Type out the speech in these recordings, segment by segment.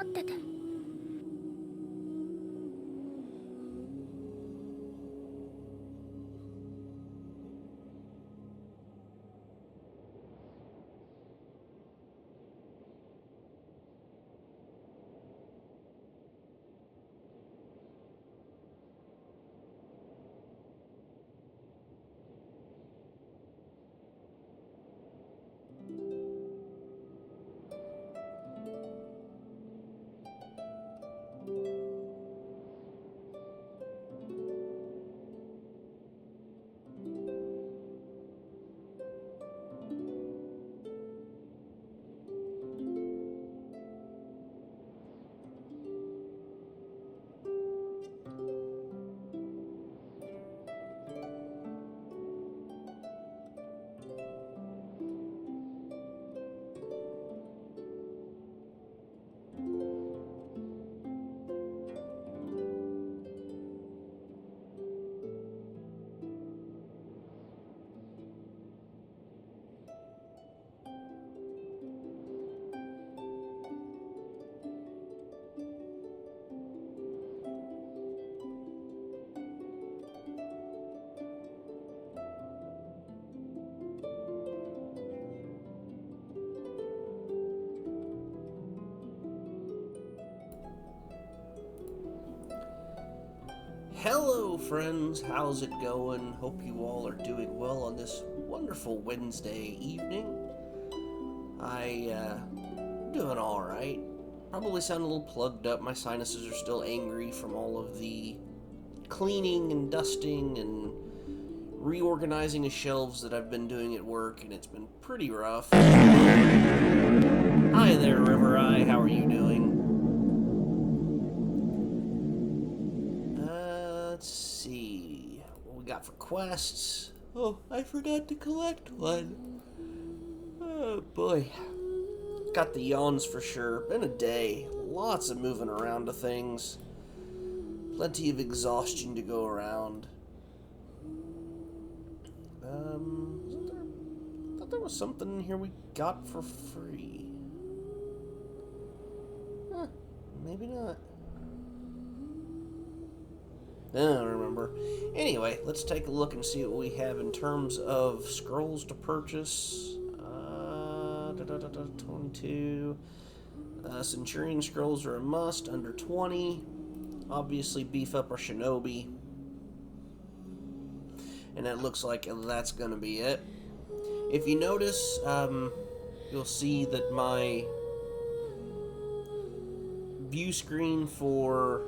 ってて。Hello friends, how's it going? Hope you all are doing well on this wonderful Wednesday evening. Doing alright. Probably sound a little plugged up. My sinuses are still angry from all of the cleaning and dusting and reorganizing of shelves that I've been doing at work, and it's been pretty rough. Hi there, River Eye, how are you doing? Let's see what we got for quests. Oh, I forgot to collect one. Oh boy. Got the yawns for sure. Been a day. Lots of moving around to things. Plenty of exhaustion to go around. I thought there was something in here we got for free. Huh, maybe not. I don't remember. Anyway, let's take a look and see what we have in terms of scrolls to purchase. 22. Centurion scrolls are a must, under 20. Obviously, beef up our shinobi. And that looks like that's going to be it. If you notice, you'll see that my view screen for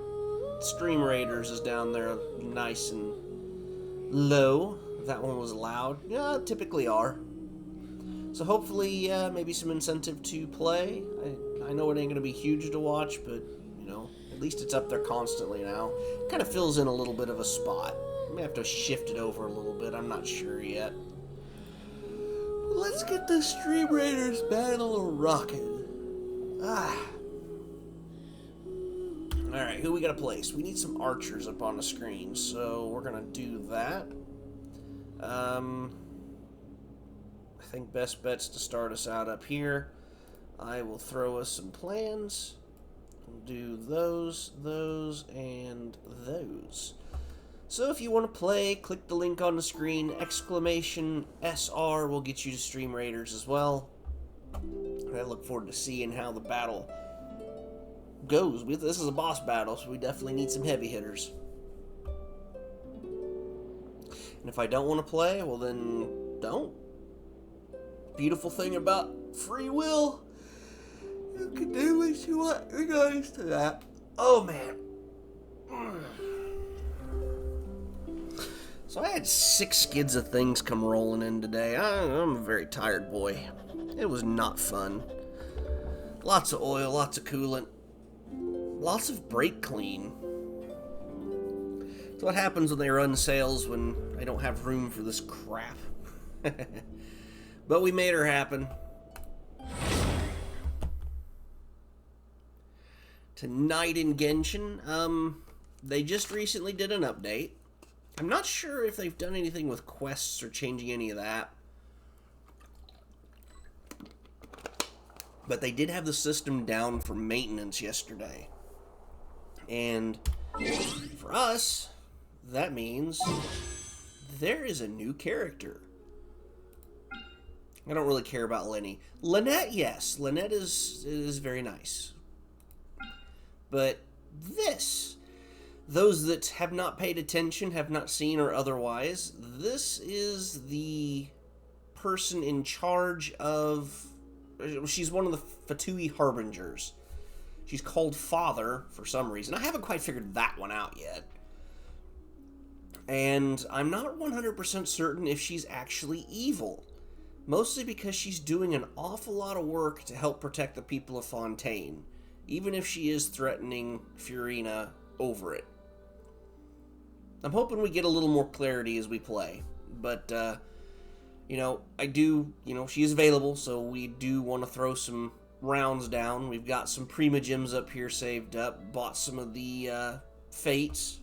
Stream Raiders is down there nice and low. That one was loud. Yeah, typically are. So hopefully, maybe some incentive to play. I know it ain't going to be huge to watch, but, you know, at least it's up there constantly now. Kind of fills in a little bit of a spot. I may have to shift it over a little bit. I'm not sure yet. Let's get the Stream Raiders battle rocking. Alright, who we gotta place? We need some archers up on the screen, so we're gonna do that. I think best bet's to start us out up here. I will throw us some plans. We'll do those, and those. So if you want to play, click the link on the screen. Exclamation SR will get you to Stream Raiders as well. And I look forward to seeing how the battle goes. This is a boss battle, so we definitely need some heavy hitters. And if I don't want to play, well then don't. Beautiful thing about free will, you can do what you want regardless to that. Oh man. So I had 6 skids of things come rolling in today. I'm a very tired boy. It was not fun. Lots of oil, lots of coolant. Lots of brake clean. That's what happens when they run sales when I don't have room for this crap. But we made her happen. Tonight in Genshin, they just recently did an update. I'm not sure if they've done anything with quests or changing any of that. But they did have the system down for maintenance yesterday. And for us, that means there is a new character. I don't really care about Lenny. Lynette, yes. Lynette is very nice. But this, those that have not paid attention, have not seen or otherwise, this is the person in charge of... She's one of the Fatui Harbingers. She's called Father for some reason. I haven't quite figured that one out yet. And I'm not 100% certain if she's actually evil. Mostly because she's doing an awful lot of work to help protect the people of Fontaine, even if she is threatening Fiorina over it. I'm hoping we get a little more clarity as we play, but, you know, she is available, so we do want to throw some rounds down. We've got some Prima Gems up here saved up, bought some of the, Fates.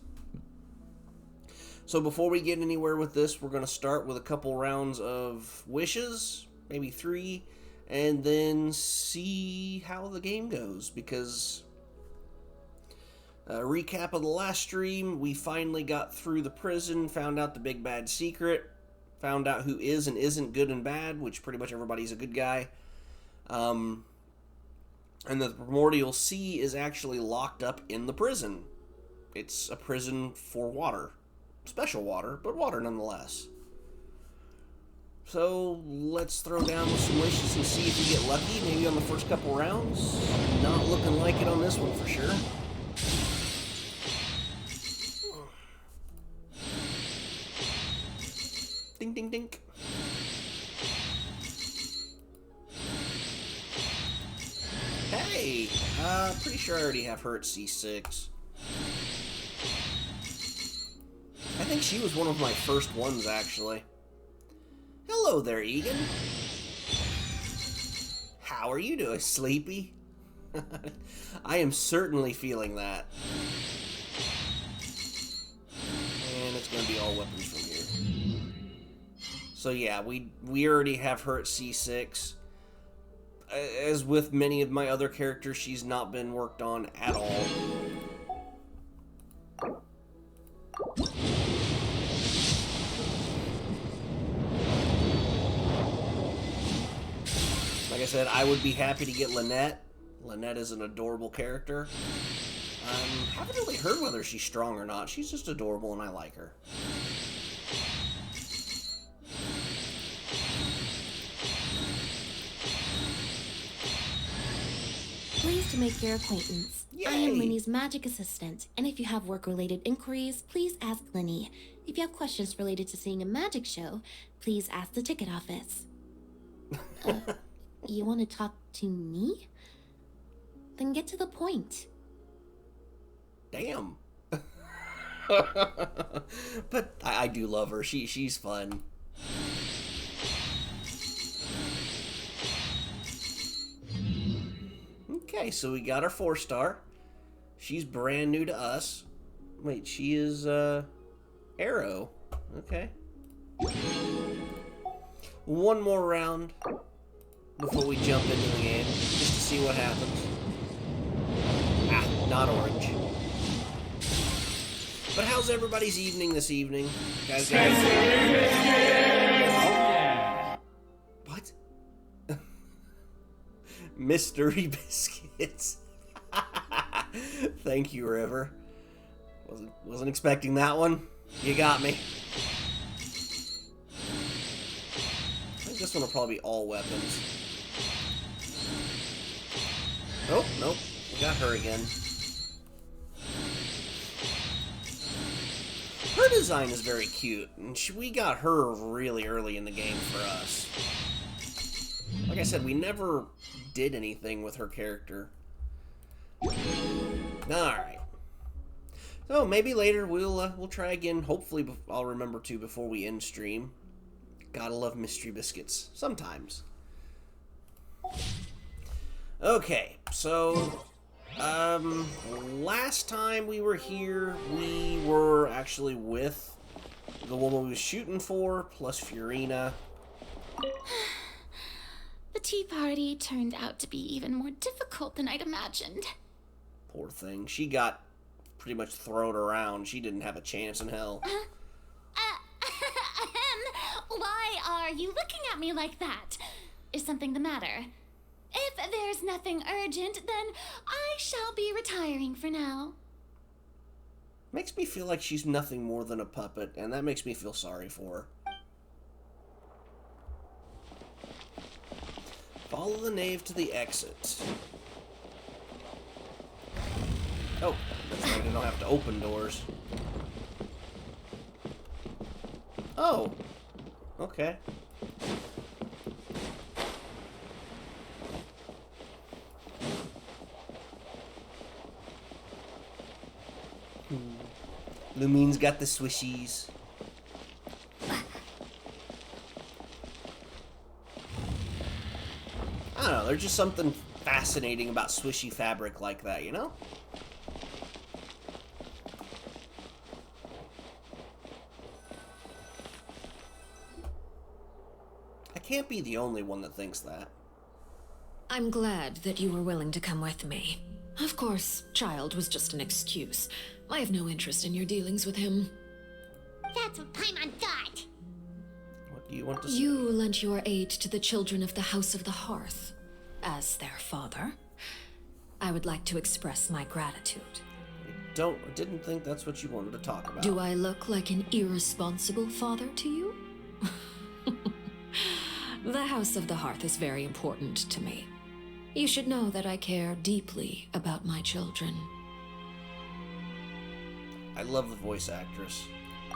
So before we get anywhere with this, we're going to start with a couple rounds of wishes, maybe 3, and then see how the game goes, because recap of the last stream, we finally got through the prison, found out the big bad secret, found out who is and isn't good and bad, which pretty much everybody's a good guy. And the Primordial Sea is actually locked up in the prison. It's a prison for water. Special water, but water nonetheless. So let's throw down with some wishes and see if we get lucky, maybe on the first couple rounds. Not looking like it on this one for sure. Ding, ding, ding. Hey! Pretty sure I already have her at C6. I think she was one of my first ones, actually. Hello there, Egan. How are you doing, sleepy? I am certainly feeling that. And it's going to be all weapons from here. So yeah, we already have her at C6. As with many of my other characters, she's not been worked on at all. Like I said, I would be happy to get Lynette. Lynette is an adorable character. Haven't really heard whether she's strong or not. She's just adorable and I like her. Pleased to make your acquaintance. Yay. I am Linny's magic assistant, and if you have work-related inquiries, please ask Linny. If you have questions related to seeing a magic show, please ask the ticket office. You want to talk to me? Then get to the point. Damn. But I do love her. She's fun. Okay, so we got our 4-star. She's brand new to us. Wait, she is Arrow. Okay. One more round before we jump into the game, just to see what happens. Ah, not orange. But how's everybody's evening this evening? Guys? What? Mystery biscuits. Thank you, River. Wasn't expecting that one. You got me. I think this one will probably be all weapons. Oh, nope. We got her again. Her design is very cute, and we got her really early in the game for us. Like I said, we never did anything with her character. Alright. So, maybe later we'll try again. Hopefully I'll remember to before we end stream. Gotta love mystery biscuits. Sometimes. Okay, so... last time we were here, we were actually with the woman we was shooting for, plus Fiorina. The tea party turned out to be even more difficult than I'd imagined. Poor thing. She got pretty much thrown around. She didn't have a chance in hell. Why are you looking at me like that? Is something the matter? If there's nothing urgent, then I shall be retiring for now. Makes me feel like she's nothing more than a puppet, and that makes me feel sorry for her. Follow the knave to the exit. Oh, that's right, I don't have to open doors. Oh, okay. Lumine's got the swishies. I don't know, there's just something fascinating about swishy fabric like that, you know? I can't be the only one that thinks that. I'm glad that you were willing to come with me. Of course, child was just an excuse. I have no interest in your dealings with him. That's what Paimon thought. What do you want to say? You lent your aid to the children of the House of the Hearth. As their father, I would like to express my gratitude. I didn't think that's what you wanted to talk about. Do I look like an irresponsible father to you? The House of the Hearth is very important to me. You should know that I care deeply about my children. I love the voice actress.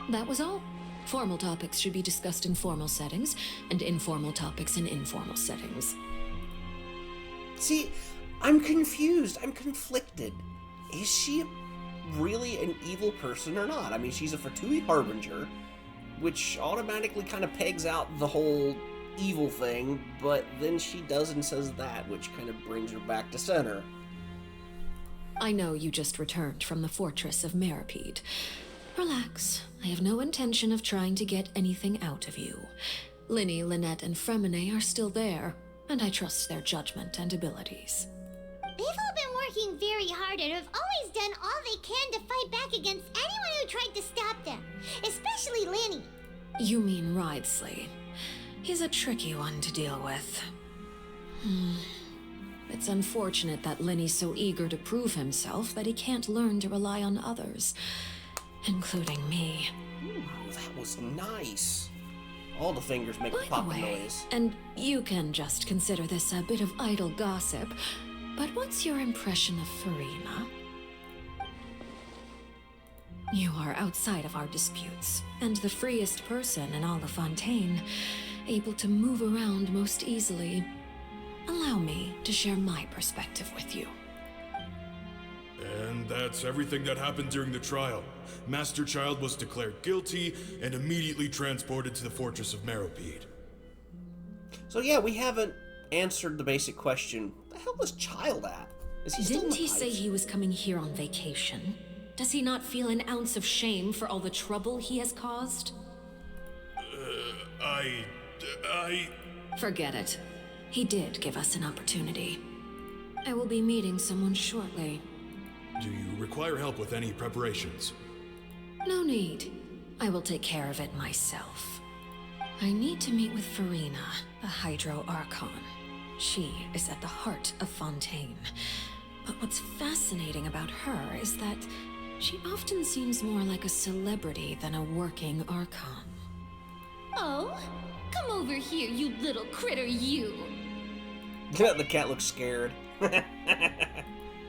That was all. Formal topics should be discussed in formal settings, and informal topics in informal settings. See, I'm confused. I'm conflicted. Is she really an evil person or not? I mean, she's a Fatui Harbinger, which automatically kind of pegs out the whole evil thing, but then she does and says that, which kind of brings her back to center. I know you just returned from the fortress of Meripede. Relax. I have no intention of trying to get anything out of you. Linny, Lynette, and Fremine are still there, and I trust their judgment and abilities. They've all been working very hard and have always done all they can to fight back against anyone who tried to stop them, especially Linny. You mean Ridesley. He's a tricky one to deal with. It's unfortunate that Linny's so eager to prove himself that he can't learn to rely on others, including me. Ooh, that was nice. All the fingers make By the the popping way, noise. and you can just consider this a bit of idle gossip, but what's your impression of Farina? You are outside of our disputes, and the freest person in all of Fontaine, able to move around most easily. Allow me to share my perspective with you. And that's everything that happened during the trial. Master Child was declared guilty and immediately transported to the Fortress of Meripede. So yeah, we haven't answered the basic question. Where the hell was Child at? Is he still in Didn't the he say pipes? he was coming here on vacation? Does he not feel an ounce of shame for all the trouble he has caused? Forget it. He did give us an opportunity. I will be meeting someone shortly. Do you require help with any preparations? No need. I will take care of it myself. I need to meet with Farina, the Hydro Archon. She is at the heart of Fontaine. But what's fascinating about her is that she often seems more like a celebrity than a working Archon. Oh, come over here, you little critter, you! The cat looks scared.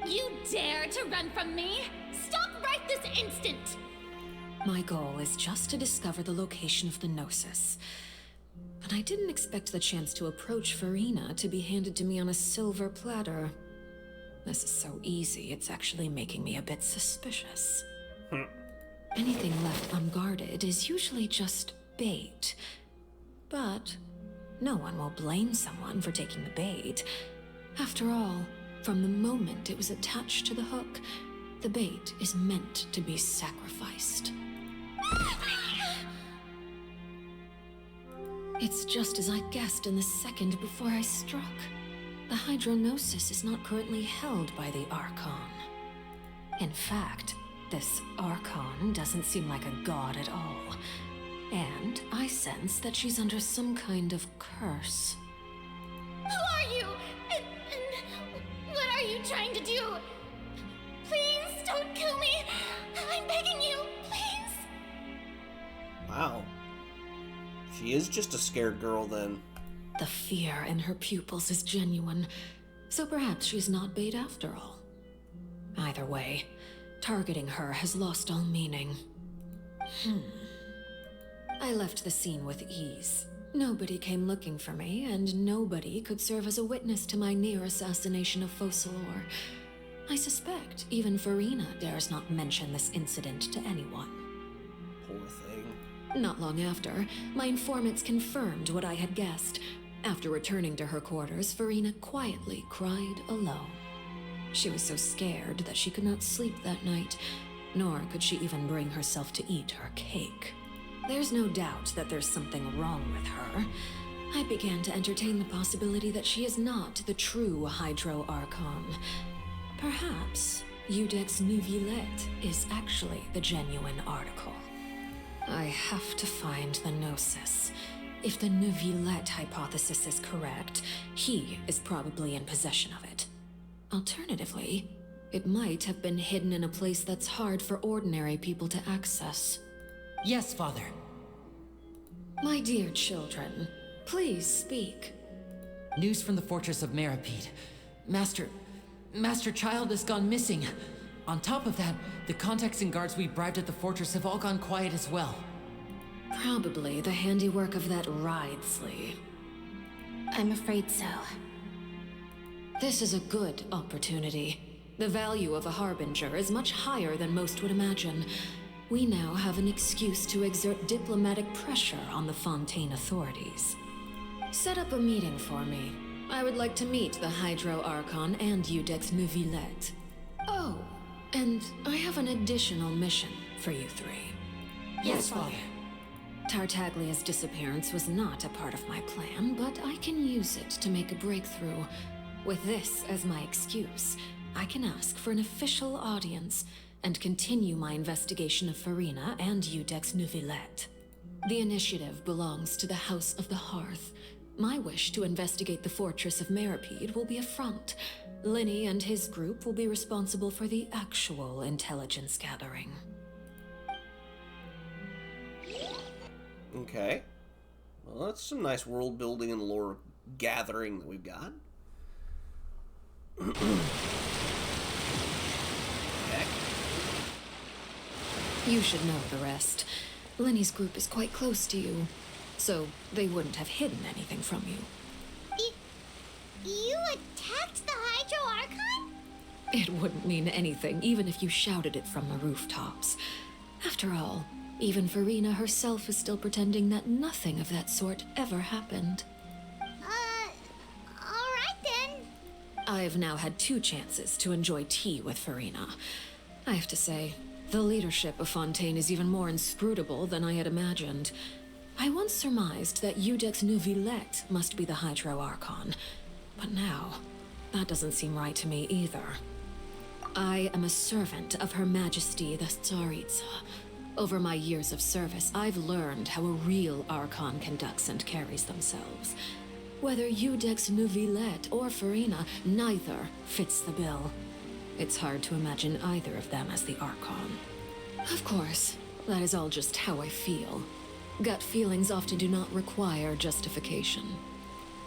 You dare to run from me? Stop right this instant! My goal is just to discover the location of the Gnosis. But I didn't expect the chance to approach Farina to be handed to me on a silver platter. This is so easy, it's actually making me a bit suspicious. Anything left unguarded is usually just bait. But no one will blame someone for taking the bait. After all, from the moment it was attached to the hook, the bait is meant to be It's just as I guessed in the second before I struck. The Hydronosis is not currently held by the Archon. In fact, this Archon doesn't seem like a god at all. And I sense that she's under some kind of curse. Who are you? And what are you trying to do? Please don't kill me. I'm begging you, please. Wow. She is just a scared girl then. The fear in her pupils is genuine, so perhaps she's not bait after all. Either way, targeting her has lost all meaning. I left the scene with ease. Nobody came looking for me, and nobody could serve as a witness to my near assassination of Focalor. I suspect even Farina dares not mention this incident to anyone. Poor thing. Not long after, my informants confirmed what I had guessed. After returning to her quarters, Farina quietly cried alone. She was so scared that she could not sleep that night, nor could she even bring herself to eat her cake. There's no doubt that there's something wrong with her. I began to entertain the possibility that she is not the true Hydro Archon. Perhaps Iudex Neuvillette is actually the genuine article. I have to find the Gnosis. If the Neuvillette hypothesis is correct, he is probably in possession of it. Alternatively, it might have been hidden in a place that's hard for ordinary people to access. Yes, Father. My dear children, please speak. News from the fortress of Meripede. Master Child has gone missing. On top of that, the contacts and guards we bribed at the fortress have all gone quiet as well. Probably the handiwork of that Ridesley. I'm afraid so. This is a good opportunity. The value of a Harbinger is much higher than most would imagine. We now have an excuse to exert diplomatic pressure on the Fontaine authorities. Set up a meeting for me. I would like to meet the Hydro Archon and Iudex Neuvillette. Oh, and I have an additional mission for you three. Yes, Father. Tartaglia's disappearance was not a part of my plan, but I can use it to make a breakthrough. With this as my excuse, I can ask for an official audience and continue my investigation of Farina and Iudex Neuvillette. The initiative belongs to the House of the Hearth. My wish to investigate the fortress of Meripede will be a front. Linny and his group will be responsible for the actual intelligence gathering. Okay. Well, that's some nice world building and lore gathering that we've got. Heck. You should know the rest. Linny's group is quite close to you, so they wouldn't have hidden anything from you. You attacked the Hydro Archon? It wouldn't mean anything, even if you shouted it from the rooftops. After all, even Farina herself is still pretending that nothing of that sort ever happened. Alright then. I've now had 2 chances to enjoy tea with Farina. I have to say, the leadership of Fontaine is even more inscrutable than I had imagined. I once surmised that Iudex Neuvillette must be the Hydro Archon, but now, that doesn't seem right to me either. I am a servant of Her Majesty the Tsaritsa. Over my years of service, I've learned how a real Archon conducts and carries themselves. Whether Iudex Neuvillette or Farina, neither fits the bill. It's hard to imagine either of them as the Archon. Of course, that is all just how I feel. Gut feelings often do not require justification.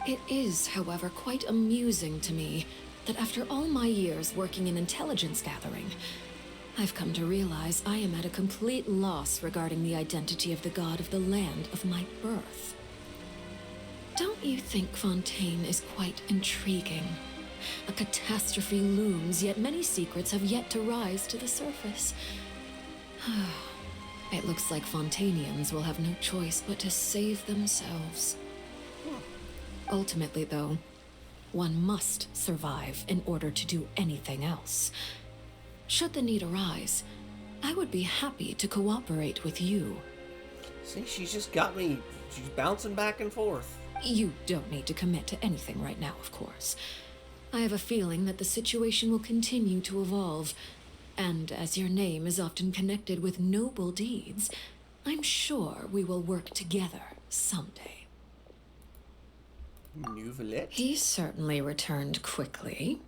It is, however, quite amusing to me that after all my years working in intelligence gathering, I've come to realize I am at a complete loss regarding the identity of the god of the land of my birth. Don't you think Fontaine is quite intriguing? A catastrophe looms, yet many secrets have yet to rise to the surface. It looks like Fontainians will have no choice but to save themselves. Ultimately, though, one must survive in order to do anything else. Should the need arise, I would be happy to cooperate with you. See, she's just got me. She's bouncing back and forth. You don't need to commit to anything right now, of course. I have a feeling that the situation will continue to evolve, and as your name is often connected with noble deeds, I'm sure we will work together someday. Neuvillette? He certainly returned quickly.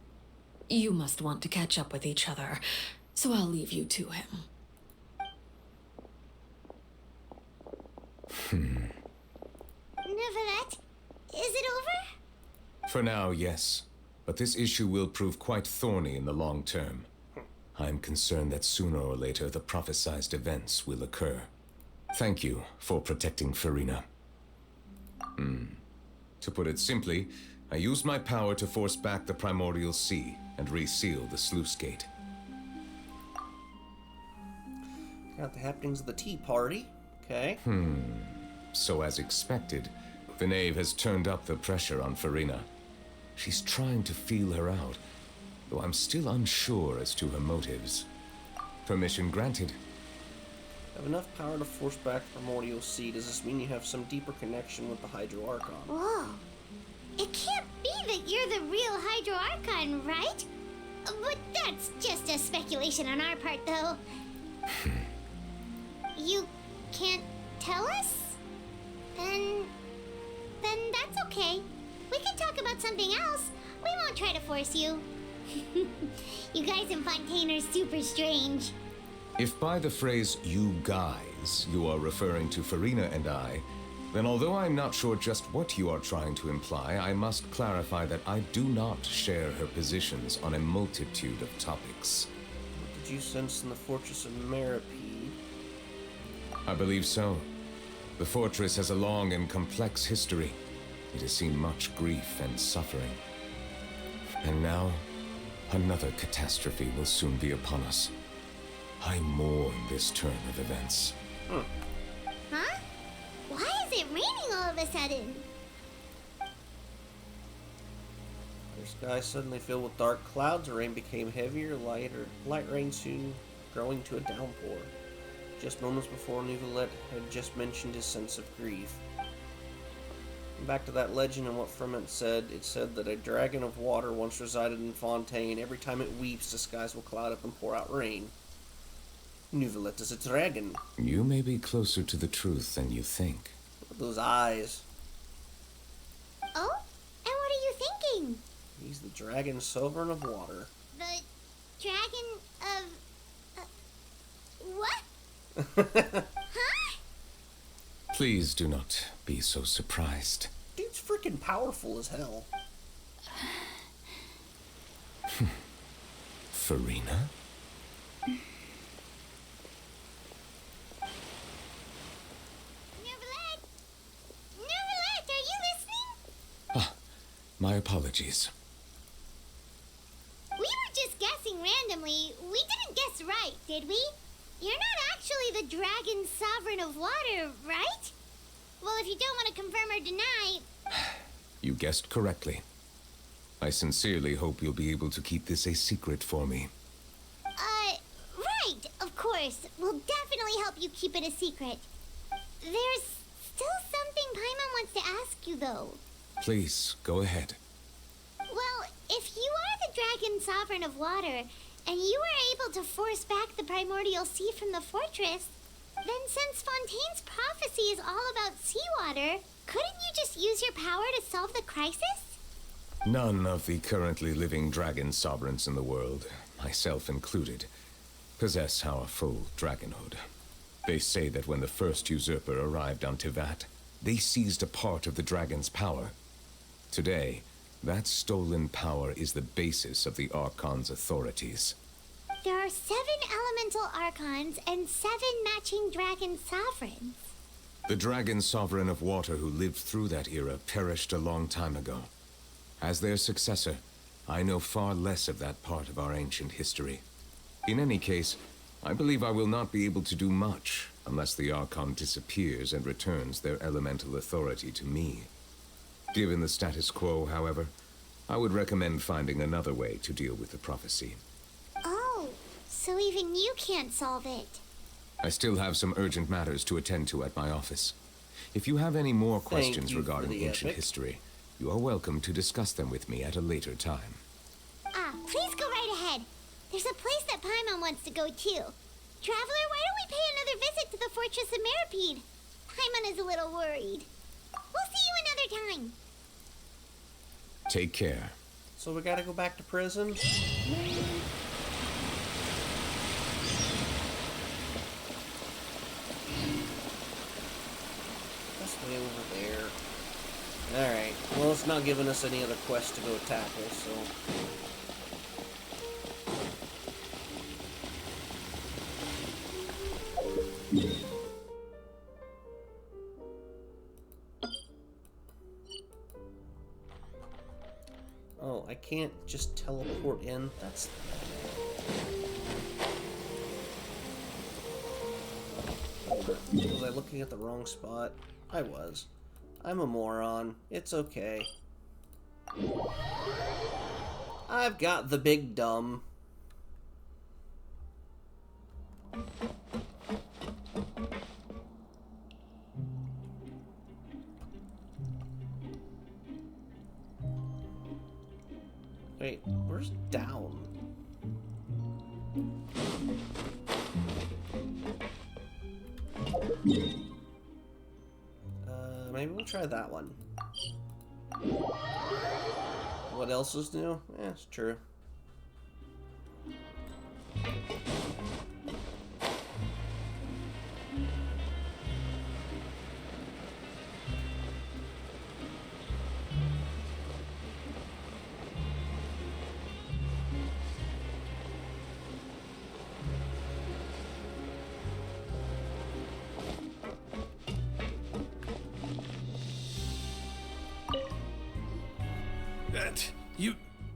You must want to catch up with each other, so I'll leave you to him. Neuvillette, is it over? For now, yes. But this issue will prove quite thorny in the long term. I'm concerned that sooner or later the prophesized events will occur. Thank you for protecting Farina. To put it simply, I used my power to force back the primordial sea and reseal the sluice gate. Got the happenings of the tea party. Okay. So as expected, the knave has turned up the pressure on Farina. She's trying to feel her out, though I'm still unsure as to her motives. Permission granted. Have enough power to force back the primordial sea. Does this mean you have some deeper connection with the Hydro Archon? Whoa. It can't be that you're the real Hydro Archon, right? But that's just a speculation on our part, though. You can't tell us? Then that's okay. We can talk about something else. We won't try to force you. You guys in Fontaine are super strange. If by the phrase, you guys, you are referring to Farina and I, then although I'm not sure just what you are trying to imply, I must clarify that I do not share her positions on a multitude of topics. What did you sense in the Fortress of Meripede? I believe so. The fortress has a long and complex history. It has seen much grief and suffering. And now, another catastrophe will soon be upon us. I mourn this turn of events. Huh? Why is it raining all of a sudden? The sky suddenly filled with dark clouds. The rain became heavier, lighter. Light rain soon growing to a downpour. Just moments before, Neuvillette had just mentioned his sense of grief. And back to that legend and what from it said that a dragon of water once resided in Fontaine. Every time it weeps, the skies will cloud up and pour out rain. Neuvillette is a dragon. You may be closer to the truth than you think. With those eyes. Oh? And what are you thinking? He's the dragon sovereign of water. The dragon of... what? Huh? Please do not be so surprised. Dude's freaking powerful as hell. Farina? Neuvillette! Neuvillette, are you listening? My apologies. We were just guessing randomly. We didn't guess right, did we? You're not actually the dragon sovereign of water, right? Well, if you don't want to confirm or deny... You guessed correctly. I sincerely hope you'll be able to keep this a secret for me. Right, of course. We'll definitely help you keep it a secret. There's still something Paimon wants to ask you, though. Please, go ahead. Well, if you are the dragon sovereign of water, and you were able to force back the primordial sea from the fortress, then since Fontaine's prophecy is all about seawater, couldn't you just use your power to solve the crisis? None of the currently living dragon sovereigns in the world, myself included, possess our full dragonhood. They say that when the first usurper arrived on Tivat, they seized a part of the dragon's power. Today, that stolen power is the basis of the Archon's authorities. There are 7 elemental archons and 7 matching dragon sovereigns. The dragon sovereign of water who lived through that era perished a long time ago. As their successor, I know far less of that part of our ancient history. In any case, I believe I will not be able to do much unless the Archon disappears and returns their elemental authority to me. Given the status quo, however, I would recommend finding another way to deal with the prophecy. Oh, so even you can't solve it. I still have some urgent matters to attend to at my office. If you have any more questions you for regarding the ancient epic. history, you are welcome to discuss them with me at a later time. Please go right ahead. There's a place that Paimon wants to go too. Traveler, why don't we pay another visit to the Fortress of Meripede? Paimon is a little worried. We'll see you another time. Take care. So we gotta go back to prison? That's way over there. Alright, well, it's not giving us any other quest to go tackle, so... Oh, I can't just teleport in? That's... Was I looking at the wrong spot? I was. I'm a moron. It's okay. I've got the big dumb. Wait, where's down? Maybe we'll try that one. What else is new? Yeah, it's true.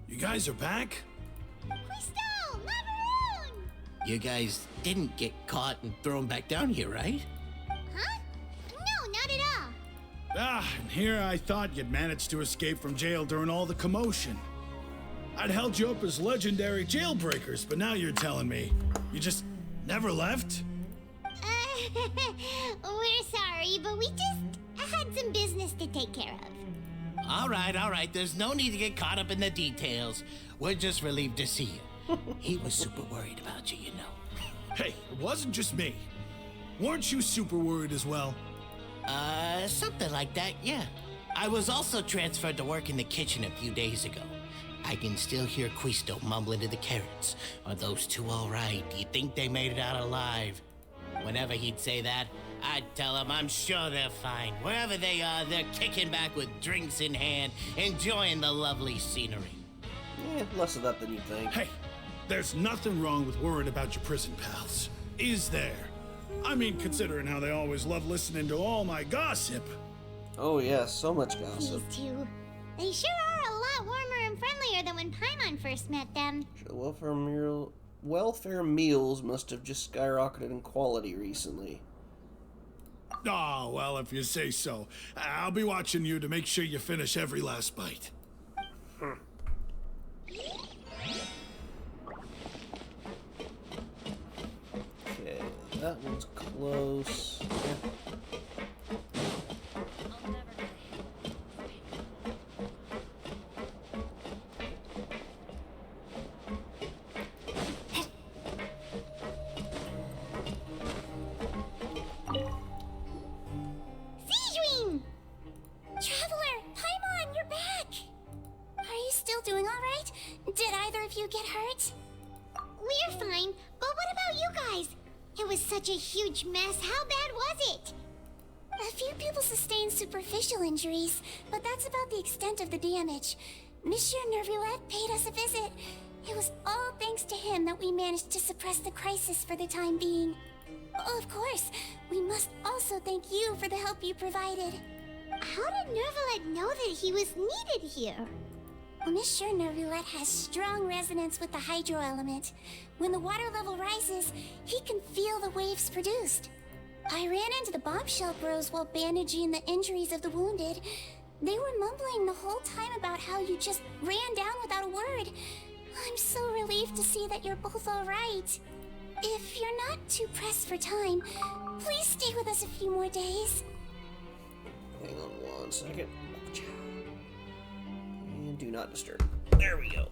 You guys are back? Crystal! Macaroon! You guys didn't get caught and thrown back down here, right? Huh? No, not at all. And here I thought you'd managed to escape from jail during all the commotion. I'd held you up as legendary jailbreakers, but now you're telling me you just never left? We're sorry, but we just had some business to take care of. All right. There's no need to get caught up in the details. We're just relieved to see you. He was super worried about you, you know. Hey, it wasn't just me. Weren't you super worried as well? Something like that, yeah. I was also transferred to work in the kitchen a few days ago. I can still hear Quisto mumbling to the carrots. Are those two all right? Do you think they made it out alive? Whenever he'd say that, I'd tell him I'm sure they're fine. Wherever they are, they're kicking back with drinks in hand, enjoying the lovely scenery. Yeah, less of that than you'd think. Hey, there's nothing wrong with worrying about your prison pals, is there? I mean, considering how they always love listening to all my gossip. Oh yeah, so much gossip. These two. They sure are a lot warmer and friendlier than when Paimon first met them. Welfare meals must have just skyrocketed in quality recently. Oh, well, if you say so. I'll be watching you to make sure you finish every last bite. Okay, that one's close. Traveler, Paimon, you're back! Are you still doing all right? Did either of you get hurt? We're fine, but what about you guys? It was such a huge mess. How bad was it? A few people sustained superficial injuries, but that's about the extent of the damage. Monsieur Nervulette paid us a visit. It was all thanks to him that we managed to suppress the crisis for the time being. Of course, we must also thank you for the help you provided. How did Nervulette know that he was needed here? Well, Monsieur Nervulette has strong resonance with the hydro element. When the water level rises, he can feel the waves produced. I ran into the bombshell bros while bandaging the injuries of the wounded. They were mumbling the whole time about how you just ran down without a word. I'm so relieved to see that you're both all right. If you're not too pressed for time, please stay with us a few more days. Hang on 1 second. And do not disturb. There we go.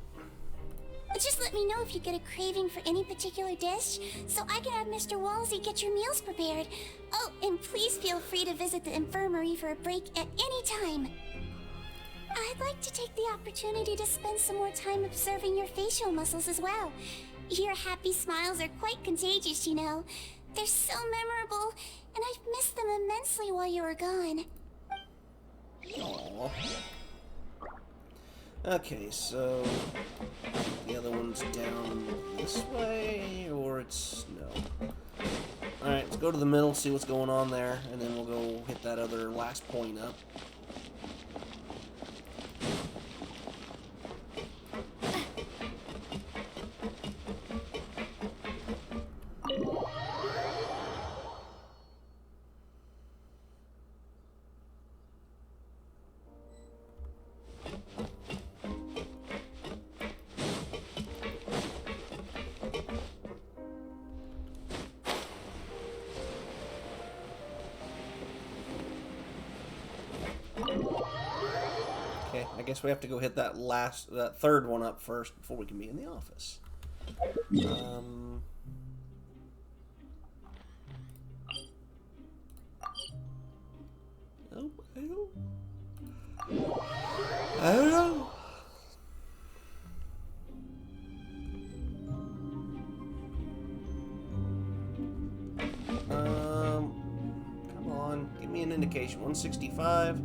Just let me know if you get a craving for any particular dish, so I can have Mr. Wolsey get your meals prepared. Oh, and please feel free to visit the infirmary for a break at any time. I'd like to take the opportunity to spend some more time observing your facial muscles as well. Your happy smiles are quite contagious, you know. They're so memorable, and I've missed them immensely while you were gone. Aww. Okay, so the other one's down this way, or it's no. Alright, let's go to the middle, see what's going on there, and then we'll go hit that other last point up. Okay, I guess we have to go hit that third one up first before we can be in the office. Oh, I don't know. Come on, give me an indication. 165.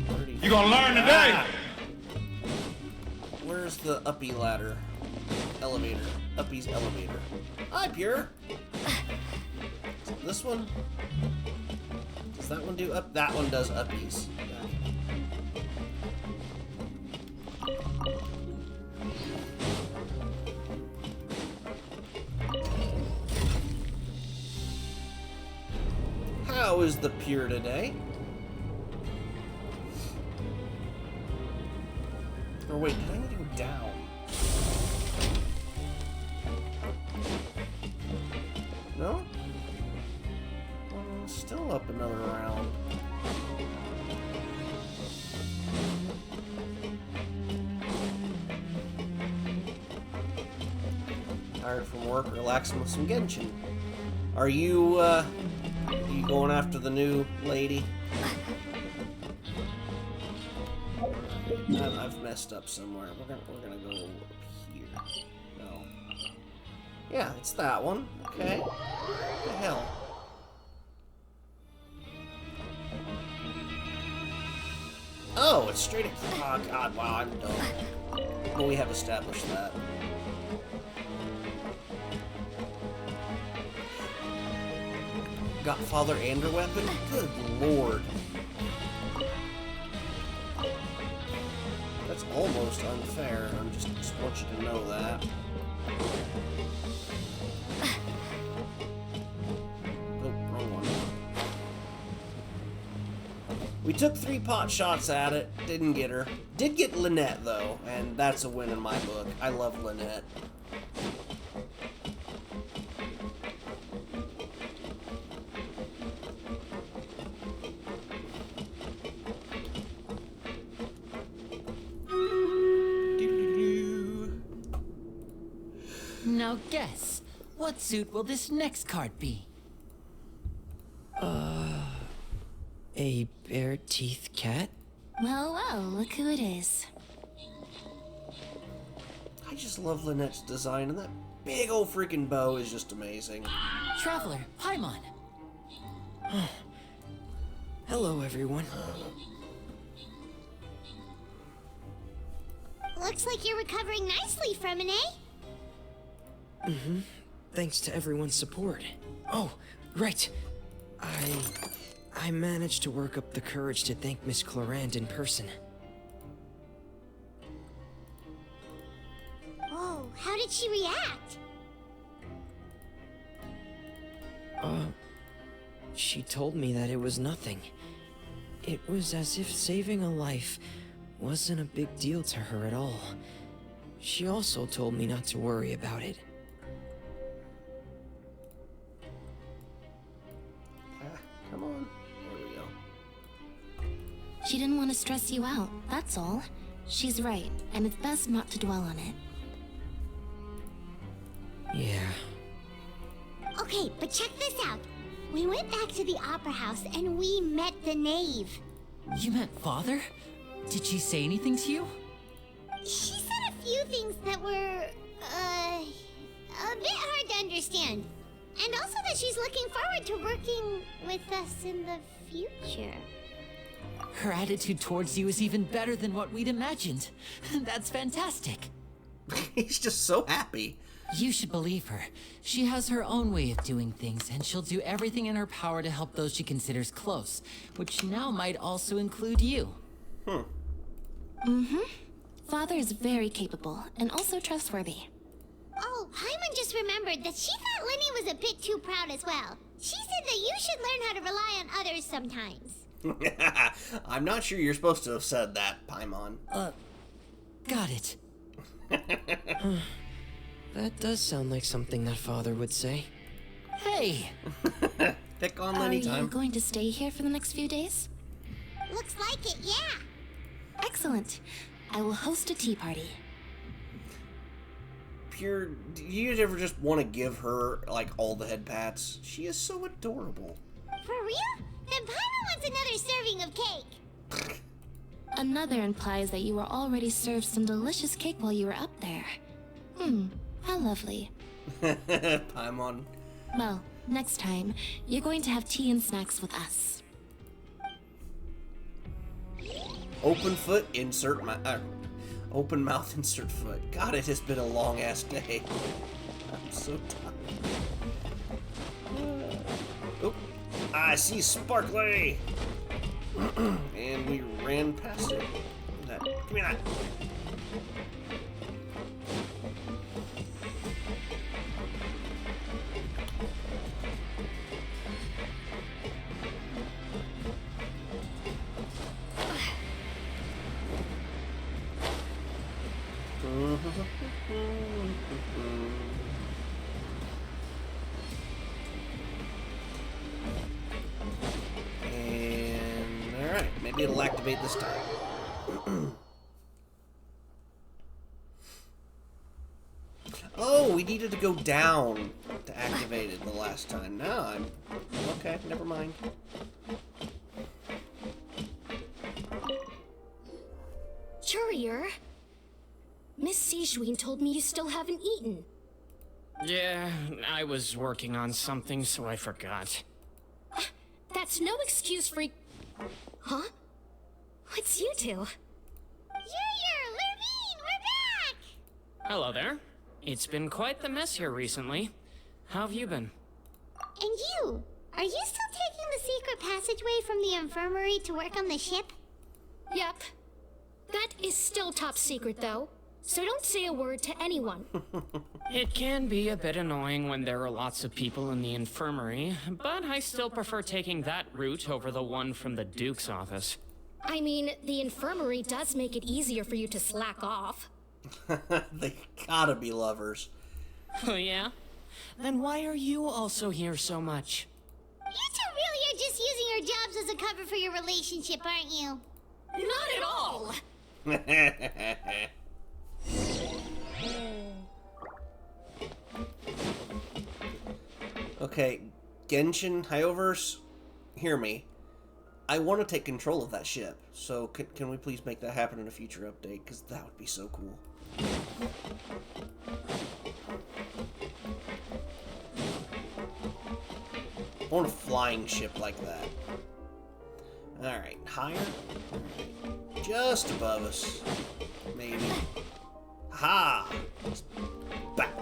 30. You gonna learn today? Where's the uppy ladder? Elevator. Uppy's elevator. Hi, Pure. This one? Does that one do up? That one does uppies. How is the Pure today? Or wait, did I need to go down? No? Still up another round. Tired from work, relaxing with some Genshin. Are you going after the new lady? I've messed up somewhere. We're gonna go here. No. Yeah, it's that one. Okay. What the hell? Oh, it's straight. Oh God! Wow, I'm dumb. Well, we have established that. Got father and her weapon? Good lord. That's almost unfair. I just want you to know that. Oh, wrong one. We took 3 pot shots at it. Didn't get her. Did get Lynette, though, and that's a win in my book. I love Lynette. Now guess, what suit will this next card be? A bare-teethed cat? Well, well, look who it is. I just love Lynette's design, and that big old freaking bow is just amazing. Traveler, Paimon. Hello, everyone. Looks like you're recovering nicely from it, eh? Mm-hmm. Thanks to everyone's support. Oh, right. I managed to work up the courage to thank Miss Clorand in person. Whoa, how did she react? She told me that it was nothing. It was as if saving a life wasn't a big deal to her at all. She also told me not to worry about it. She didn't want to stress you out, that's all. She's right, and it's best not to dwell on it. Yeah. Okay, but check this out. We went back to the opera house and we met the knave. You met Father? Did she say anything to you? She said a few things that were, a bit hard to understand. And also that she's looking forward to working with us in the future. Her attitude towards you is even better than what we'd imagined. That's fantastic. He's just so happy. You should believe her. She has her own way of doing things, and she'll do everything in her power to help those she considers close, which now might also include you. Father is very capable, and also trustworthy. Oh, Paimon just remembered that she thought Lenny was a bit too proud as well. She said that you should learn how to rely on others sometimes. I'm not sure you're supposed to have said that, Paimon. Got it. That does sound like something that Father would say. Hey! Pick on Are Lenny you time. going to stay here for the next few days? Looks like it, yeah. Excellent. I will host a tea party. Pure, do you ever just want to give her, like, all the head pats? She is so adorable. For real? Then Paimon wants another serving of cake. Another implies that you were already served some delicious cake while you were up there. How lovely. Paimon. Well, next time, you're going to have tea and snacks with us. Open foot, insert my... open mouth, insert foot. God, it has been a long-ass day. I'm so tired. Oh, I see Sparkly! And we ran past it. Give me that. And alright, maybe it'll activate this time. Oh, we needed to go down to activate it the last time. Now I'm... Okay, never mind. Courier, Miss Sijouin told me you still haven't eaten. Yeah, I was working on something, so I forgot. That's no excuse for... Huh? What's you two? Courier, Lurvine, we're back! Hello there. It's been quite the mess here recently. How have you been? And you? Are you still taking the secret passageway from the infirmary to work on the ship? Yep. That is still top secret, though. So don't say a word to anyone. It can be a bit annoying when there are lots of people in the infirmary, but I still prefer taking that route over the one from the Duke's office. I mean, the infirmary does make it easier for you to slack off. They gotta be lovers. Oh yeah? Then why are you also here so much? You two really are just using your jobs as a cover for your relationship, aren't you? Not at all! Okay, Genshin, Hyoverse, hear me. I want to take control of that ship, so can we please make that happen in a future update? Because that would be so cool. I want a flying ship like that. Alright, higher? Alright. Just above us. Maybe. Ha! Back.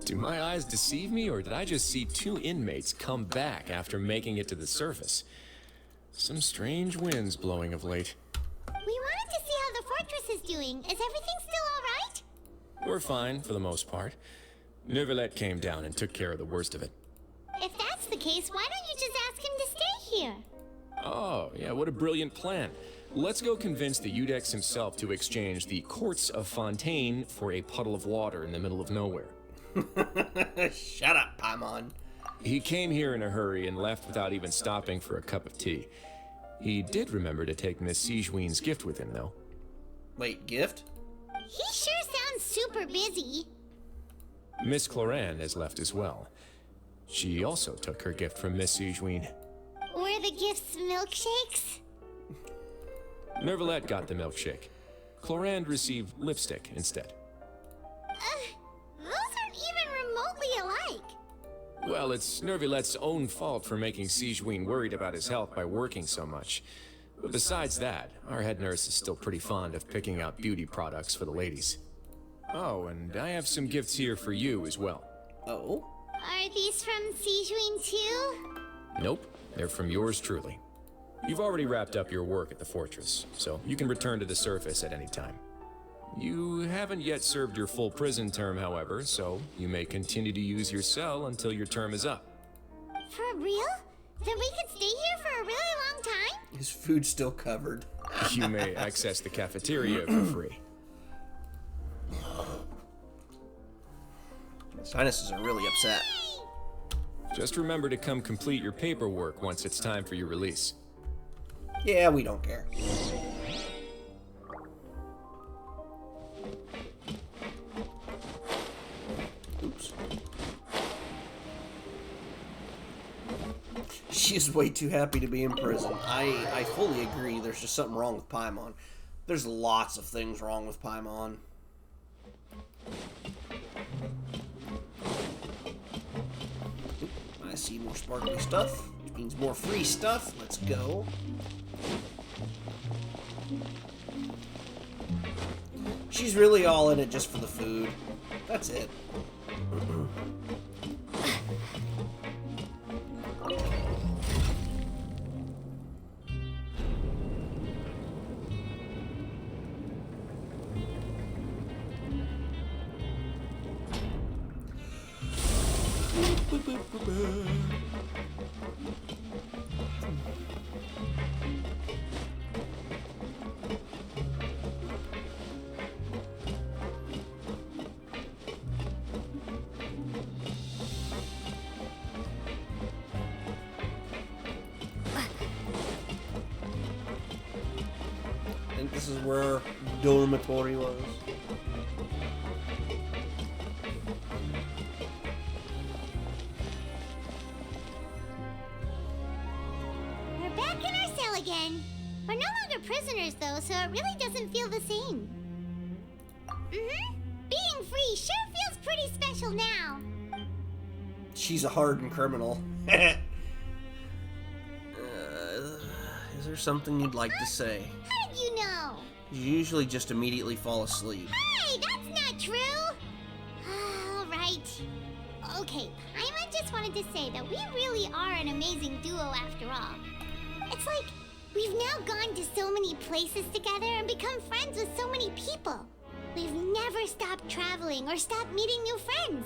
Do my eyes deceive me, or did I just see two inmates come back after making it to the surface? Some strange winds blowing of late. We wanted to see how the fortress is doing. Is everything still alright? We're fine, for the most part. Neuvillette came down and took care of the worst of it. If that's the case, why don't you just ask him to stay here? Oh, yeah, what a brilliant plan. Let's go convince the Eudex himself to exchange the Courts of Fontaine for a puddle of water in the middle of nowhere. Shut up, Paimon. He came here in a hurry and left without even stopping for a cup of tea. He did remember to take Miss Sigewin's gift with him, though. Wait, gift? He sure sounds super busy. Miss Cloran has left as well. She also took her gift from Miss Sigewin. Were the gifts milkshakes? Nervalette got the milkshake. Cloran received lipstick instead. Those aren't even remotely alike. Well, it's Nervalette's own fault for making Sigewin worried about his health by working so much. But besides that, our head nurse is still pretty fond of picking out beauty products for the ladies. Oh, and I have some gifts here for you as well. Oh? Are these from Sigewin too? Nope, they're from yours truly. You've already wrapped up your work at the fortress, so you can return to the surface at any time. You haven't yet served your full prison term, however, so you may continue to use your cell until your term is up. For real? Then we could stay here for a really long time? His food's still covered. You may access the cafeteria for free. Sinuses are really upset. Just remember to come complete your paperwork once it's time for your release. Yeah, we don't care. Oops. She's way too happy to be in prison. I fully agree. There's just something wrong with Paimon. There's lots of things wrong with Paimon. I see more sparkly stuff, which means more free stuff. Let's go. She's really all in it just for the food. That's it. I think this is where dormitory was. We're back in our cell again. We're no longer prisoners, though, so it really doesn't feel the same. Being free sure feels pretty special now. She's a hardened criminal. Is there something you'd like to say? How did you know? You usually just immediately fall asleep. Hey, that's not true! All right. Okay, I just wanted to say that we really are an amazing duo after all. It's like we've now gone to so many places together and become friends with so many people. We've never stopped traveling or stopped meeting new friends.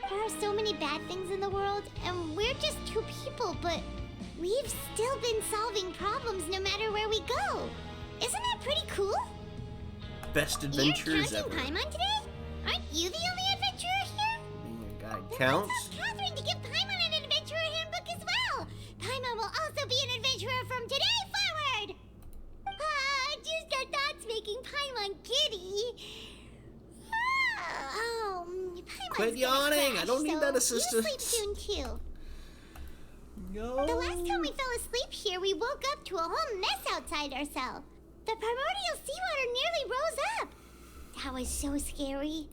There are so many bad things in the world, and we're just two people, but we've still been solving problems no matter where we go. Isn't that pretty cool? Best adventures You're ever. counting Paimon today? Aren't you the only adventurer here? Being a guide Then counts. let's ask Catherine to give Paimon an adventurer handbook as well. Paimon will also be an adventurer from today forward. Just our thoughts making Paimon giddy. Paimon's Quit gonna yawning. crash, I don't need so that you assistance. sleep soon too. No. The last time we fell asleep here, we woke up to a whole mess outside our cell. The primordial seawater nearly rose up. That was so scary.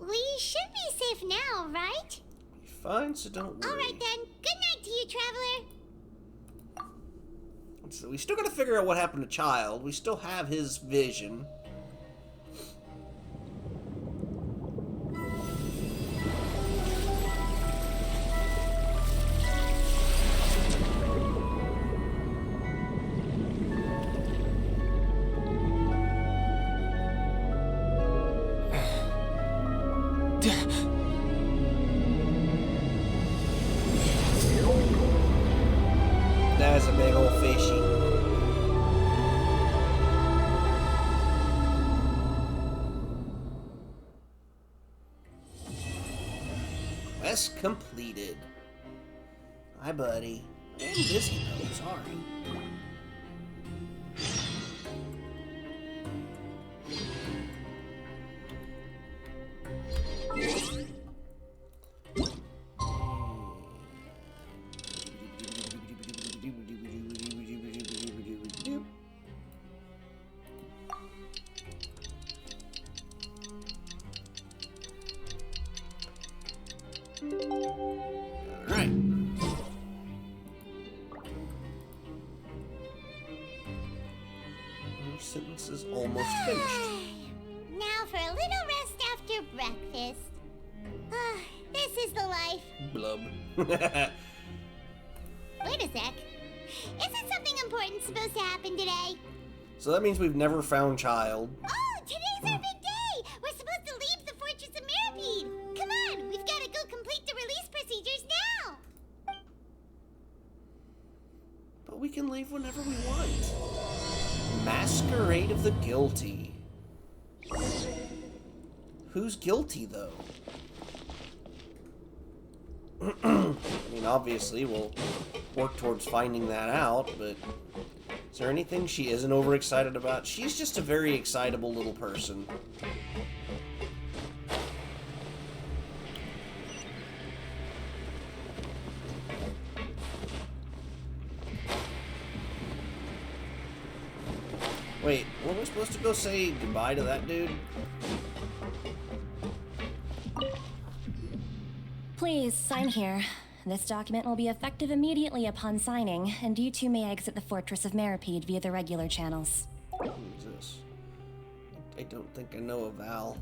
We should be safe now, right? Fine, so don't worry. All right then. Good night to you, traveler. So we still gotta figure out what happened to Child. We still have his vision. That's a big old fishy. Quest completed. Hi, buddy. I'm busy though, sorry. sentence is almost finished. Now for a little rest after breakfast. This is the life. Blub. Wait a sec. Isn't something important supposed to happen today? So that means we've never found child. Oh, today's our big day! We're supposed to leave the Fortress of Mirapede! Come on, we've got to go complete the release procedures now! But we can leave whenever we want. Masquerade of the Guilty. Who's guilty, though? I mean, obviously, we'll work towards finding that out, but is there anything she isn't overexcited about? She's just a very excitable little person. Wait, were we supposed to go say goodbye to that dude? Please, sign here. This document will be effective immediately upon signing, and you two may exit the Fortress of Mirapede via the regular channels. Who's this? I don't think I know a Val.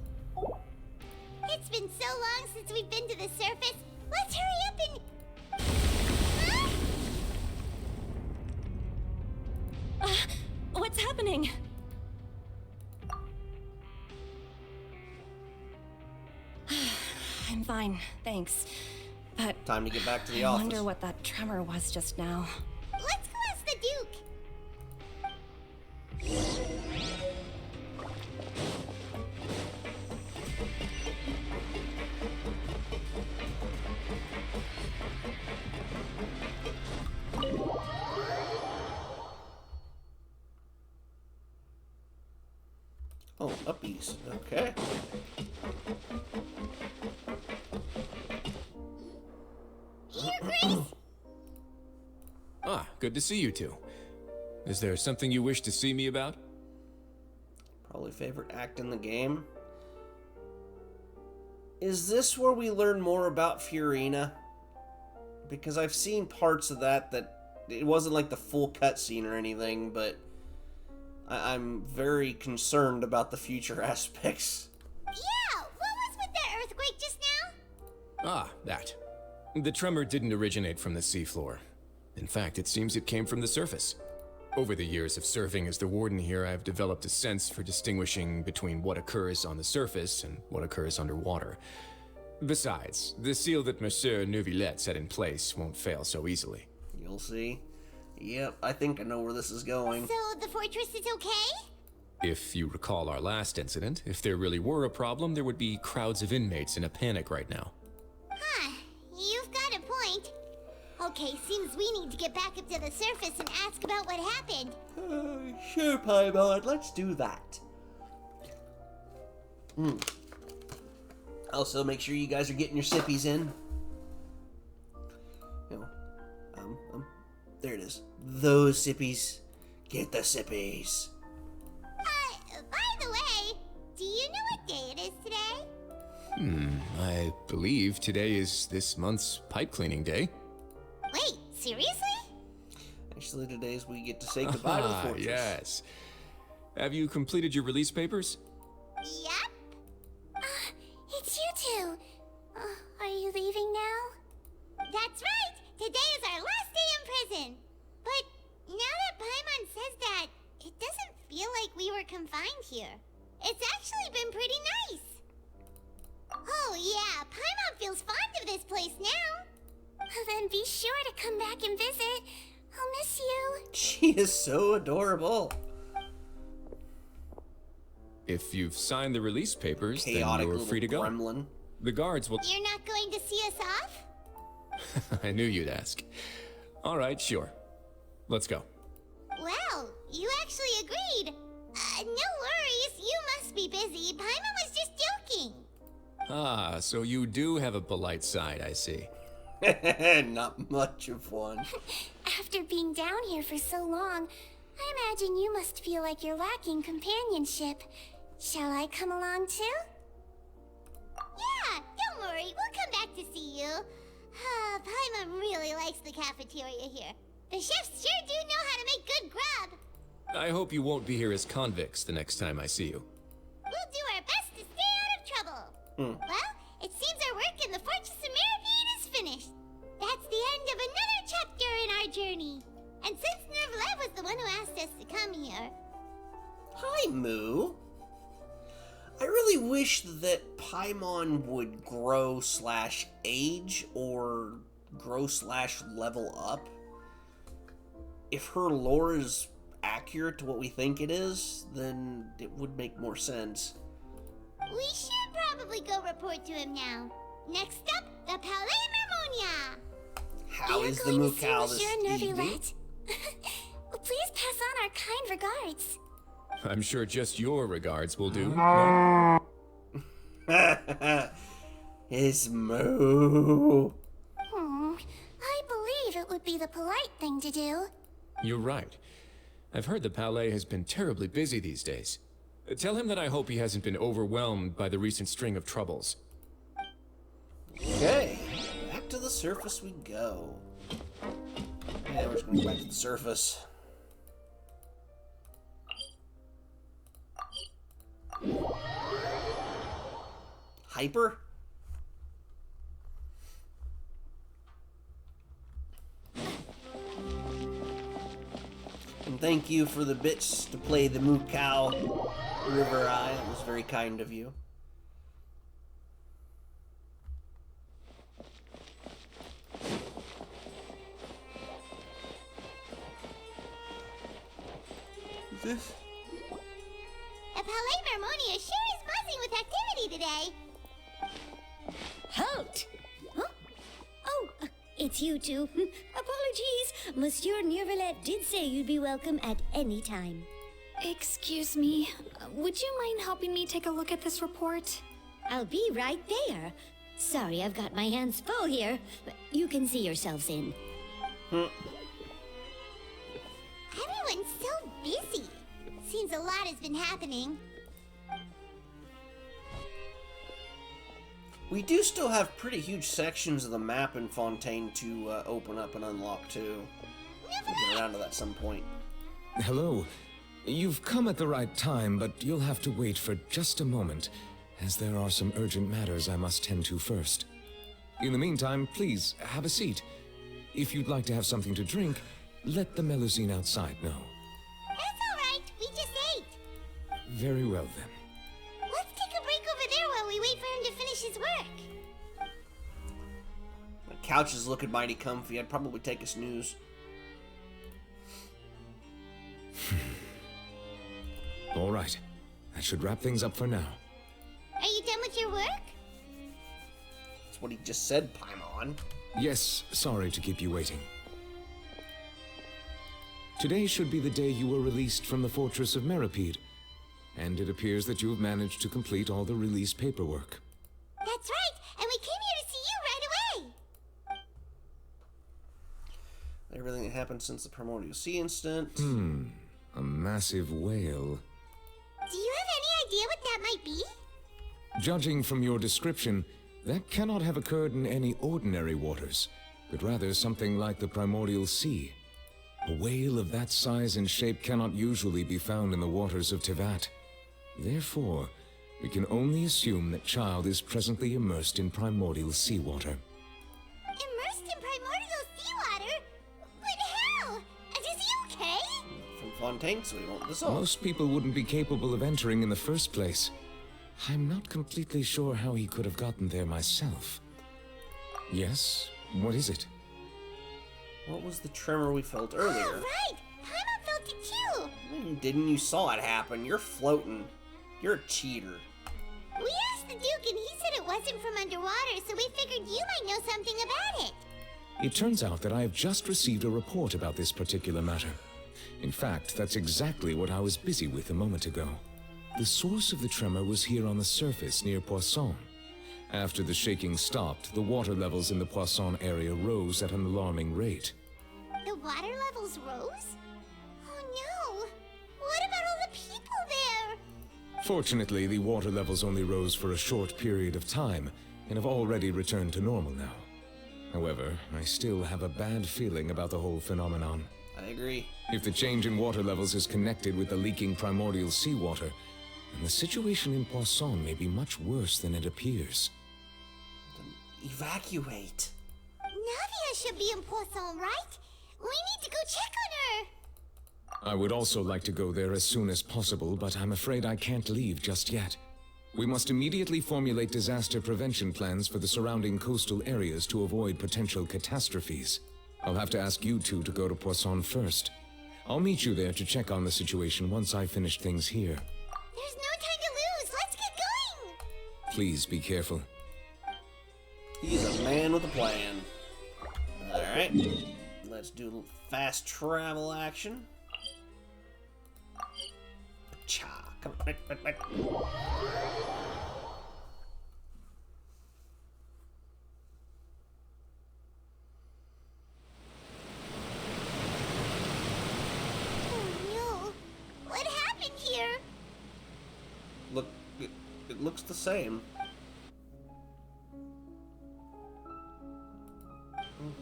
It's been so long since we've been to the surface. Let's hurry up and... What's happening? I'm fine, thanks. But time to get back to the I office. wonder what that tremor was just now. Let's go ask the Duke. Oh, uppies. Okay. Here, Grace! Ah, good to see you two. Is there something you wish to see me about? Probably favorite act in the game. Is this where we learn more about Furina? Because I've seen parts of that it wasn't like the full cutscene or anything, but I'm very concerned about the future aspects. Yeah, what was with that earthquake just now? Ah, that. The tremor didn't originate from the seafloor. In fact, it seems it came from the surface. Over the years of serving as the warden here, I've developed a sense for distinguishing between what occurs on the surface and what occurs underwater. Besides, the seal that Monsieur Neuvillette set in place won't fail so easily. You'll see. Yep, I think I know where this is going. So the fortress is okay? If you recall our last incident, if there really were a problem, there would be crowds of inmates in a panic right now. Huh, you've got a point. Okay, seems we need to get back up to the surface and ask about what happened. Sure, Paimon, let's do that. Also, make sure you guys are getting your sippies in. You know, there it is. Those sippies. Get the sippies. By the way, do you know what day it is today? I believe today is this month's pipe cleaning day. Wait, seriously? Actually, today's we get to say goodbye to the fortress. Yes. Have you completed your release papers? Yep. It's you two. Are you leaving now? That's right. Today is our last day in prison. But now that Paimon says that, it doesn't feel like we were confined here. It's actually been pretty nice. Oh yeah, Paimon feels fond of this place now. Then be sure to come back and visit. I'll miss you. She is so adorable. If you've signed the release papers, Chaotic then you're free to go. Gremlin. The guards will... You're not going to see us off? I knew you'd ask. All right, sure. Let's go. Well, you actually agreed. No worries, you must be busy. Paimon was just joking. Ah, so you do have a polite side, I see. Not much of one. After being down here for so long, I imagine you must feel like you're lacking companionship. Shall I come along too? Yeah, don't worry, we'll come back to see you. Paimon really likes the cafeteria here. The chefs sure do know how to make good grub. I hope you won't be here as convicts the next time I see you. We'll do our best to stay out of trouble. Well, it seems our work in the Fortress of Meripede is finished. That's the end of another chapter in our journey. And since Nervalet was the one who asked us to come here... Hi, Moo. I really wish that Paimon would grow/age or grow/level up. If her lore is accurate to what we think it is, then it would make more sense. We should probably go report to him now. Next up, the Palais Mermonia. How is the Mukau this evening? Please pass on our kind regards. I'm sure just your regards will do. It's Moo. I believe it would be the polite thing to do. You're right. I've heard the Palais has been terribly busy these days. Tell him that I hope he hasn't been overwhelmed by the recent string of troubles. Okay, back to the surface we go. Yeah, we're just gonna go back to the surface. Hyper? And thank you for the bits to play the Mukau River Eye. That was very kind of you. Who's this? The Palais Mermonia sure is buzzing with activity today. Halt! Huh? Oh, it's you two. Apologies. Monsieur Nervalet did say you'd be welcome at any time. Excuse me, would you mind helping me take a look at this report? I'll be right there. Sorry, I've got my hands full here, but you can see yourselves in. Everyone's so busy. Seems a lot has been happening. We do still have pretty huge sections of the map in Fontaine to open up and unlock too. We'll get around to that some point. Hello. You've come at the right time, but you'll have to wait for just a moment, as there are some urgent matters I must tend to first. In the meantime, please, have a seat. If you'd like to have something to drink, let the Melusine outside know. That's all right. We just ate. Very well, then. Let's take a break over there while we wait for him to finish his work. The couch is looking mighty comfy. I'd probably take a snooze. All right. That should wrap things up for now. Are you done with your work? That's what he just said, Paimon. Yes, sorry to keep you waiting. Today should be the day you were released from the Fortress of Meripede, and it appears that you have managed to complete all the release paperwork. That's right, and we came here to see you right away. Everything that happened since the Primordial Sea incident. A massive whale. Do you have any idea what that might be? Judging from your description, that cannot have occurred in any ordinary waters, but rather something like the Primordial Sea. A whale of that size and shape cannot usually be found in the waters of Tevat. Therefore, we can only assume that Child is presently immersed in primordial seawater. Immersed in primordial seawater? But how? And is he okay? From Fontaine, so we won't dissolve. Most people wouldn't be capable of entering in the first place. I'm not completely sure how he could have gotten there myself. Yes, what is it? What was the tremor we felt earlier? Oh, right! Paimon felt it too! Didn't you saw it happen? You're floating. You're a cheater. We asked the Duke and he said it wasn't from underwater, so we figured you might know something about it. It turns out that I have just received a report about this particular matter. In fact, that's exactly what I was busy with a moment ago. The source of the tremor was here on the surface near Poisson. After the shaking stopped, the water levels in the Poisson area rose at an alarming rate. The water levels rose? Oh no! What about all the people there? Fortunately, the water levels only rose for a short period of time, and have already returned to normal now. However, I still have a bad feeling about the whole phenomenon. I agree. If the change in water levels is connected with the leaking primordial seawater, then the situation in Poisson may be much worse than it appears. Then evacuate. Navia should be in Poisson, right? We need to go check on her. I would also like to go there as soon as possible, but I'm afraid I can't leave just yet. We must immediately formulate disaster prevention plans for the surrounding coastal areas to avoid potential catastrophes. I'll have to ask you two to go to Poisson first. I'll meet you there to check on the situation once I finish things here. There's no time to lose. Let's get going. Please be careful. He's a man with a plan. Alright. Let's do a little fast travel action. Cha. Come on. Right. What happened here? Look, it looks the same.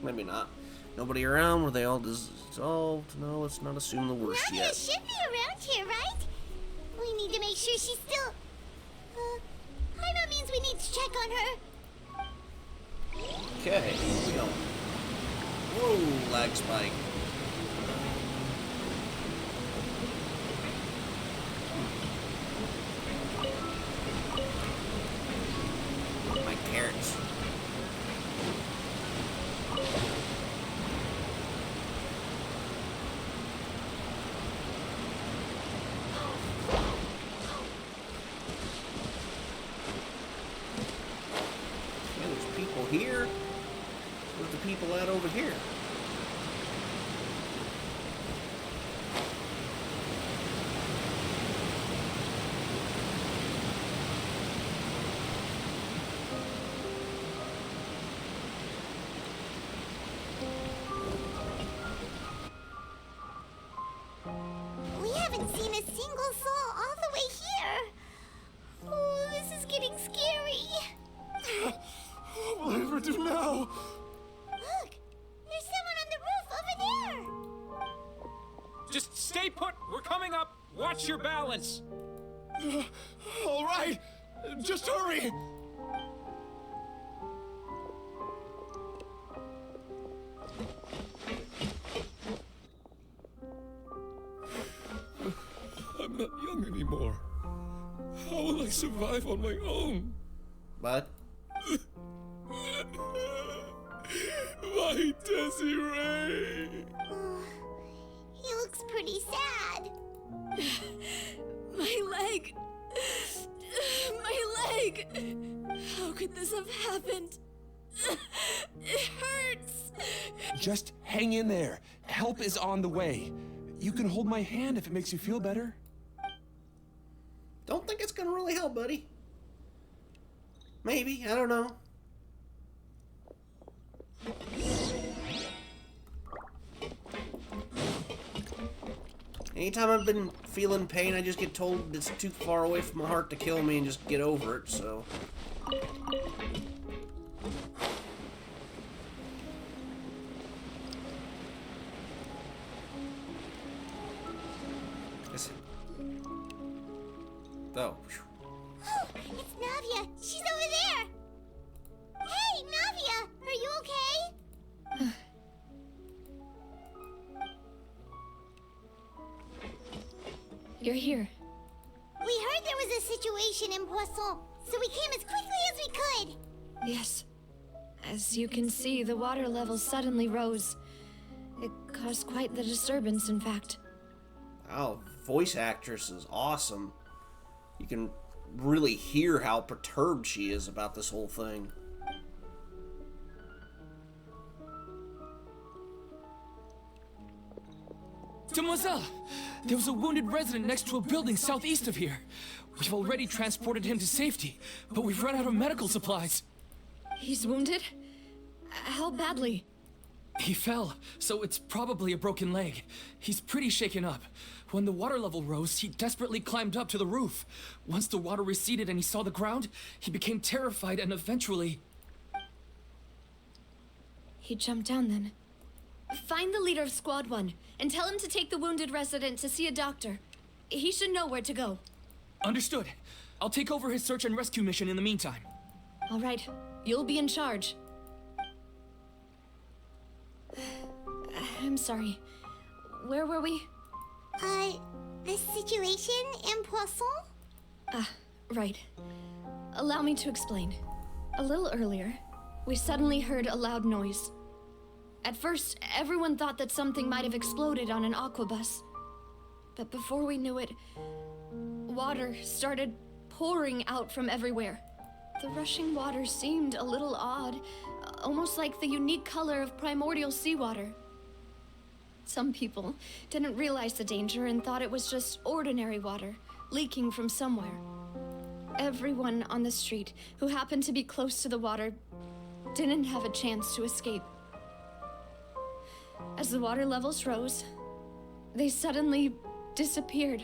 Maybe not. Nobody around? Were they all dissolved? No, let's not assume the worst Navia yet. should be around here, right? We need to make sure she's still... Paimon means we need to check on her. Okay, here we go. Whoa, lag spike. My carrots. Here? Where's the people at over here? We haven't seen a single soul all the way here. Oh, this is getting scary. What will I ever do now? Look! There's someone on the roof over there! Just stay put! We're coming up! Watch your balance! All right! Just hurry! I'm not young anymore. How will I survive on my own? What? My Desiree! He looks pretty sad. My leg! My leg! How could this have happened? It hurts! Just hang in there. Help is on the way. You can hold my hand if it makes you feel better. Don't think it's gonna really help, buddy. Maybe, I don't know. Anytime I've been feeling pain, I just get told it's too far away from my heart to kill me and just get over it, so... Oh. Oh, it's Navia. She's over there. Hey, Navia, are you okay? You're here. We heard there was a situation in Poisson, so we came as quickly as we could. Yes. As you can see, the water level suddenly rose. It caused quite the disturbance, in fact. Wow, voice actress is awesome. You can really hear how perturbed she is about this whole thing. Demoiselle! There was a wounded resident next to a building southeast of here. We've already transported him to safety, but we've run out of medical supplies. He's wounded? How badly? He fell, so it's probably a broken leg. He's pretty shaken up. When the water level rose, he desperately climbed up to the roof. Once the water receded and he saw the ground, he became terrified and eventually... He jumped down then? Find the leader of Squad 1 and tell him to take the wounded resident to see a doctor. He should know where to go. Understood. I'll take over his search and rescue mission in the meantime. All right, you'll be in charge. I'm sorry. Where were we? The situation in Poisson? Right. Allow me to explain. A little earlier, we suddenly heard a loud noise. At first, everyone thought that something might have exploded on an aquabus. But before we knew it, water started pouring out from everywhere. The rushing water seemed a little odd, almost like the unique color of primordial seawater. Some people didn't realize the danger and thought it was just ordinary water, leaking from somewhere. Everyone on the street who happened to be close to the water didn't have a chance to escape. As the water levels rose, they suddenly disappeared.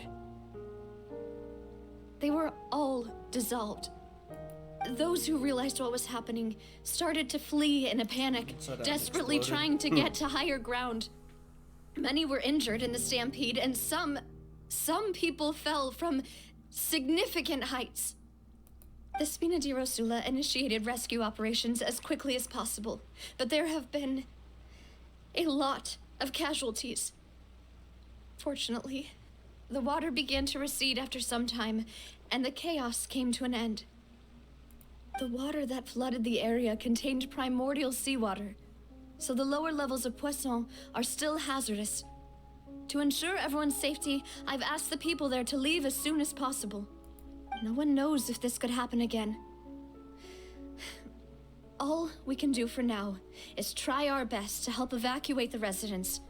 They were all dissolved. Those who realized what was happening started to flee in a panic, desperately trying to get to higher ground. Many were injured in the stampede, and some people fell from significant heights. The Spina di Rosula initiated rescue operations as quickly as possible, but there have been a lot of casualties. Fortunately, the water began to recede after some time, and the chaos came to an end. The water that flooded the area contained primordial seawater, so the lower levels of Poisson are still hazardous. To ensure everyone's safety, I've asked the people there to leave as soon as possible. No one knows if this could happen again. All we can do for now is try our best to help evacuate the residents.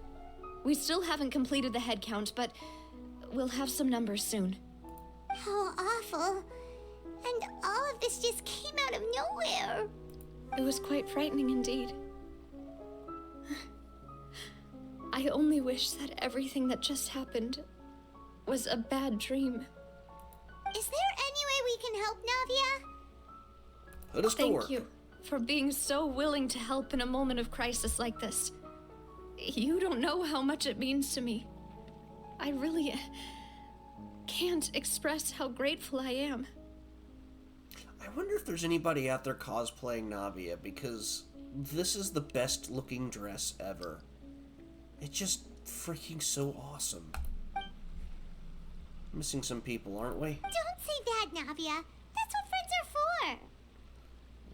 We still haven't completed the head count, but we'll have some numbers soon. How awful. And all of this just came out of nowhere. It was quite frightening indeed. I only wish that everything that just happened was a bad dream. Is there any way we can help, Navia? Put us to work. Thank you for being so willing to help in a moment of crisis like this. You don't know how much it means to me. I really can't express how grateful I am. I wonder if there's anybody out there cosplaying Navia, because this is the best looking dress ever. It's just freaking so awesome. Missing some people, aren't we? Don't say that, Navia. That's what friends are for.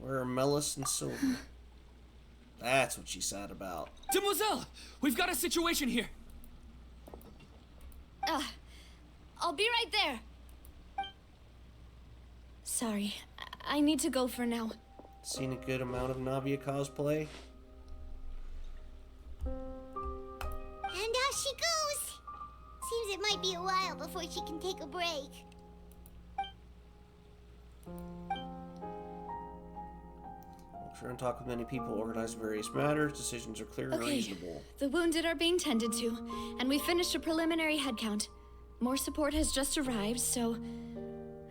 We're Melis and Silver. That's what she's sad about. Demoiselle! We've got a situation here! I'll be right there. Sorry, I need to go for now. Seen a good amount of Navia cosplay. And out she goes. Seems it might be a while before she can take a break. Try and talk with many people, organize various matters, decisions are clear and reasonable. The wounded are being tended to, and we finished a preliminary head count. More support has just arrived, so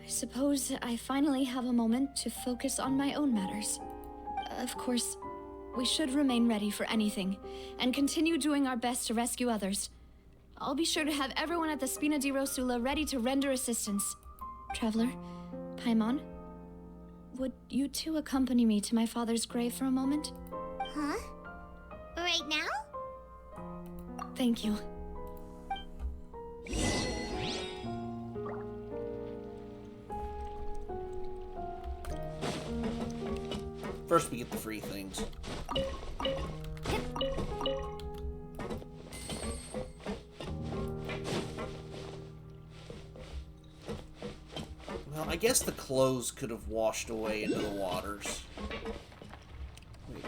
I suppose I finally have a moment to focus on my own matters. Of course, we should remain ready for anything, and continue doing our best to rescue others. I'll be sure to have everyone at the Spina di Rosula ready to render assistance. Traveler, Paimon, would you two accompany me to my father's grave for a moment? Huh? Right now? Thank you. First we get the free things. Well, I guess the clothes could have washed away into the waters. Wait.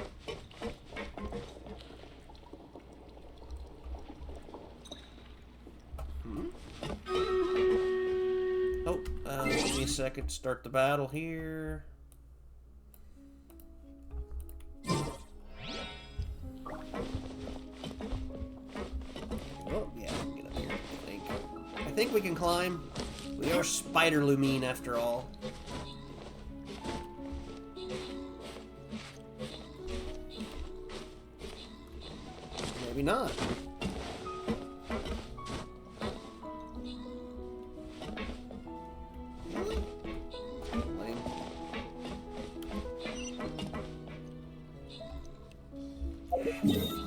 Oh, give me a second to start the battle here. Oh, yeah, I can get up here, I think. I think we can climb. We are Spider Lumine after all. Maybe maybe not.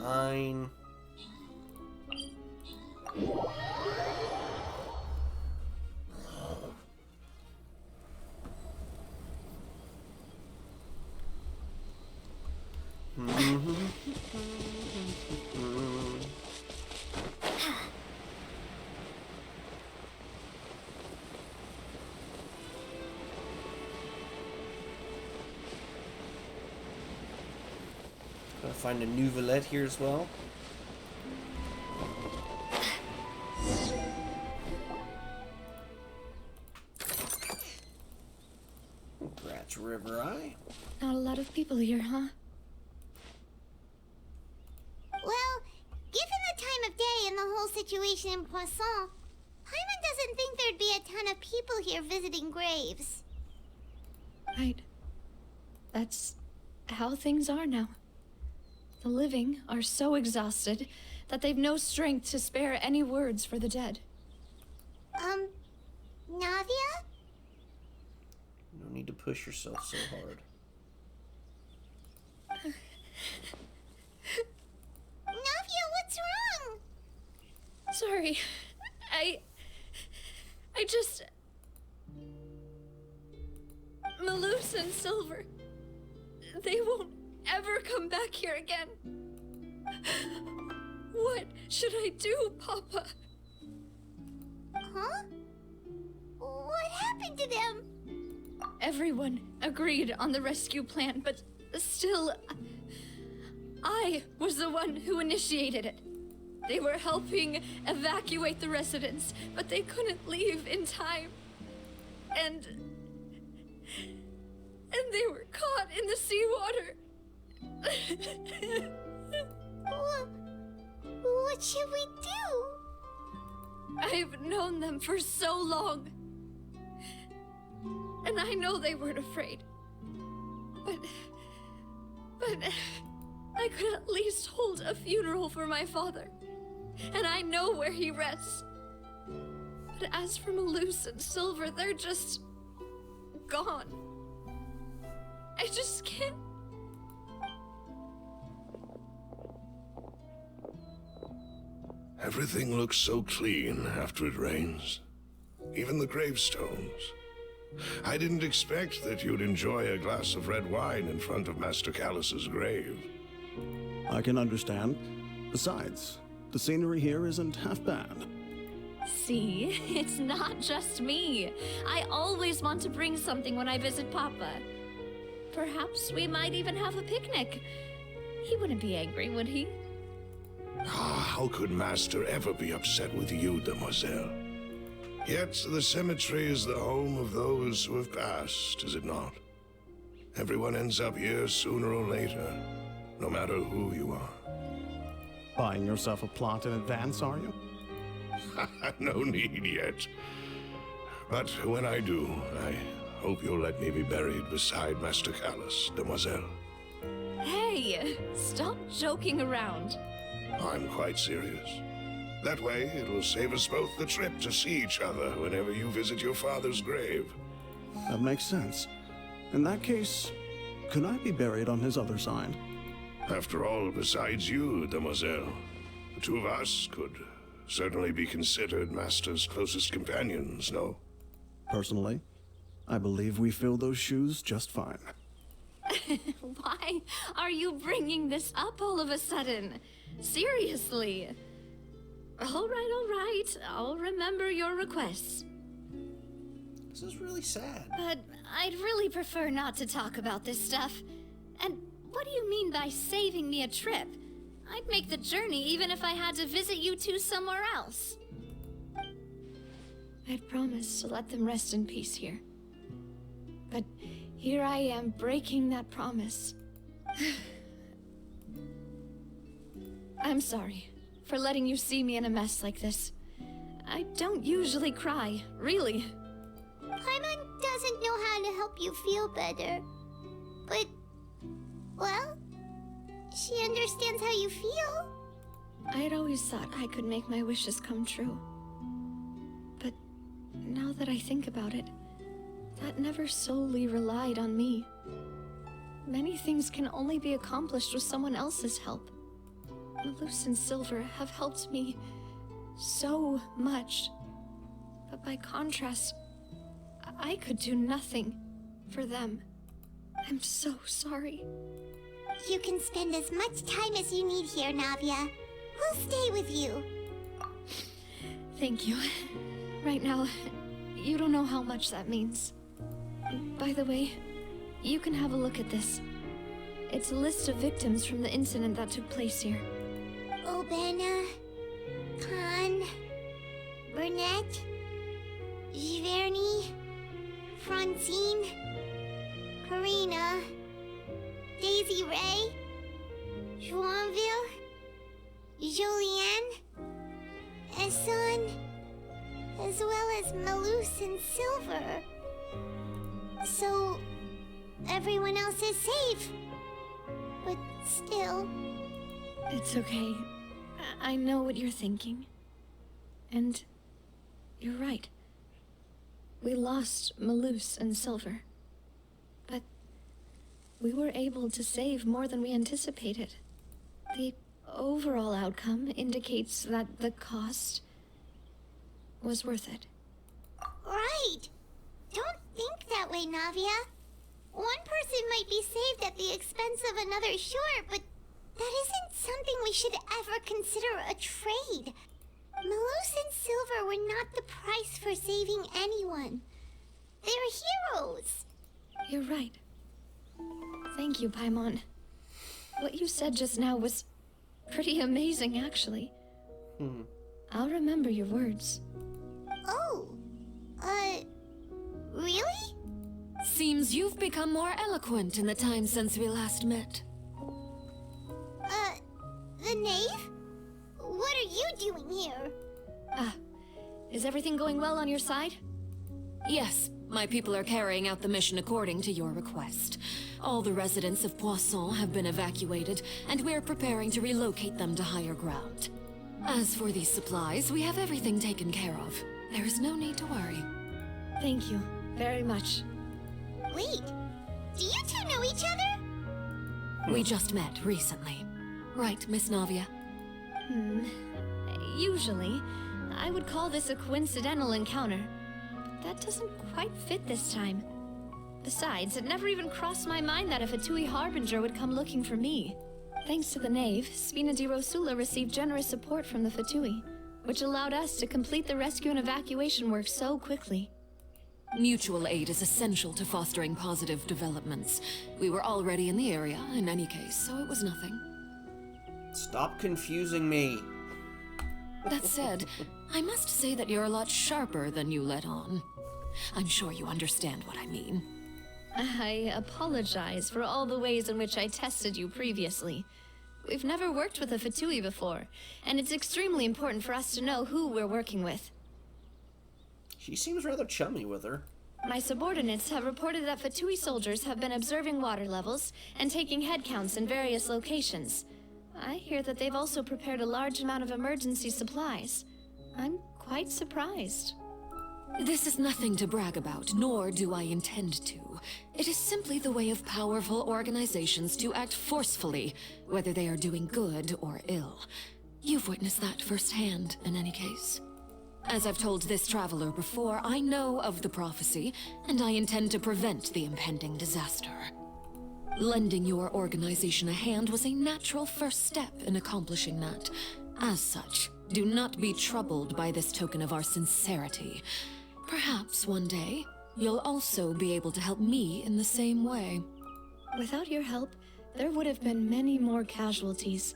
Lame. Fine. Gotta find a Nouvelette here as well. Gratch River Eye. Not a lot of people here, huh? Well, given the time of day and the whole situation in Poisson, Paimon doesn't think there'd be a ton of people here visiting graves. Right. That's how things are now. The living are so exhausted that they've no strength to spare any words for the dead. Navia? No need to push yourself so hard. Navia, what's wrong? Sorry. I just... Malus and Silver, they won't ever come back here again. What should I do, Papa? Huh? What happened to them? Everyone agreed on the rescue plan, but still, I was the one who initiated it. They were helping evacuate the residents, but they couldn't leave in time. And they were caught in the seawater. What should we do? I've known them for so long. And I know they weren't afraid. But I could at least hold a funeral for my father. And I know where he rests. But as for Malus and Silver, they're just gone. I just can't. Everything looks so clean after it rains. Even the gravestones. I didn't expect that you'd enjoy a glass of red wine in front of Master Callus's grave. I can understand. Besides, the scenery here isn't half bad. See, it's not just me. I always want to bring something when I visit Papa. Perhaps we might even have a picnic. He wouldn't be angry, would he? How could Master ever be upset with you, Demoiselle? Yet the cemetery is the home of those who have passed, is it not? Everyone ends up here sooner or later, no matter who you are. Buying yourself a plot in advance, are you? No need yet. But when I do, I hope you'll let me be buried beside Master Callus, Demoiselle. Hey, stop joking around. I'm quite serious. That way, it'll save us both the trip to see each other whenever you visit your father's grave. That makes sense. In that case, could I be buried on his other side? After all, besides you, Demoiselle, the two of us could certainly be considered Master's closest companions, no? Personally, I believe we fill those shoes just fine. Why are you bringing this up all of a sudden? Seriously. All right. I'll remember your requests. This is really sad. But I'd really prefer not to talk about this stuff. And what do you mean by saving me a trip? I'd make the journey even if I had to visit you two somewhere else. I'd promised to let them rest in peace here. But here I am breaking that promise. I'm sorry for letting you see me in a mess like this. I don't usually cry, really. Paimon doesn't know how to help you feel better. But, well, she understands how you feel. I had always thought I could make my wishes come true. But now that I think about it, that never solely relied on me. Many things can only be accomplished with someone else's help. Malus and Silver have helped me so much. But by contrast, I could do nothing for them. I'm so sorry. You can spend as much time as you need here, Navia. We'll stay with you. Thank you. Right now, you don't know how much that means. By the way, you can have a look at this. It's a list of victims from the incident that took place here. Obena, Khan, Burnett, Giverny, Francine, Karina, Daisy Ray, Joinville, Jolianne, Esson, as well as Malus and Silver. So, everyone else is safe. But still... It's okay. I know what you're thinking. And you're right. We lost Malus and Silver. But we were able to save more than we anticipated. The overall outcome indicates that the cost was worth it. Right! Don't think that way, Navia. One person might be saved at the expense of another, sure, but that isn't something we should ever consider a trade. Malus and Silver were not the price for saving anyone. They're heroes. You're right. Thank you, Paimon. What you said just now was pretty amazing, actually. I'll remember your words. Oh, really? Seems you've become more eloquent in the time since we last met. The knave? What are you doing here? Is everything going well on your side? Yes, my people are carrying out the mission according to your request. All the residents of Poisson have been evacuated, and we're preparing to relocate them to higher ground. As for these supplies, we have everything taken care of. There is no need to worry. Thank you very much. Wait, do you two know each other? We just met recently. Right, Miss Navia? Usually, I would call this a coincidental encounter. But that doesn't quite fit this time. Besides, it never even crossed my mind that a Fatui Harbinger would come looking for me. Thanks to the Knave, Spina di Rosula received generous support from the Fatui, which allowed us to complete the rescue and evacuation work so quickly. Mutual aid is essential to fostering positive developments. We were already in the area, in any case, so it was nothing. Stop confusing me. That said, I must say that you're a lot sharper than you let on. I'm sure you understand what I mean. I apologize for all the ways in which I tested you previously. We've never worked with a Fatui before, and it's extremely important for us to know who we're working with. She seems rather chummy with her. My subordinates have reported that Fatui soldiers have been observing water levels and taking head counts in various locations. I hear that they've also prepared a large amount of emergency supplies. I'm quite surprised. This is nothing to brag about, nor do I intend to. It is simply the way of powerful organizations to act forcefully, whether they are doing good or ill. You've witnessed that firsthand, in any case. As I've told this traveler before, I know of the prophecy, and I intend to prevent the impending disaster. Lending your organization a hand was a natural first step in accomplishing that. As such, do not be troubled by this token of our sincerity. Perhaps one day, you'll also be able to help me in the same way. Without your help, there would have been many more casualties.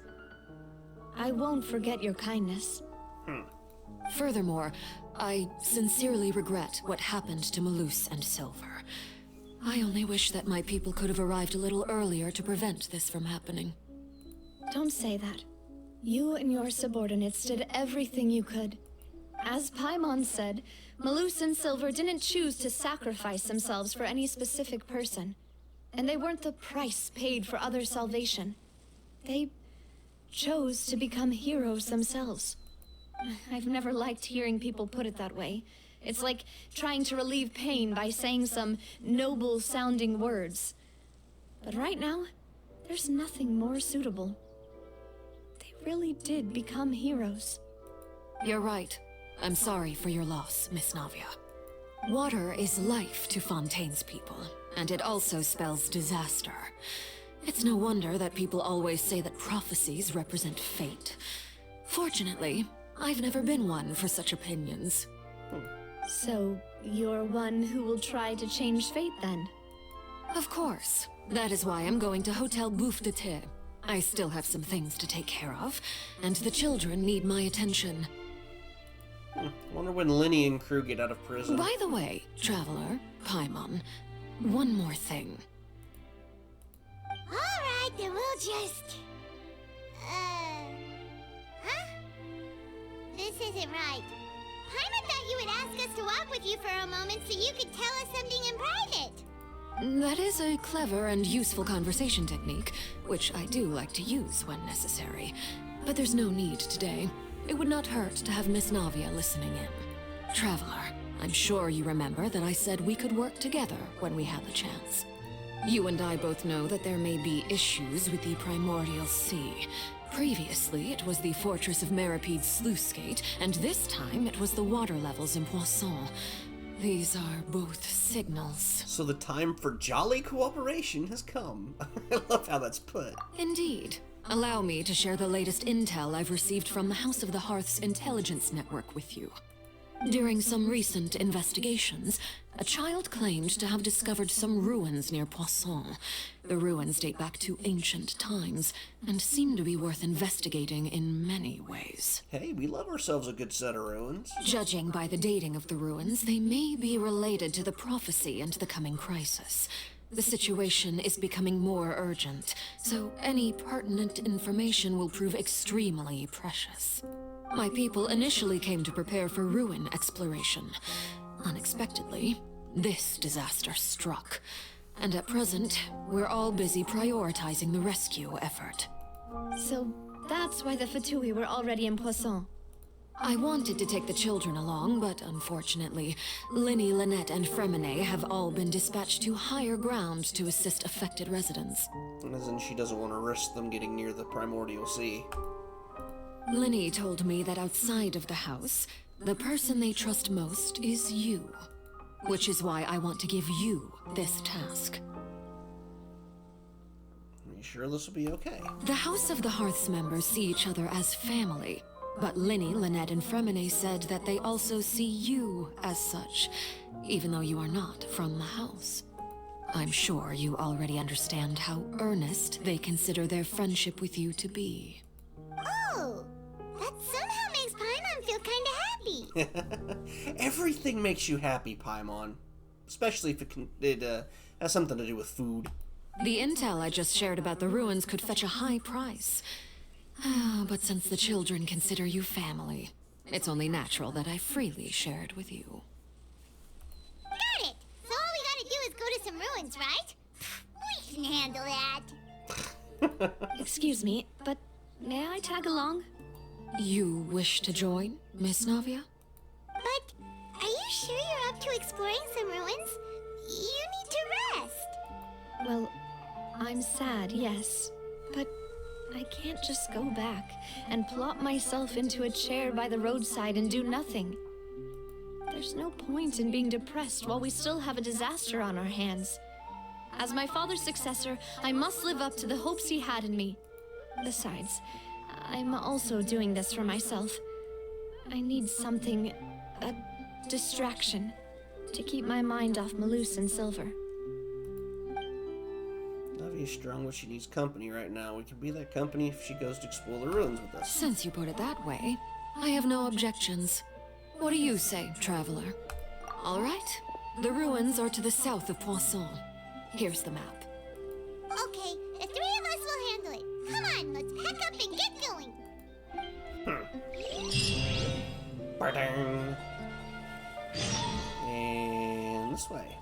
I won't forget your kindness. Furthermore, I sincerely regret what happened to Malus and Silver. I only wish that my people could have arrived a little earlier to prevent this from happening. Don't say that. You and your subordinates did everything you could. As Paimon said, Malus and Silver didn't choose to sacrifice themselves for any specific person. And they weren't the price paid for other salvation. They chose to become heroes themselves. I've never liked hearing people put it that way. It's like trying to relieve pain by saying some noble-sounding words. But right now, there's nothing more suitable. They really did become heroes. You're right. I'm sorry for your loss, Miss Navia. Water is life to Fontaine's people, and it also spells disaster. It's no wonder that people always say that prophecies represent fate. Fortunately, I've never been one for such opinions. So, you're one who will try to change fate then? Of course. That is why I'm going to Hotel Bouffe de Thé. I still have some things to take care of, and the children need my attention. Wonder when Lenny and crew get out of prison. By the way, Traveler, Paimon, one more thing. Alright, then we'll just... Huh? This isn't right. Paimon thought you would ask us to walk with you for a moment so you could tell us something in private. That is a clever and useful conversation technique, which I do like to use when necessary. But there's no need today. It would not hurt to have Miss Navia listening in. Traveler, I'm sure you remember that I said we could work together when we had the chance. You and I both know that there may be issues with the Primordial Sea. Previously, it was the Fortress of Merapede's sluice gate, and this time it was the water levels in Poisson. These are both signals. So the time for jolly cooperation has come. I love how that's put. Indeed. Allow me to share the latest intel I've received from the House of the Hearth's intelligence network with you. During some recent investigations, a child claimed to have discovered some ruins near Poisson. The ruins date back to ancient times, and seem to be worth investigating in many ways. Hey, we love ourselves a good set of ruins. Judging by the dating of the ruins, they may be related to the prophecy and the coming crisis. The situation is becoming more urgent, so any pertinent information will prove extremely precious. My people initially came to prepare for ruin exploration. Unexpectedly, this disaster struck, and at present, we're all busy prioritizing the rescue effort. So that's why the Fatui were already in Poisson. I wanted to take the children along, but unfortunately, Linny, Lynette, and Fremine have all been dispatched to higher ground to assist affected residents. As in, she doesn't want to risk them getting near the Primordial Sea. Linny told me that outside of the house, the person they trust most is you. Which is why I want to give you this task. Are you sure this will be okay? The House of the Hearth's members see each other as family, but Linny, Lynette, and Fremine said that they also see you as such, even though you are not from the house. I'm sure you already understand how earnest they consider their friendship with you to be. Oh, that somehow makes Paimon feel kinda happy. Everything makes you happy, Paimon. Especially if it has something to do with food. The intel I just shared about the ruins could fetch a high price. But since the children consider you family, it's only natural that I freely share it with you. Got it! So all we gotta do is go to some ruins, right? We can handle that. Excuse me, but may I tag along? You wish to join, Miss Navia? But are you sure you're up to exploring some ruins? You need to rest. Well, I'm sad, yes, but I can't just go back and plop myself into a chair by the roadside and do nothing. There's no point in being depressed while we still have a disaster on our hands. As my father's successor, I must live up to the hopes he had in me. Besides, I'm also doing this for myself. I need something, a distraction, to keep my mind off Malus and Silver. Navia's strong, but she needs company right now. We can be that company if she goes to explore the ruins with us. Since you put it that way, I have no objections. What do you say, Traveler? All right. The ruins are to the south of Poisson. Here's the map. Okay, the three of us will handle it. Come on, let's pack up and get going. Ba-dang. And this way.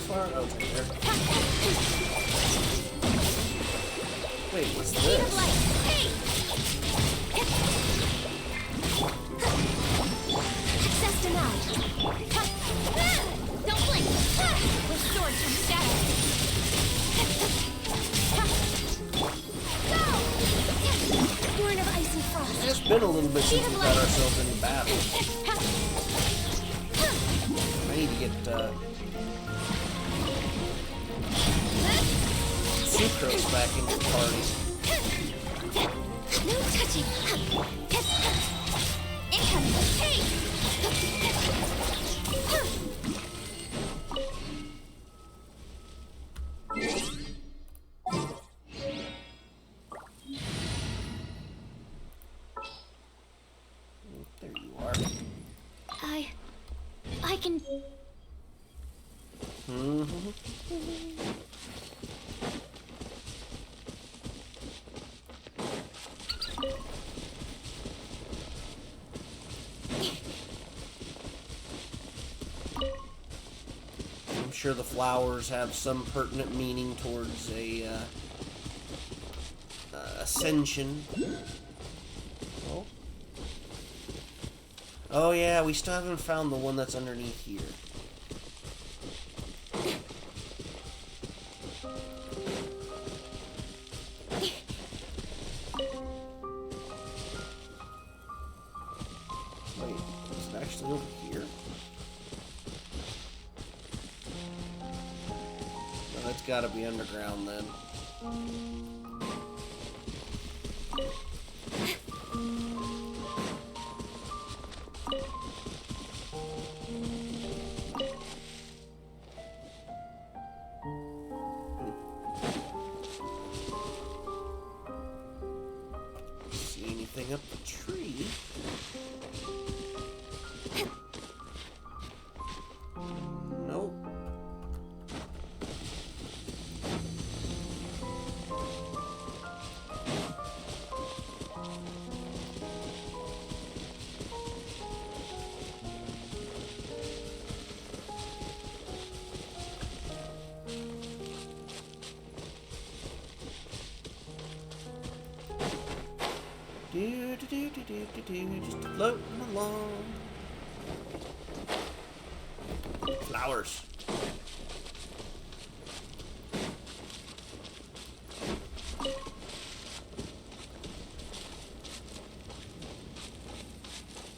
that far? Oh, it's right there. Wait, what's this? Access denied. Don't blink. Restored from status. Go! Born of ice and frost. It's been a little bit since we got ourselves in battle. I need to get Sucrose back into the party. No touching. Incoming. Hey! There you are. I can... I'm sure the flowers have some pertinent meaning towards a ascension. Oh. Oh yeah, we still haven't found the one that's underneath here. Wait, is it actually over here? No, that's gotta be underground then. See anything up the tree? Nope. Just floating along. Flowers.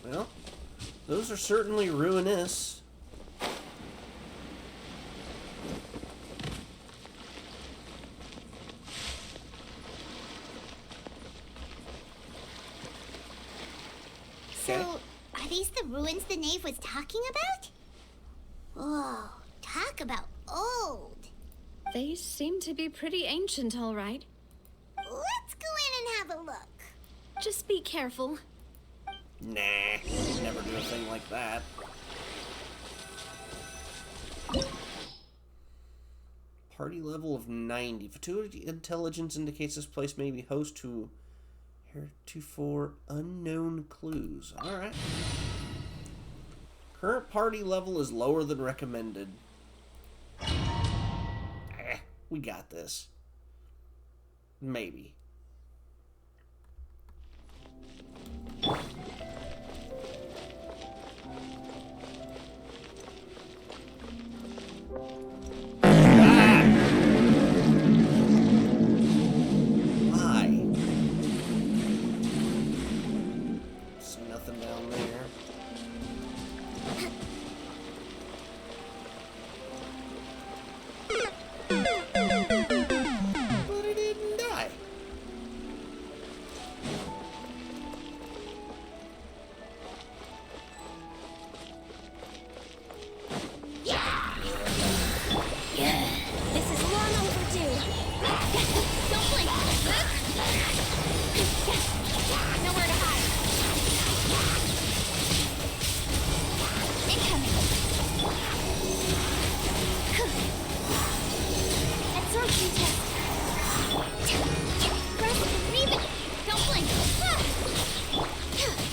Well, those are certainly ruinous. So, are these the ruins the knave was talking about? Whoa, talk about old. They seem to be pretty ancient, all right. Let's go in and have a look. Just be careful. Nah, never do a thing like that. Party level of 90. Fortuity intelligence indicates this place may be host to heretofore unknown clues. Alright. Current party level is lower than recommended. We got this. Maybe.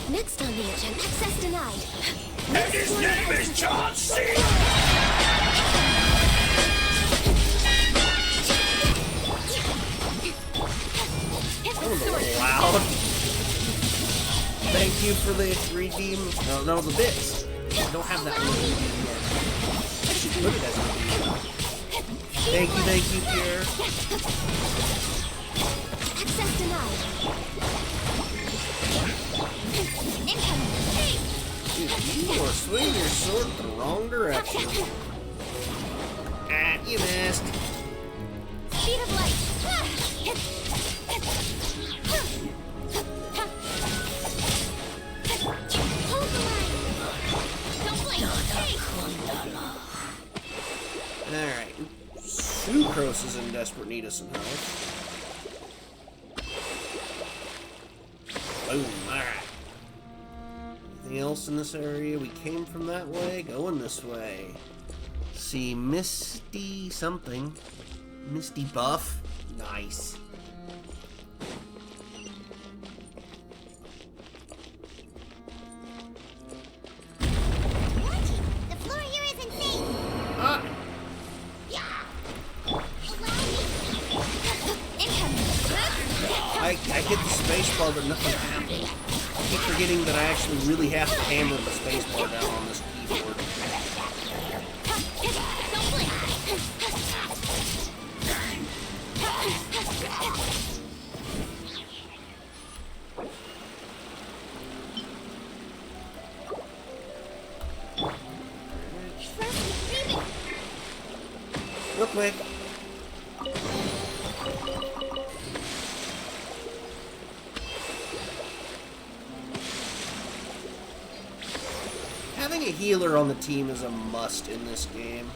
Next on the agenda, access denied. And his name is John C. for the redeem. No, the bits. I don't have that one redeem yet. I should put it as a redeem. Thank you, Pierre. Access denied. Incoming. Dude, you are swinging your sword the wrong direction. Ah, you missed. Speed of light. Hold the line. Don't blink. Alright. Sucrose is in desperate need of some help. Boom. Alright. Anything else in this area? We came from that way. Going this way. See Misty something. Misty buff. Nice. The floor here isn't safe. Ah! I hit the space bar, but nothing happened. I keep forgetting that I actually really have to hammer the space bar down on this keyboard. Real quick. Having a healer on the team is a must in this game.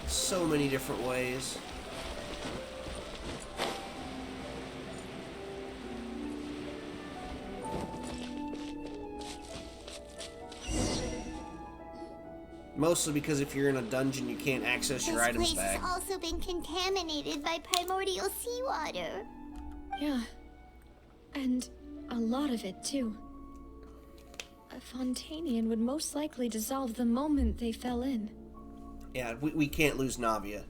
So many different ways. Mostly because if you're in a dungeon, you can't access your items back. This place has also been contaminated by primordial seawater. Yeah. And a lot of it, too. A Fontanian would most likely dissolve the moment they fell in. Yeah, we can't lose Navia.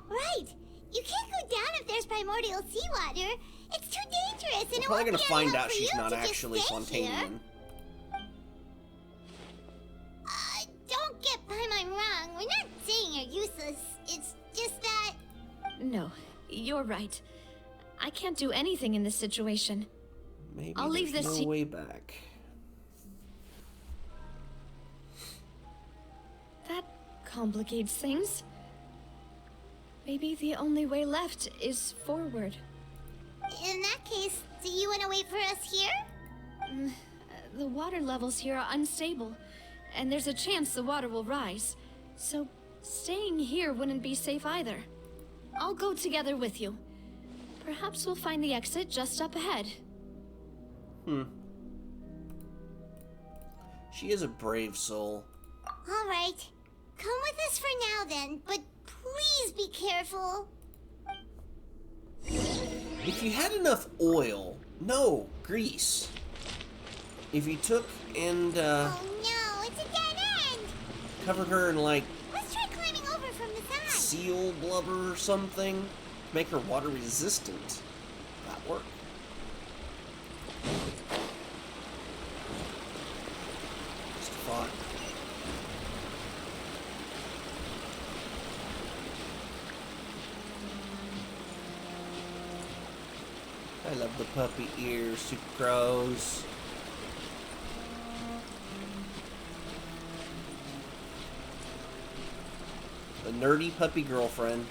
Right! You can't go down if there's primordial seawater. It's too dangerous, and We're probably gonna find out she's not actually Fontanian. Don't get Paimon wrong. We're not saying you're useless. It's just that... No, you're right. I can't do anything in this situation. Maybe I'll leave there's this no way back. That complicates things. Maybe the only way left is forward. In that case, do you want to wait for us here? The water levels here are unstable, and there's a chance the water will rise. So staying here wouldn't be safe either. I'll go together with you. Perhaps we'll find the exit just up ahead. She is a brave soul. All right. Come with us for now then, but please be careful. If you had enough oil, no, grease. If you took and, Oh no, it's a dead end! covered her in, like, Let's try climbing over from the side. seal blubber or something, make her water resistant, that work. Just a thought. I love the puppy ears, Sucrose. The nerdy puppy girlfriend.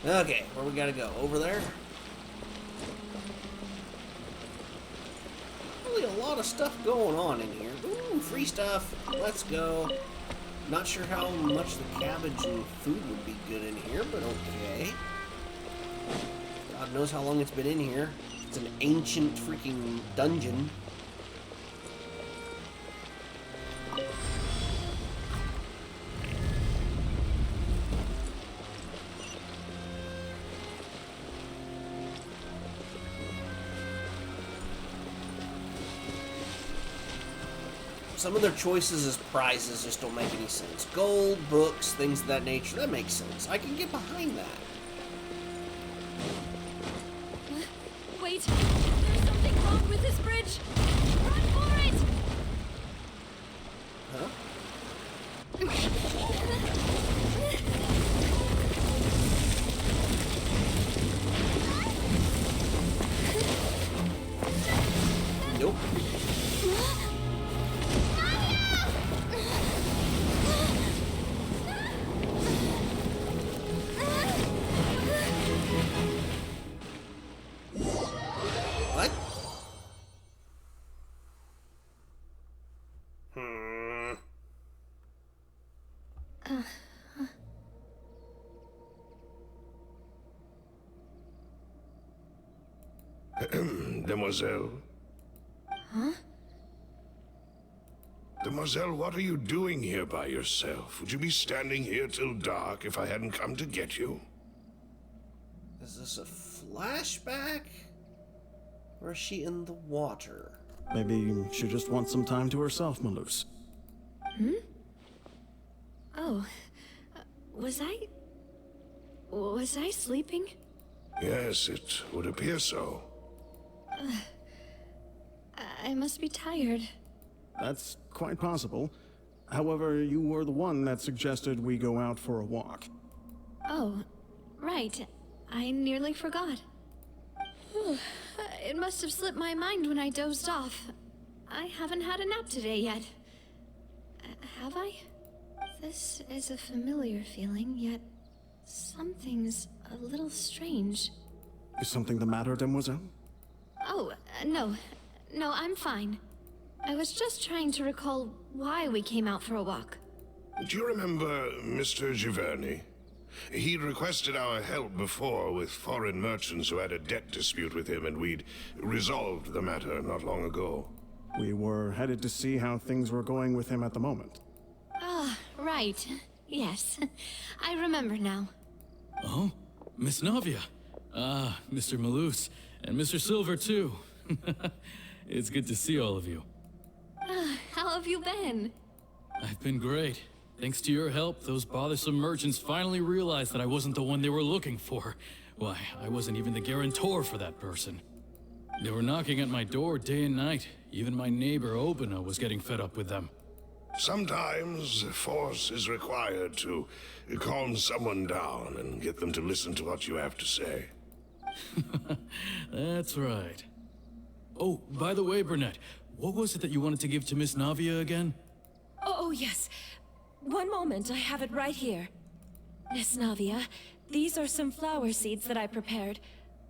Okay, where we gotta go? Over there? Really a lot of stuff going on in here. Ooh, free stuff. Let's go. Not sure how much the cabbage and food would be good in here, but okay. God knows how long it's been in here. It's an ancient freaking dungeon. Some of their choices as prizes just don't make any sense. Gold, books, things of that nature, that makes sense. I can get behind that. Wait, there's something wrong with with this bridge! Run for it! Huh? Nope. What? Demoiselle? Huh? Demoiselle, what are you doing here by yourself? Would you be standing here till dark if I hadn't come to get you? Is this a flashback? Or is she in the water? Maybe she just wants some time to herself, Malus. Hmm? Oh. Was I sleeping? Yes, it would appear so. I must be tired. That's quite possible. However, you were the one that suggested we go out for a walk. Oh, right. I nearly forgot. It must have slipped my mind when I dozed off. I haven't had a nap today yet. Have I? This is a familiar feeling, yet something's a little strange. Is something the matter, Demoiselle? Oh, no. No, I'm fine. I was just trying to recall why we came out for a walk. Do you remember Mr. Giverny? He'd requested our help before with foreign merchants who had a debt dispute with him, and we'd resolved the matter not long ago. We were headed to see how things were going with him at the moment. Ah, right. Yes. I remember now. Oh, Miss Navia. Ah, Mr. Malus. And Mr. Silver, too. It's good to see all of you. How have you been? I've been great. Thanks to your help, those bothersome merchants finally realized that I wasn't the one they were looking for. Why, I wasn't even the guarantor for that person. They were knocking at my door day and night. Even my neighbor, Obina, was getting fed up with them. Sometimes force is required to calm someone down and get them to listen to what you have to say. That's right. Oh, by the way, Burnett, what was it that you wanted to give to Miss Navia again? Oh, yes. One moment, I have it right here. Miss Navia, these are some flower seeds that I prepared.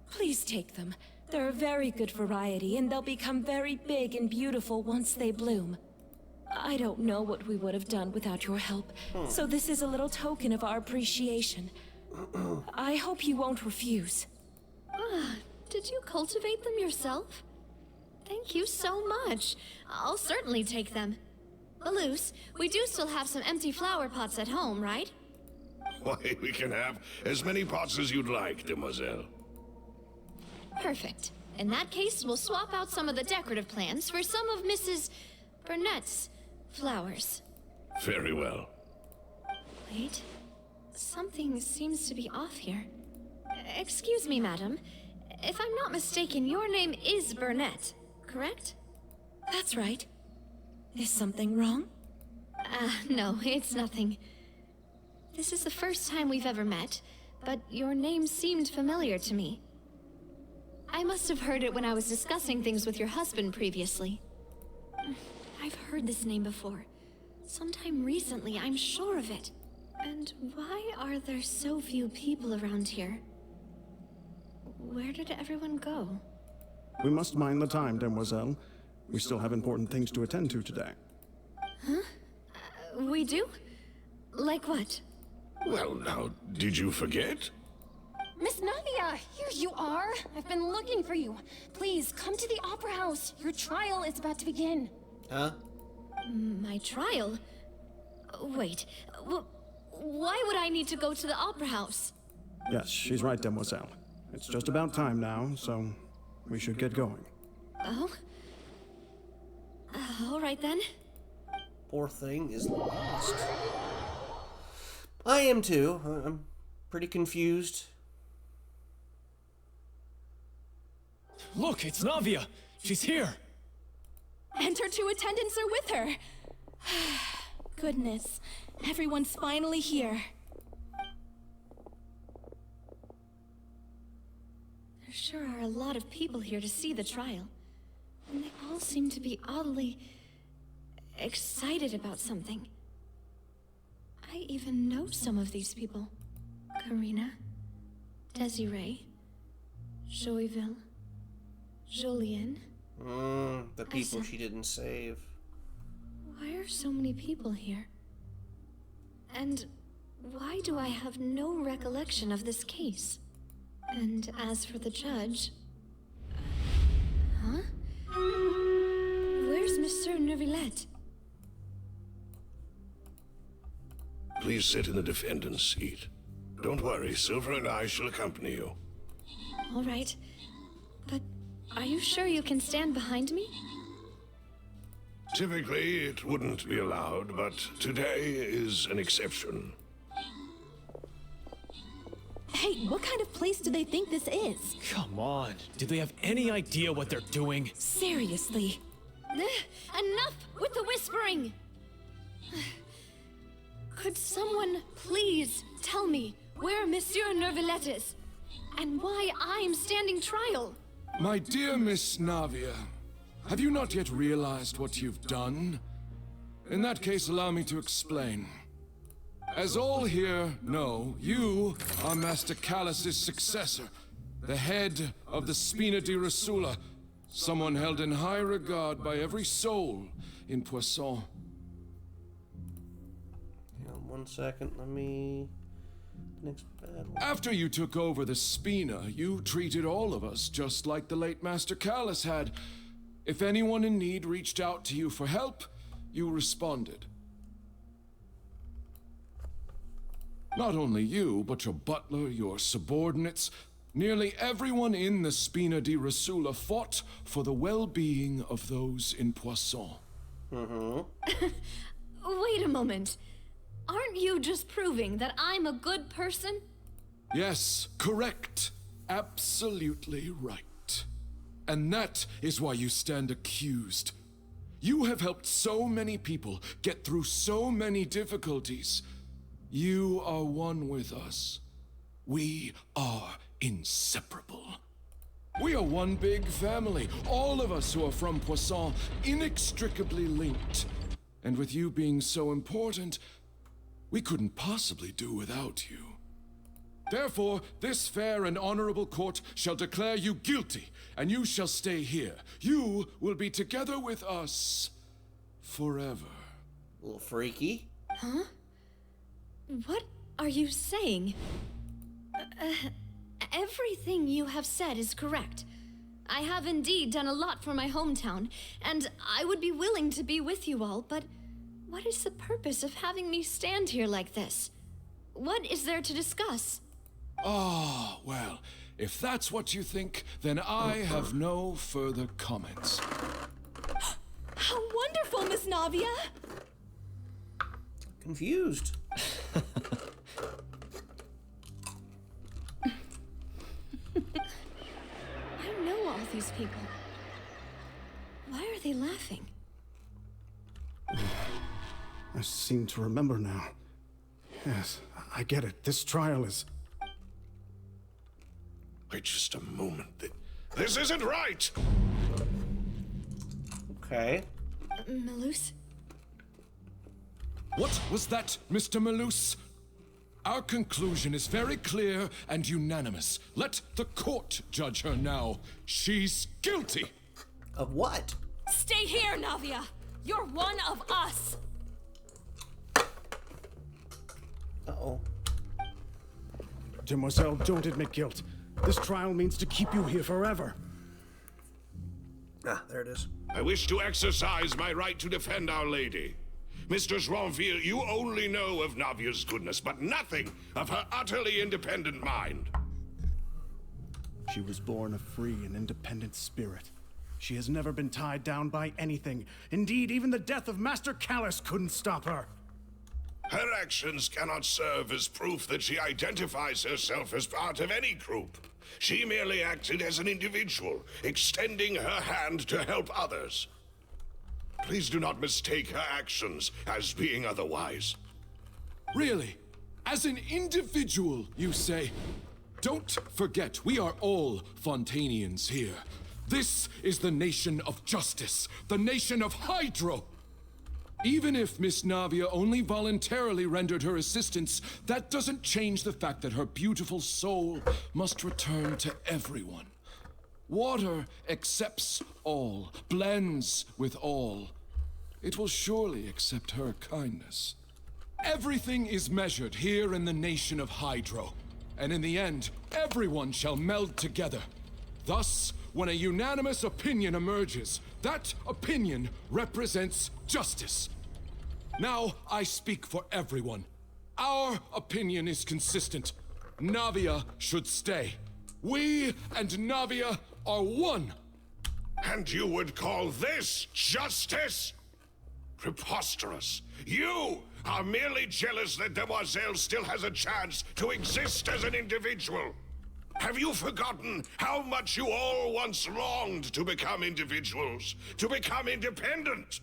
Please take them. They're a very good variety, and they'll become very big and beautiful once they bloom. I don't know what we would have done without your help, so this is a little token of our appreciation. I hope you won't refuse. Did you cultivate them yourself? Thank you so much. I'll certainly take them. Malus, we do still have some empty flower pots at home, right? Why, we can have as many pots as you'd like, demoiselle. Perfect. In that case, we'll swap out some of the decorative plants for some of Mrs. Burnett's flowers. Very well. Wait. Something seems to be off here. Excuse me, madam. If I'm not mistaken, your name is Burnett, correct? That's right. Is something wrong? No, it's nothing. This is the first time we've ever met, but your name seemed familiar to me. I must have heard it when I was discussing things with your husband previously. I've heard this name before. Sometime recently, I'm sure of it. And why are there so few people around here? Where did everyone go? We must mind the time, demoiselle. We still have important things to attend to today. Huh? We do? Like what? Well, now, did you forget? Miss Navia, here you are. I've been looking for you. Please, come to the Opera House. Your trial is about to begin. Huh? My trial? Wait, why would I need to go to the Opera House? Yes, she's right, demoiselle. It's just about time now, so we should get going. Oh? All right then. Poor thing is lost. I am too. I'm pretty confused. Look, it's Navia! She's here! And her two attendants are with her. Goodness, everyone's finally here. There sure are a lot of people here to see the trial. And they all seem to be oddly excited about something. I even know some of these people. Karina, Desiree, Joyville, Julien. The people Essa. she didn't save. Why are so many people here? And why do I have no recollection of this case? And as for the judge... Huh? Where's Monsieur Neuvillette? Please sit in the defendant's seat. Don't worry, Silver and I shall accompany you. All right. But are you sure you can stand behind me? Typically, it wouldn't be allowed, but today is an exception. Hey, what kind of place do they think this is? Come on, do they have any idea what they're doing? Seriously. Enough with the whispering! Could someone please tell me where Monsieur Neuvillette is? And why I'm standing trial? My dear Miss Navia, have you not yet realized what you've done? In that case, allow me to explain. As all here know, you are Master Callus's successor, the head of the Spina di Rosula, someone held in high regard by every soul in Poisson. Hang on 1 second, let me... Next battle. After you took over the Spina, you treated all of us just like the late Master Callus had. If anyone in need reached out to you for help, you responded. Not only you, but your butler, your subordinates, nearly everyone in the Spina di Rosula fought for the well-being of those in Poisson. Wait a moment. Aren't you just proving that I'm a good person? Yes, correct. Absolutely right. And that is why you stand accused. You have helped so many people get through so many difficulties. You are one with us. We are inseparable. We are one big family, all of us who are from Poisson, inextricably linked. And with you being so important, we couldn't possibly do without you. Therefore, this fair and honorable court shall declare you guilty, and you shall stay here. You will be together with us forever. A little freaky. Huh? What are you saying? Everything you have said is correct. I have indeed done a lot for my hometown, and I would be willing to be with you all, but what is the purpose of having me stand here like this? What is there to discuss? Ah, well, if that's what you think, then I have no further comments. How wonderful, Miss Navia! Confused. I know all these people. Why are they laughing? I seem to remember now. Yes, I get it. This trial is... Wait just a moment. This isn't right! Okay. Malus? What was that, Mr. Malus? Our conclusion is very clear and unanimous. Let the court judge her now. She's guilty. Of what? Stay here, Navia! You're one of us! Uh-oh. Demoiselle, don't admit guilt. This trial means to keep you here forever. Ah, there it is. I wish to exercise my right to defend Our Lady. Mistress Ronville, you only know of Navia's goodness, but nothing of her utterly independent mind. She was born a free and independent spirit. She has never been tied down by anything. Indeed, even the death of Master Callus couldn't stop her. Her actions cannot serve as proof that she identifies herself as part of any group. She merely acted as an individual, extending her hand to help others. Please do not mistake her actions as being otherwise. Really? As an individual, you say? Don't forget, we are all Fontanians here. This is the nation of justice, the nation of Hydro. Even if Miss Navia only voluntarily rendered her assistance, that doesn't change the fact that her beautiful soul must return to everyone. Water accepts all, blends with all. It will surely accept her kindness. Everything is measured here in the nation of Hydro, and in the end, everyone shall meld together. Thus, when a unanimous opinion emerges, that opinion represents justice. Now, I speak for everyone. Our opinion is consistent. Navia should stay. We and Navia are one. And you would call this justice? Preposterous. You are merely jealous that Demoiselle still has a chance to exist as an individual. Have you forgotten how much you all once longed to become individuals, to become independent?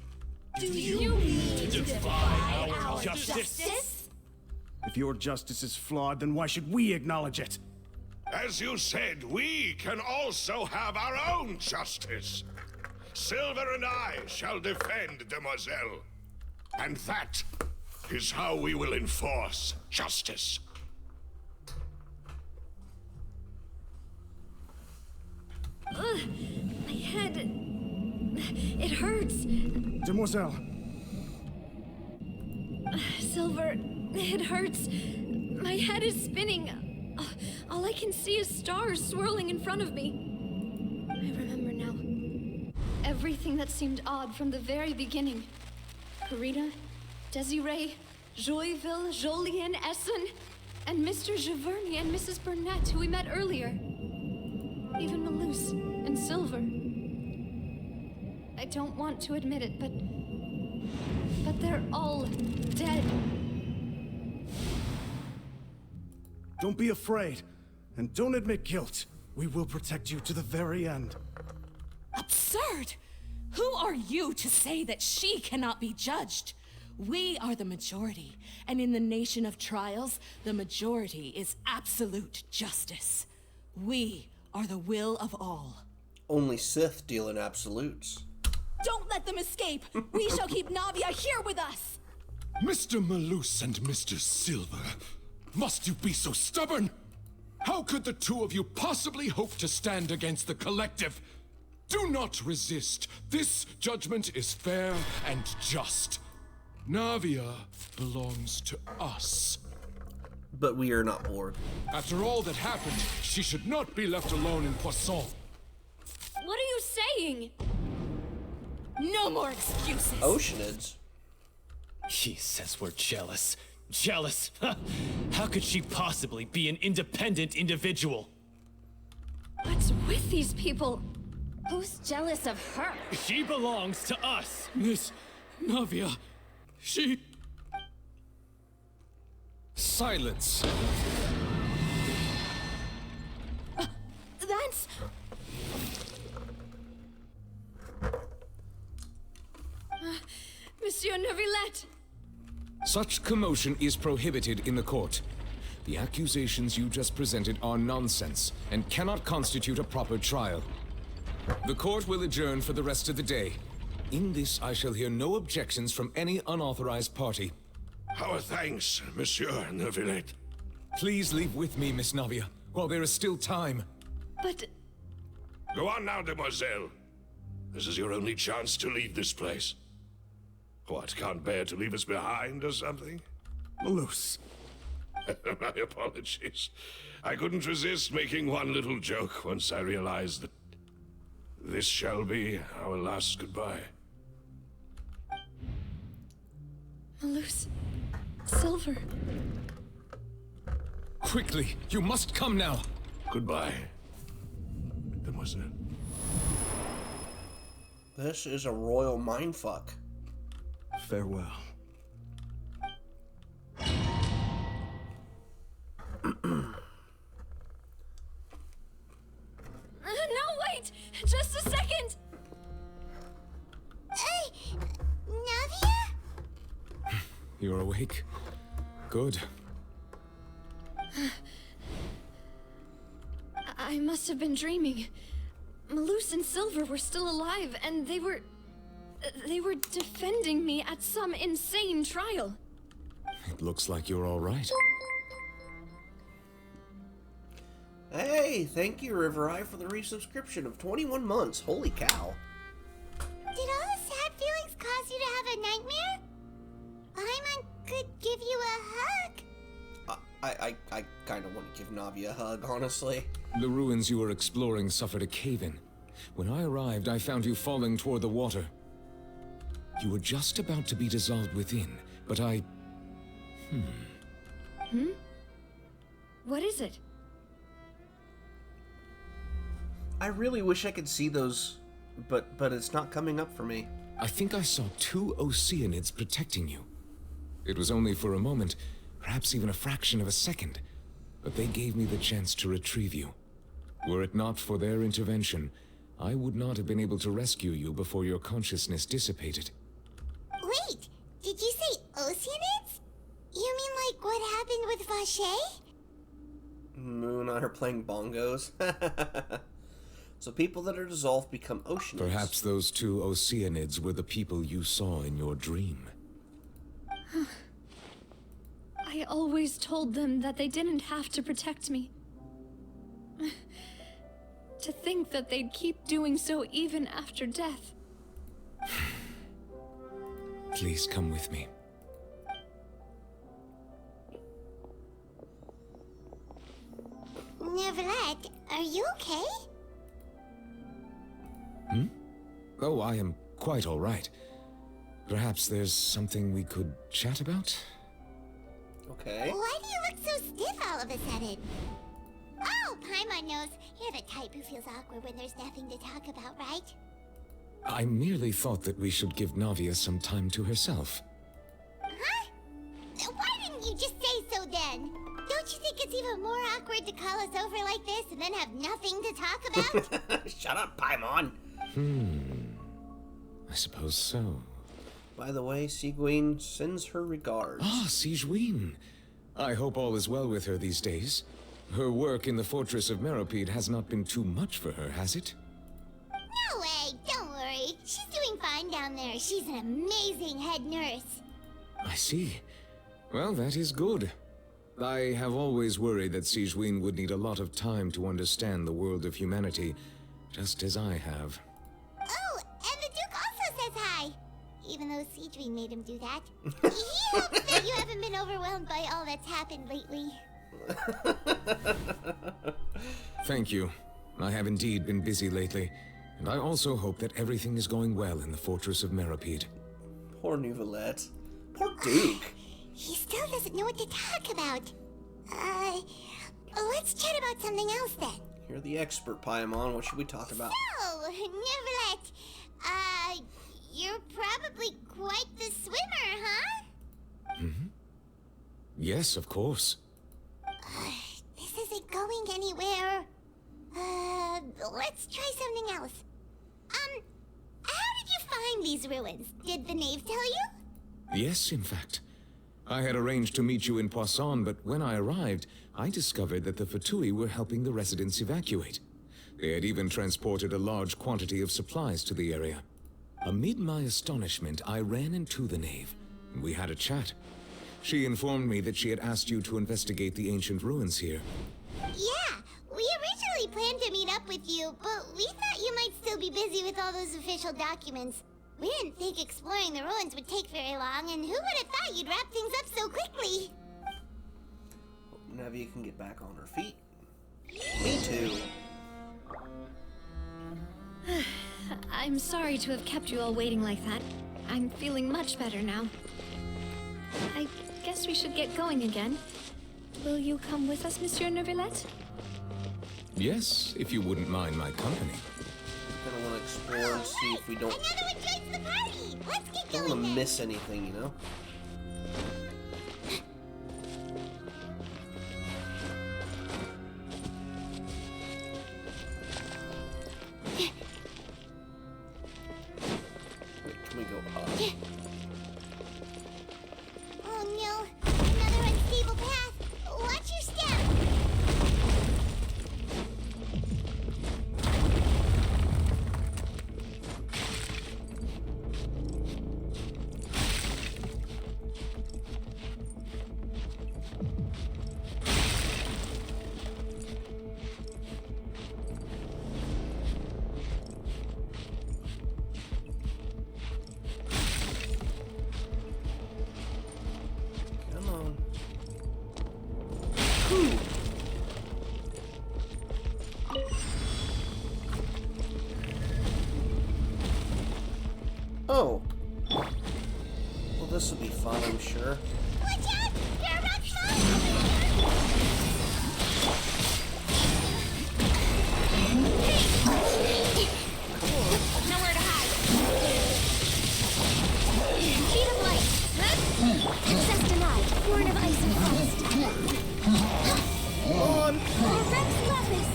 Do you mean to defy our justice? If your justice is flawed, then why should we acknowledge it? As you said, we can also have our own justice. Silver and I shall defend Demoiselle. And that is how we will enforce justice. My head... It hurts. Demoiselle. Silver, it hurts. My head is spinning. All I can see is stars swirling in front of me. I remember now. Everything that seemed odd from the very beginning. Karina, Desiree, Joyville, Jolien, Essen, and Mr. Giverny and Mrs. Burnett, who we met earlier. Even Malus and Silver. I don't want to admit it, but they're all dead. Don't be afraid, and don't admit guilt. We will protect you to the very end. Absurd! Who are you to say that she cannot be judged? We are the majority, and in the nation of trials, the majority is absolute justice. We are the will of all. Only Sith deal in absolutes. Don't let them escape! We shall keep Navia here with us! Mr. Malus and Mr. Silver, must you be so stubborn? How could the two of you possibly hope to stand against the collective? Do not resist. This judgment is fair and just. Navia belongs to us. But we are not bored. After all that happened, she should not be left alone in Poisson. What are you saying? No more excuses. Oceanids. He says we're jealous. Jealous? How could she possibly be an independent individual? What's with these people? Who's jealous of her? She belongs to us. Miss Navia, she... Silence. That's... Monsieur Neuvillette! Such commotion is prohibited in the court. The accusations you just presented are nonsense and cannot constitute a proper trial. The court will adjourn for the rest of the day. In this, I shall hear no objections from any unauthorized party. Our thanks, Monsieur Neuvillette. Please leave with me, Miss Navia, while there is still time. But... Go on now, Demoiselle. This is your only chance to leave this place. What, can't bear to leave us behind or something? Malus. My apologies. I couldn't resist making one little joke once I realized that this shall be our last goodbye. Malus... Silver... Quickly, you must come now. Goodbye, Demoiselle. This is a royal mindfuck. Farewell. Just a second! Navia? You're awake? Good. I must have been dreaming. Malus and Silver were still alive, and they were defending me at some insane trial. It looks like you're all right. Hey, thank you, River Eye, for the resubscription of 21 months. Holy cow. Did all the sad feelings cause you to have a nightmare? Paimon could give you a hug. I kind of want to give Navi a hug, honestly. The ruins you were exploring suffered a cave-in. When I arrived, I found you falling toward the water. You were just about to be dissolved within, but I... What is it? I really wish I could see those, but it's not coming up for me. I think I saw 2 Oceanids protecting you. It was only for a moment, perhaps even a fraction of a second, but they gave me the chance to retrieve you. Were it not for their intervention, I would not have been able to rescue you before your consciousness dissipated. Wait, did you say Oceanids? You mean like what happened with Vache? Moon and I are playing bongos. So people that are dissolved become Oceanids. Perhaps those 2 Oceanids were the people you saw in your dream. I always told them that they didn't have to protect me. To think that they'd keep doing so even after death. Please come with me. Neverlet, are you okay? Oh, I am quite all right. Perhaps there's something we could chat about? Okay. Why do you look so stiff all of a sudden? Oh, Paimon knows. You're the type who feels awkward when there's nothing to talk about, right? I merely thought that we should give Navia some time to herself. Huh? Why didn't you just say so then? Don't you think it's even more awkward to call us over like this and then have nothing to talk about? Shut up, Paimon! I suppose so. By the way, Sigewinne sends her regards. Ah, Sigewinne. I hope all is well with her these days. Her work in the Fortress of Meropide has not been too much for her, has it? No way, don't worry. She's doing fine down there. She's an amazing head nurse. I see. Well, that is good. I have always worried that Sigewinne would need a lot of time to understand the world of humanity, just as I have. Oh, and the Duke also says hi. Even though Sigewinne made him do that. He hopes that you haven't been overwhelmed by all that's happened lately. Thank you. I have indeed been busy lately, and I also hope that everything is going well in the Fortress of Meropide. Poor Neuvillette. Poor Duke. He still doesn't know what to talk about. Let's chat about something else then. You're the expert, Paimon. What should we talk about? So, Neuvillette, you're probably quite the swimmer, huh? Yes, of course. This isn't going anywhere. Let's try something else. How did you find these ruins? Did the knave tell you? Yes, in fact. I had arranged to meet you in Poisson, but when I arrived, I discovered that the Fatui were helping the residents evacuate. They had even transported a large quantity of supplies to the area. Amid my astonishment, I ran into the knave. We had a chat. She informed me that she had asked you to investigate the ancient ruins here. Yeah, we originally planned to meet up with you, but we thought you might still be busy with all those official documents. We didn't think exploring the ruins would take very long, and who would have thought you'd wrap things up so quickly? Hope Navia can get back on her feet. Me too. I'm sorry to have kept you all waiting like that. I'm feeling much better now. I guess we should get going again. Will you come with us, Monsieur Neuvillette? Yes, if you wouldn't mind my company. I kind of want to explore and see if we don't... Another one joins the party! Let's get don't going want to then! miss anything, you know? Watch out! There are rocks falling Nowhere to hide. Speed of light. Access denied. Born of ice and frost. On. Rex Lapis.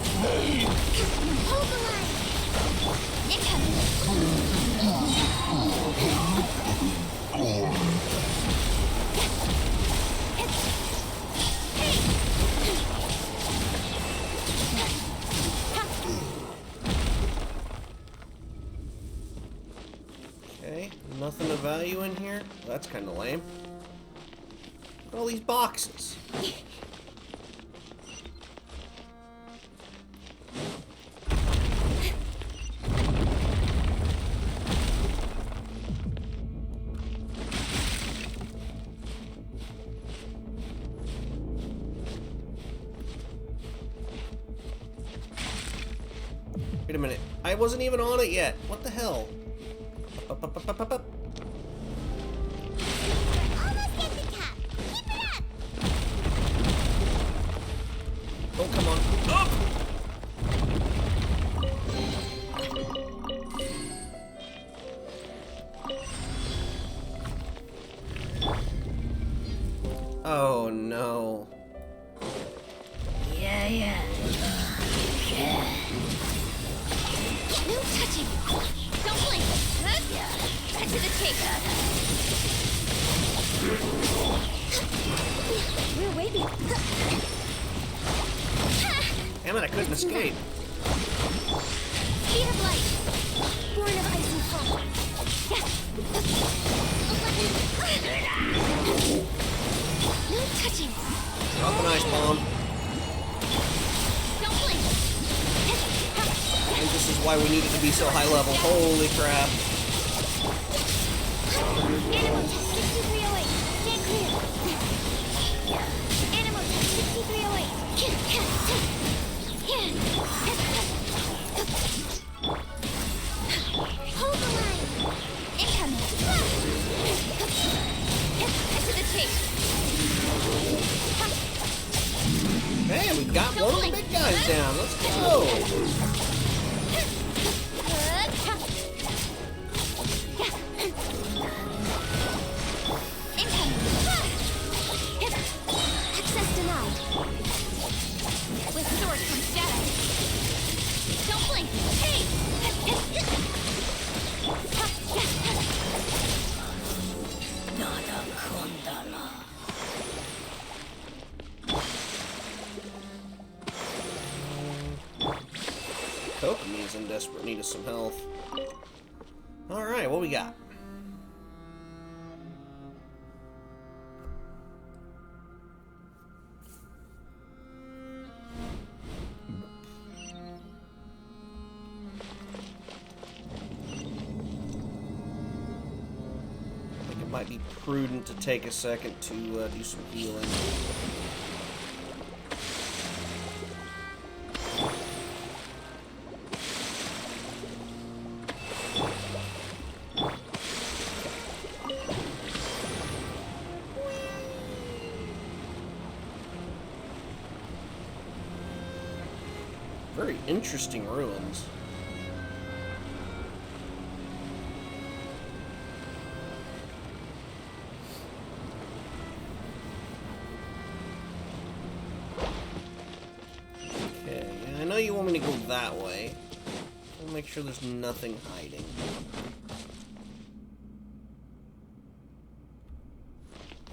Hold the line. Incoming. Okay, nothing of value in here? That's kind of lame. Look at all these boxes. Wait a minute. I wasn't even on it yet. What the hell? Up. Almost at the top. Keep it up. Oh, come on. Up! Oh, no. Yeah. No touching. Don't blink. Cut to the chase. We're waiting. Damn it, I couldn't escape. Speed of light. Born of ice and frost. No touching. Drop an ice bomb. Don't blink. And this is why we need it to be so high level. Holy crap. Animal test 6308. Stand clear. Animal test 6308. Hold the line. Incoming. Cut to the chase. Man, we got one of the big guys down. Let's go. Access denied. With sword comes shadow. Don't blink. Hey! Kokomi's in desperate need of some health. Alright, what we got? I think it might be prudent to take a second to do some healing. Very interesting ruins. Okay, I know you want me to go that way. I'll make sure there's nothing hiding.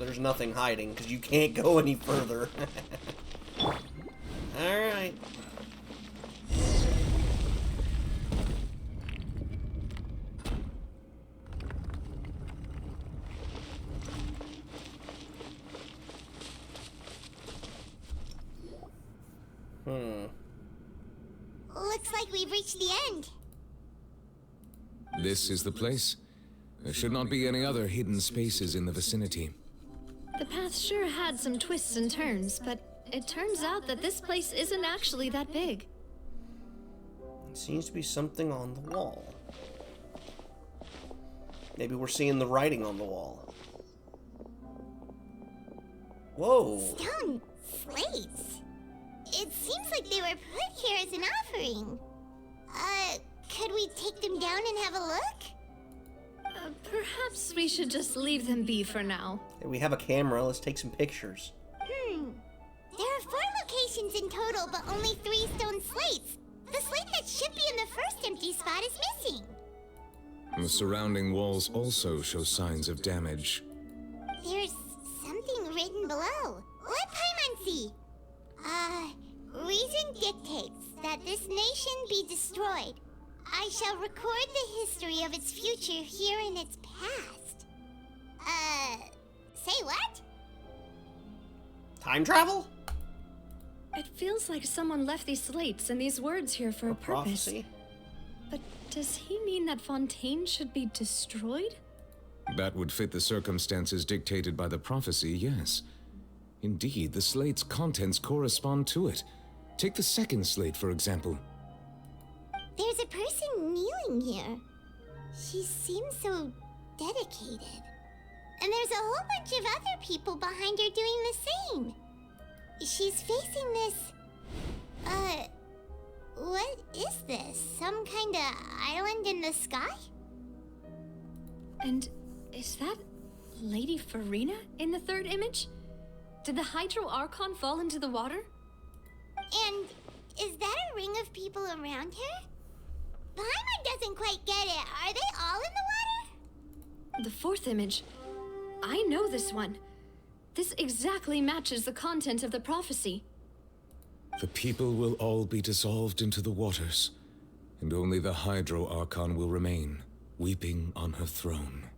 There's nothing hiding, because you can't go any further. Alright. Looks like we've reached the end. This is the place. There should not be any other hidden spaces in the vicinity. The path sure had some twists and turns, but it turns out that this place isn't actually that big. It seems to be something on the wall. Maybe we're seeing the writing on the wall. Whoa. Stone slates? It seems like they were put here as an offering. Could we take them down and have a look? Perhaps we should just leave them be for now. Hey, we have a camera. Let's take some pictures. There are 4 locations in total, but only 3 stone slates. The slate that should be in the first empty spot is missing. The surrounding walls also show signs of damage. There's something written below. Let Paimon see. Reason dictates that this nation be destroyed. I shall record the history of its future here in its past. Say what? Time travel? It feels like someone left these slates and these words here for a purpose. Prophecy? But does he mean that Fontaine should be destroyed? That would fit the circumstances dictated by the prophecy, yes. Indeed, the slate's contents correspond to it. Take the second slate, for example. There's a person kneeling here. She seems so dedicated. And there's a whole bunch of other people behind her doing the same. She's facing this... what is this? Some kind of island in the sky? And is that Lady Farina in the third image? Did the Hydro Archon fall into the water? And is that a ring of people around her? Paimon doesn't quite get it. Are they all in the water? The fourth image. I know this one. This exactly matches the content of the prophecy. The people will all be dissolved into the waters, and only the Hydro Archon will remain, weeping on her throne.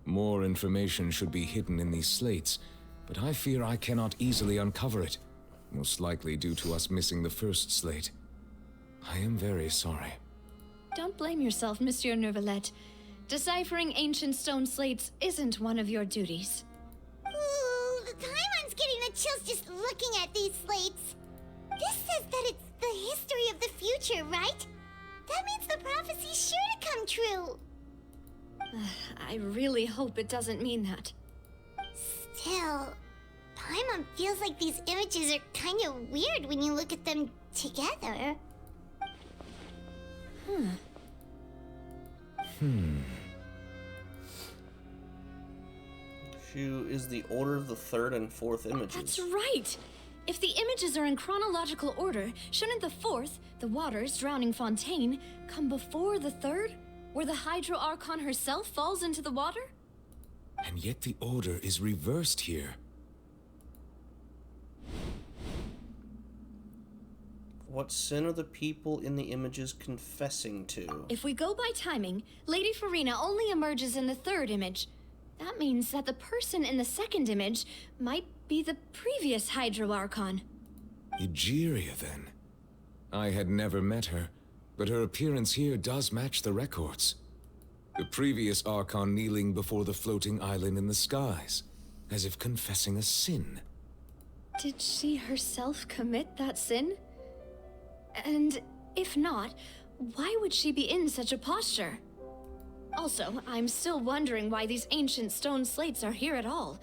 More information should be hidden in these slates, but I fear I cannot easily uncover it, most likely due to us missing the first slate. I am very sorry. Don't blame yourself, Monsieur Neuvillette. Deciphering ancient stone slates isn't one of your duties. Ooh, Paimon's getting the chills just looking at these slates. This says that it's the history of the future, right? That means the prophecy's sure to come true. I really hope it doesn't mean that. Still, Paimon feels like these images are kind of weird when you look at them together. Shu is the order of the third and fourth images. That's right! If the images are in chronological order, shouldn't the fourth, the waters drowning Fontaine, come before the third, where the Hydro Archon herself falls into the water? And yet the order is reversed here. What sin are the people in the images confessing to? If we go by timing, Lady Farina only emerges in the third image. That means that the person in the second image might be the previous Hydro Archon. Egeria, then. I had never met her, but her appearance here does match the records. The previous Archon kneeling before the floating island in the skies, as if confessing a sin. Did she herself commit that sin? And if not, why would she be in such a posture? Also, I'm still wondering why these ancient stone slates are here at all.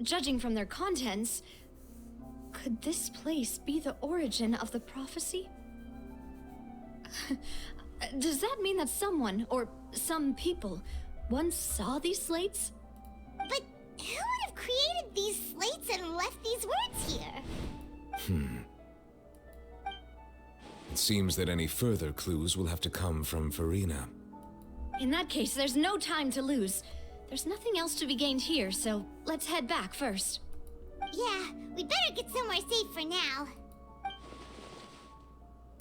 Judging from their contents, could this place be the origin of the prophecy? Does that mean that someone, or some people, once saw these slates? But who would have created these slates and left these words here? It seems that any further clues will have to come from Farina. In that case, there's no time to lose. There's nothing else to be gained here, so let's head back first. Yeah, we better get somewhere safe for now.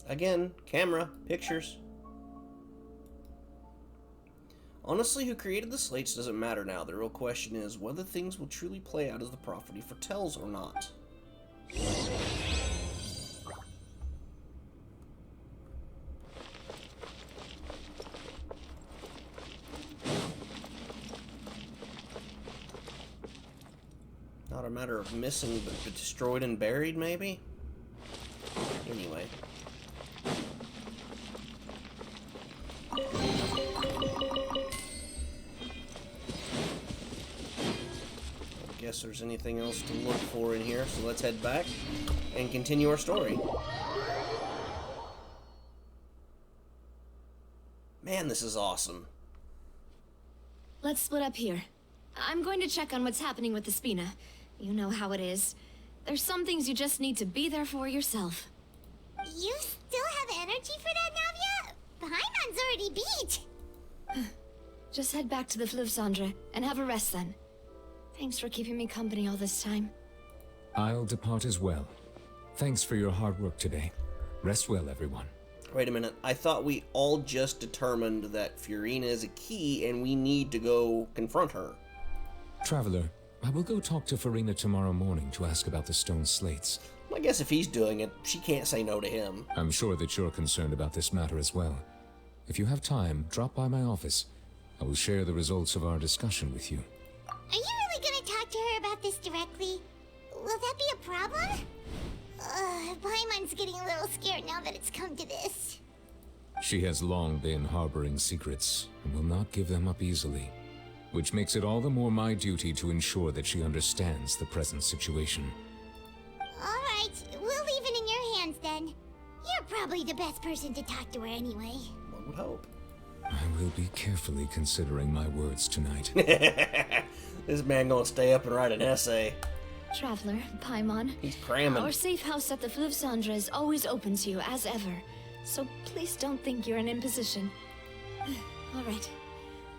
Again, camera, pictures. Honestly, who created the slates doesn't matter now. The real question is whether things will truly play out as the prophecy foretells or not. Not a matter of missing, but destroyed and buried, maybe? Anyway. Guess there's anything else to look for in here, so let's head back and continue our story. Man, this is awesome. Let's split up here. I'm going to check on what's happening with the Spina. You know how it is. There's some things you just need to be there for yourself. You still have energy for that, Navia? Paimon's already beat. Just head back to the Fluvsandra and have a rest then. Thanks for keeping me company all this time. I'll depart as well. Thanks for your hard work today. Rest well, everyone. Wait a minute. I thought we all just determined that Furina is a key and we need to go confront her. Traveler, I will go talk to Furina tomorrow morning to ask about the stone slates. I guess if he's doing it, she can't say no to him. I'm sure that you're concerned about this matter as well. If you have time, drop by my office. I will share the results of our discussion with you. Are you really gonna talk to her about this directly? Will that be a problem? Paimon's getting a little scared now that it's come to this. She has long been harboring secrets and will not give them up easily, which makes it all the more my duty to ensure that she understands the present situation. Alright, we'll leave it in your hands then. You're probably the best person to talk to her anyway. One would hope. I will be carefully considering my words tonight. This man gonna stay up and write an essay. Traveler, Paimon. He's cramming. Our safe house at the Fluvsandra is always open to you, as ever. So please don't think you're an imposition. Alright.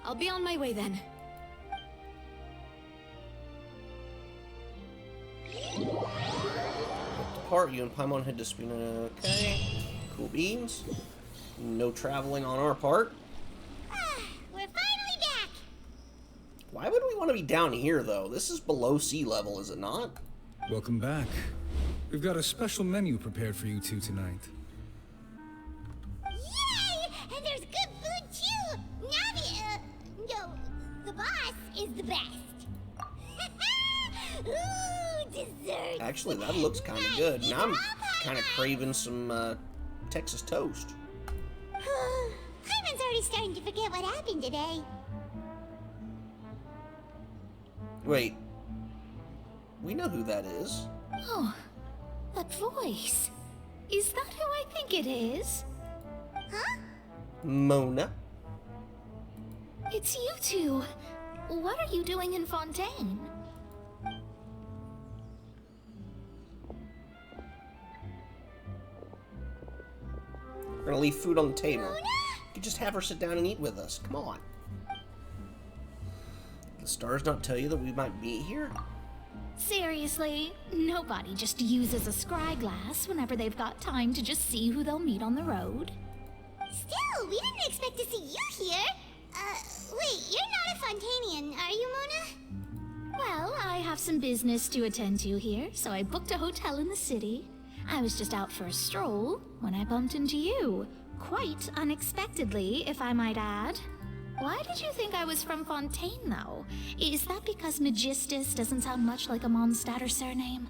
I'll be on my way then. Depart, you and Paimon head to Spina. Okay. Cool beans. No traveling on our part. We're finally back! Why would we want to be down here, though? This is below sea level, is it not? Welcome back. We've got a special menu prepared for you two tonight. Yay! And there's good food too! Navi, no, the boss is the best. Ooh, dessert! Actually, that looks kind of good. Now I'm kind of craving some Texas toast. Paimon's already starting to forget what happened today. Wait. We know who that is. Oh, that voice. Is that who I think it is? Huh? Mona. It's you two. What are you doing in Fontaine? We're gonna leave food on the table. You could just have her sit down and eat with us. Come on. The stars not tell you that we might be here? Seriously, nobody just uses a scry glass whenever they've got time to just see who they'll meet on the road. Still, we didn't expect to see you here. Wait, you're not a Fontanian, are you, Mona? Well, I have some business to attend to here, so I booked a hotel in the city. I was just out for a stroll when I bumped into you. Quite unexpectedly, if I might add. Why did you think I was from Fontaine, though? Is that because Magistus doesn't sound much like a Mondstadt surname?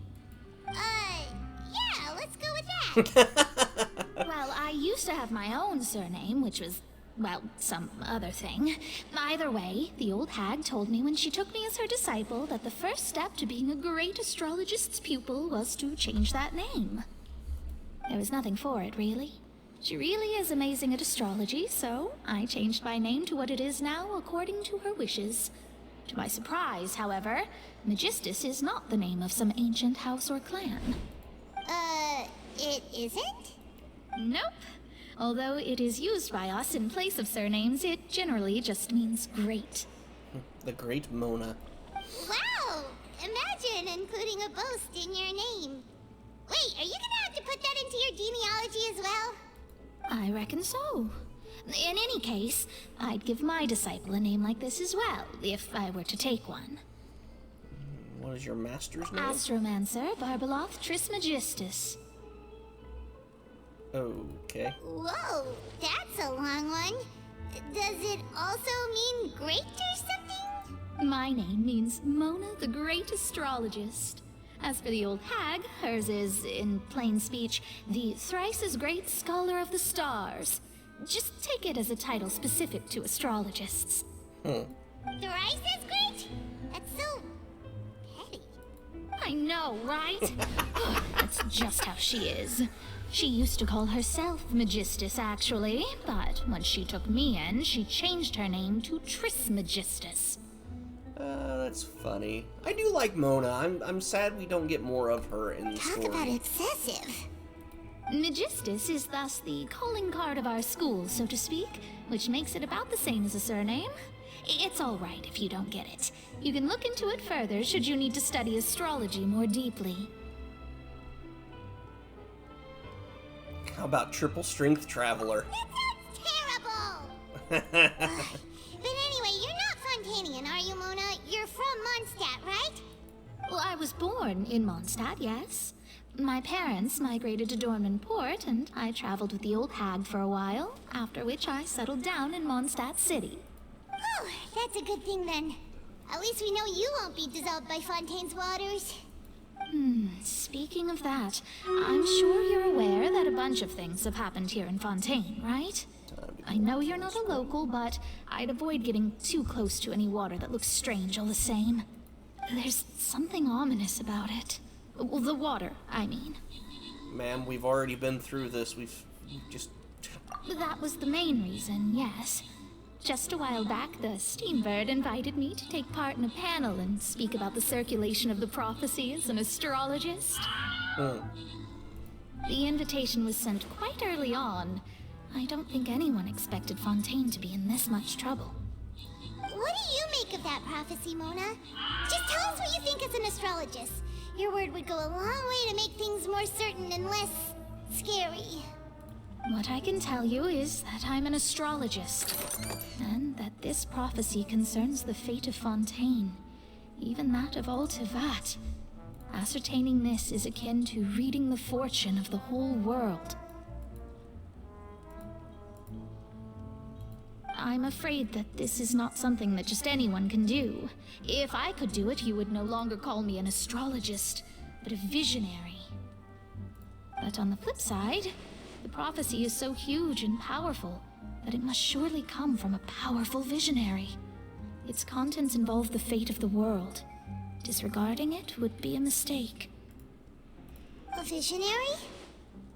Yeah, let's go with that. Well, I used to have my own surname, which was, well, some other thing. Either way, the old hag told me when she took me as her disciple that the first step to being a great astrologist's pupil was to change that name. There was nothing for it, really. She really is amazing at astrology, so I changed my name to what it is now according to her wishes. To my surprise, however, Magistus is not the name of some ancient house or clan. It isn't? Nope. Although it is used by us in place of surnames, it generally just means great. The Great Mona. Wow! Imagine including a boast in your name. Wait, are you gonna have to put that into your genealogy as well? I reckon so. In any case, I'd give my disciple a name like this as well, if I were to take one. What is your master's name? Astromancer Barbeloth Trismegistus. Okay. Whoa, that's a long one. Does it also mean great or something? My name means Mona the Great Astrologist. As for the old hag, hers is, in plain speech, the thrice as great Scholar of the Stars. Just take it as a title specific to astrologists. Thrice as great? That's so petty. I know, right? That's just how she is. She used to call herself Magistus, actually, but when she took me in, she changed her name to Trismegistus. That's funny. I do like Mona. I'm sad we don't get more of her in the story. Talk about excessive. Magistus is thus the calling card of our school, so to speak, which makes it about the same as a surname. It's all right if you don't get it. You can look into it further should you need to study astrology more deeply. How about triple strength traveler? Terrible! But anyway, you're not Fontanian, are you, Mona? You're from Mondstadt, right? Well, I was born in Mondstadt, yes. My parents migrated to Dornman Port, and I traveled with the old hag for a while, after which I settled down in Mondstadt City. Oh, that's a good thing then. At least we know you won't be dissolved by Fontaine's waters. Speaking of that, I'm sure you're aware that a bunch of things have happened here in Fontaine, right? I know you're not a local, but I'd avoid getting too close to any water that looks strange all the same. There's something ominous about it. Well, the water, I mean. Ma'am, we've already been through this. We've just... That was the main reason, yes. Just a while back, the Steambird invited me to take part in a panel and speak about the circulation of the prophecy as an astrologist. The invitation was sent quite early on. I don't think anyone expected Fontaine to be in this much trouble. What do you make of that prophecy, Mona? Just tell us what you think as an astrologist. Your word would go a long way to make things more certain and less scary. What I can tell you is that I'm an astrologist, and that this prophecy concerns the fate of Fontaine, even that of Altivat. Ascertaining this is akin to reading the fortune of the whole world. I'm afraid that this is not something that just anyone can do. If I could do it, you would no longer call me an astrologist, but a visionary. But on the flip side, the prophecy is so huge and powerful that it must surely come from a powerful visionary. Its contents involve the fate of the world. Disregarding it would be a mistake. A visionary?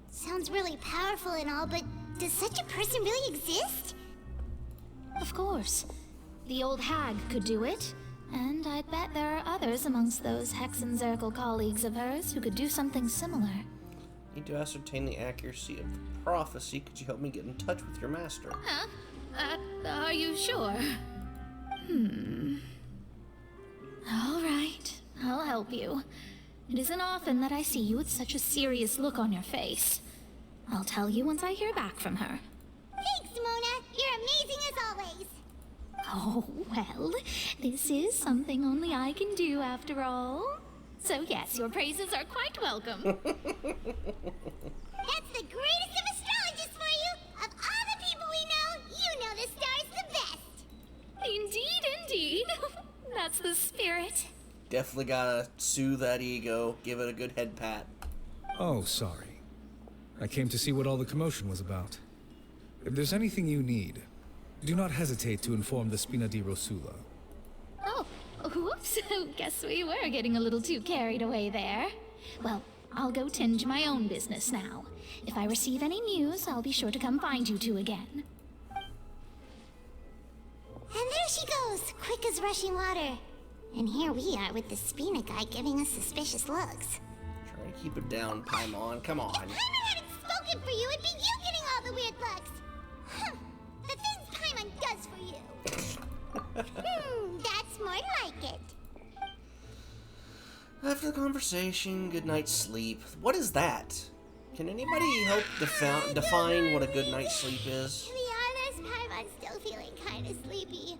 Sounds really powerful and all, but does such a person really exist? Of course. The old hag could do it, and I'd bet there are others amongst those Hexenzirkel colleagues of hers who could do something similar. Need to ascertain the accuracy of the prophecy. Could you help me get in touch with your master? Huh? Are you sure? All right, I'll help you. It isn't often that I see you with such a serious look on your face. I'll tell you once I hear back from her. Thanks, Mona. You're amazing as always. Oh, well, this is something only I can do after all. So yes, your praises are quite welcome. That's the greatest of astrologists for you! Of all the people we know, you know the star's the best! Indeed, indeed. That's the spirit. Definitely gotta soothe that ego, give it a good head pat. Oh, sorry. I came to see what all the commotion was about. If there's anything you need, do not hesitate to inform the Spina di Rosula. Oh, whoops. Guess we were getting a little too carried away there. Well, I'll go tend to my own business now. If I receive any news, I'll be sure to come find you two again. And there she goes, quick as rushing water. And here we are with the Spina guy giving us suspicious looks. Try to keep it down, Paimon. Come on. If Paimon hadn't spoken for you, it'd be you getting all the weird looks. The things Paimon does for you. That's more like it. After the conversation, good night's sleep. What is that? Can anybody help define what a good night's sleep is? To be honest, Paimon's still feeling kind of sleepy.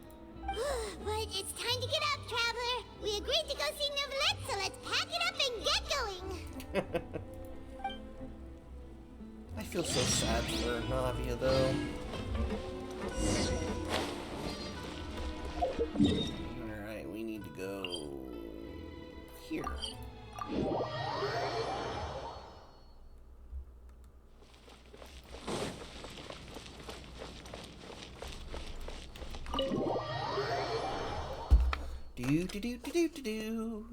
But it's time to get up, traveler. We agreed to go see Neuvillette, so let's pack it up and get going. I feel so sad for Navia, though. Alright, we here. Do do do do do do do.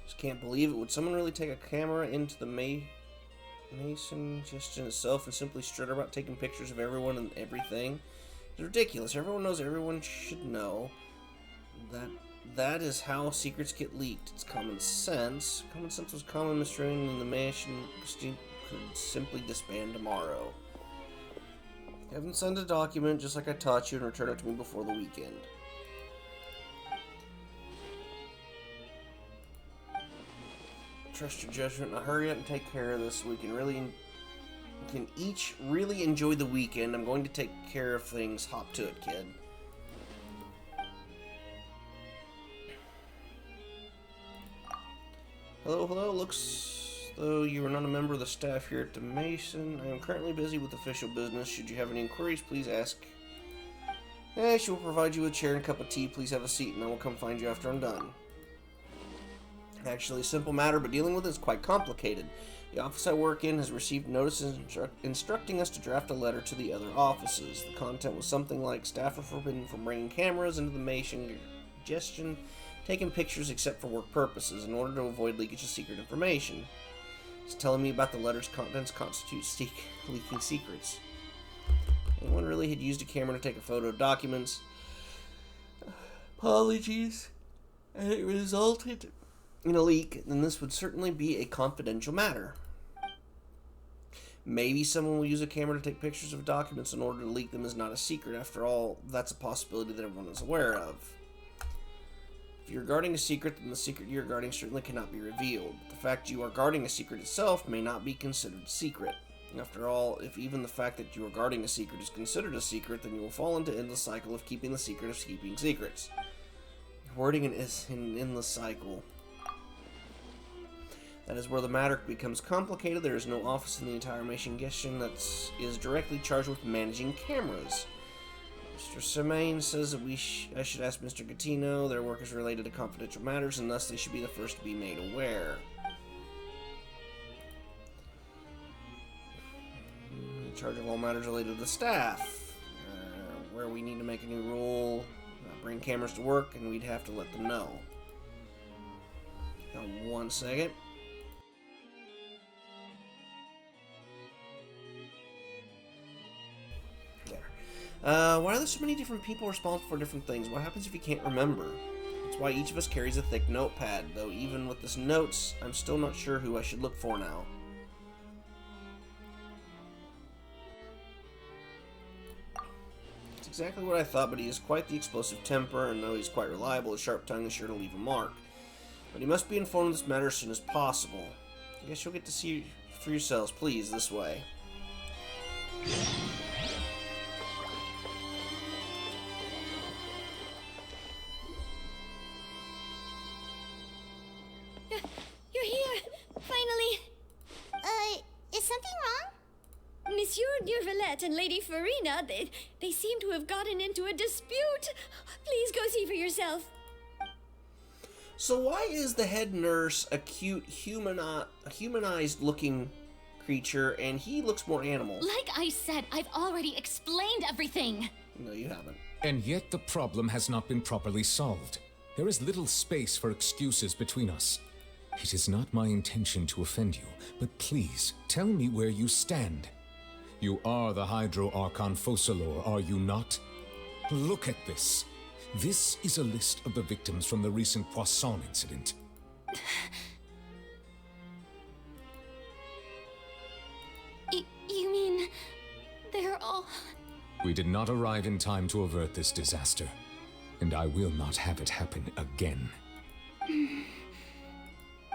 Just can't believe it. Would someone really take a camera into the Mason Genshin itself and simply strut about taking pictures of everyone and everything? It's ridiculous. Everyone knows everyone should know that is how secrets get leaked. It's common sense. Common sense was common misreading, and the Mason could simply disband tomorrow. Have them send a document just like I taught you and return it to me before the weekend. Trust your judgment. Now hurry up and take care of this so we can each really enjoy the weekend. I'm going to take care of things. Hop to it, kid. Hello, hello. Looks though you are not a member of the staff here at the Mason. I am currently busy with official business. Should you have any inquiries, please ask. She will provide you with a chair and a cup of tea. Please have a seat, and I will come find you after I'm done. Actually, a simple matter, but dealing with it is quite complicated. The office I work in has received notices instructing us to draft a letter to the other offices. The content was something like, staff are forbidden from bringing cameras into the Mason Genshin, taking pictures except for work purposes, in order to avoid leakage of secret information. It's telling me about the letter's contents constitute leaking secrets. Anyone really had used a camera to take a photo of documents? Apologies. And it resulted in a leak, then this would certainly be a confidential matter. Maybe someone will use a camera to take pictures of documents in order to leak them is not a secret. After all, that's a possibility that everyone is aware of. If you're guarding a secret, then the secret you're guarding certainly cannot be revealed. But the fact you are guarding a secret itself may not be considered secret. After all, if even the fact that you are guarding a secret is considered a secret, then you will fall into an endless cycle of keeping the secret of keeping secrets. Wording is an endless cycle. That is where the matter becomes complicated. There is no office in the entire Mason Genshin that is directly charged with managing cameras. Mr. Semaine says that I should ask Mr. Gattino. Their work is related to confidential matters, and thus they should be the first to be made aware. In charge of all matters related to the staff. Where we need to make a new rule, bring cameras to work, and we'd have to let them know. Now, 1 second. Why are there so many different people responsible for different things? What happens if you can't remember? That's why each of us carries a thick notepad, though even with this notes, I'm still not sure who I should look for now. It's exactly what I thought, but he has quite the explosive temper, and though he's quite reliable, his sharp tongue is sure to leave a mark. But he must be informed of this matter as soon as possible. I guess you'll get to see for yourselves, please, this way. You're here! Finally! Is something wrong? Monsieur Nervalette and Lady Farina, they seem to have gotten into a dispute. Please go see for yourself. So why is the head nurse a cute, humanized-looking creature, and he looks more animal? Like I said, I've already explained everything. No, you haven't. And yet the problem has not been properly solved. There is little space for excuses between us. It is not my intention to offend you, but please, tell me where you stand. You are the Hydro Archon Focalor, are you not? Look at this. This is a list of the victims from the recent Poisson incident. You mean they're all... We did not arrive in time to avert this disaster, and I will not have it happen again.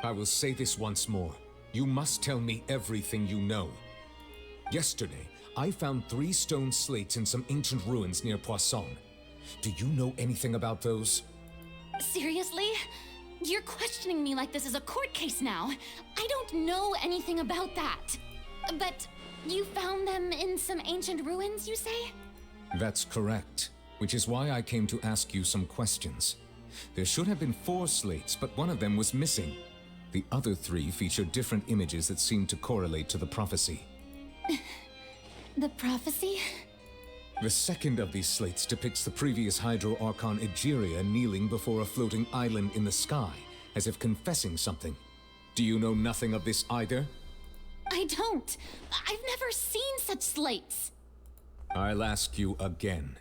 I will say this once more. You must tell me everything you know. Yesterday, I found 3 stone slates in some ancient ruins near Poisson. Do you know anything about those? Seriously? You're questioning me like this is a court case now. I don't know anything about that. But you found them in some ancient ruins, you say? That's correct, which is why I came to ask you some questions. There should have been 4 slates, but one of them was missing. The other 3 feature different images that seem to correlate to the prophecy. The prophecy? The second of these slates depicts the previous Hydro Archon Egeria kneeling before a floating island in the sky, as if confessing something. Do you know nothing of this either? I don't. I've never seen such slates. I'll ask you again.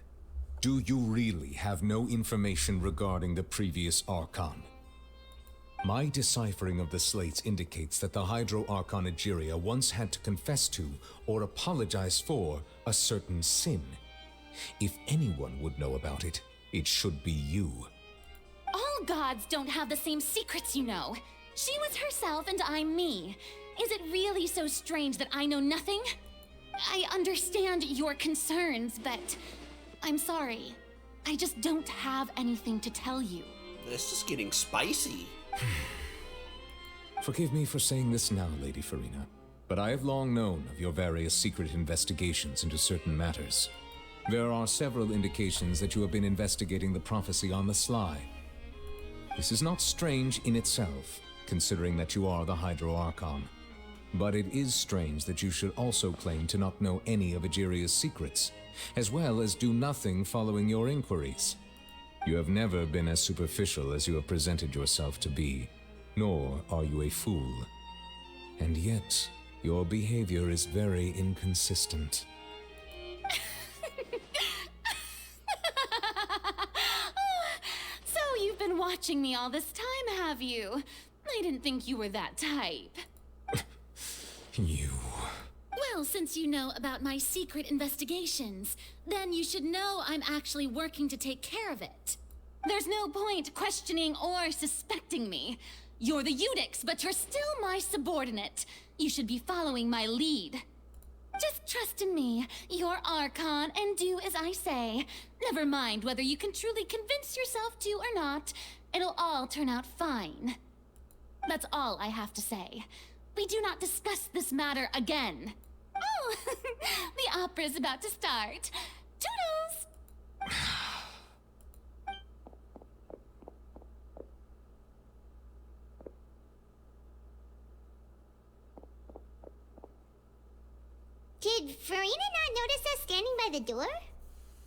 Do you really have no information regarding the previous Archon? My deciphering of the slates indicates that the Hydro Archon Egeria once had to confess to, or apologize for, a certain sin. If anyone would know about it, it should be you. All gods don't have the same secrets, you know. She was herself and I'm me. Is it really so strange that I know nothing? I understand your concerns, but I'm sorry. I just don't have anything to tell you. This is getting spicy. Forgive me for saying this now, Lady Farina, but I have long known of your various secret investigations into certain matters. There are several indications that you have been investigating the prophecy on the sly. This is not strange in itself, considering that you are the Hydro Archon. But it is strange that you should also claim to not know any of Egeria's secrets, as well as do nothing following your inquiries. You have never been as superficial as you have presented yourself to be, nor are you a fool. And yet, your behavior is very inconsistent. So you've been watching me all this time, have you? I didn't think you were that type. You... Well, since you know about my secret investigations, then you should know I'm actually working to take care of it. There's no point questioning or suspecting me. You're the Eudix, but you're still my subordinate. You should be following my lead. Just trust in me, your Archon, and do as I say. Never mind whether you can truly convince yourself to or not. It'll all turn out fine. That's all I have to say. We do not discuss this matter again. Oh, the opera's about to start. Toodles! Did Farina not notice us standing by the door?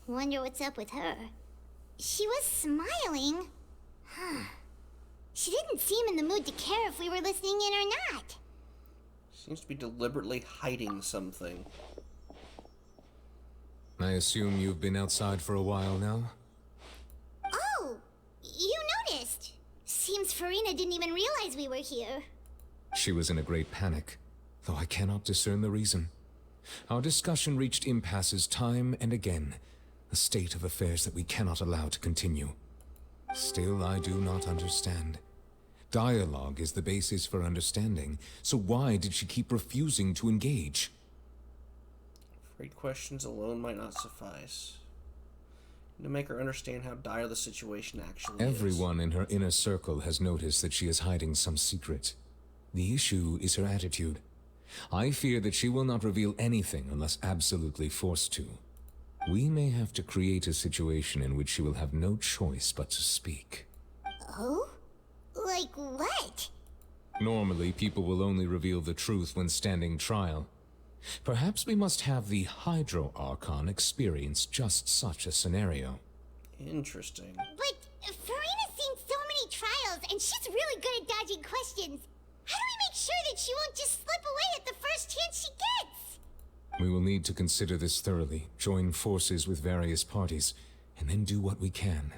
Wonder what's up with her. She was smiling. Huh. She didn't seem in the mood to care if we were listening in or not. Seems to be deliberately hiding something. I assume you've been outside for a while now? Oh, you noticed. Seems Farina didn't even realize we were here. She was in a great panic, though I cannot discern the reason. Our discussion reached impasses time and again, a state of affairs that we cannot allow to continue. Still, I do not understand. Dialogue is the basis for understanding, so why did she keep refusing to engage? Afraid questions alone might not suffice. To make her understand how dire the situation actually is. Everyone in her inner circle has noticed that she is hiding some secret. The issue is her attitude. I fear that she will not reveal anything unless absolutely forced to. We may have to create a situation in which she will have no choice but to speak. Oh? Like what? Normally, people will only reveal the truth when standing trial. Perhaps we must have the Hydro Archon experience just such a scenario. Interesting. But Farina's seen so many trials, and she's really good at dodging questions. How do we make sure that she won't just slip away at the first chance she gets? We will need to consider this thoroughly, join forces with various parties, and then do what we can.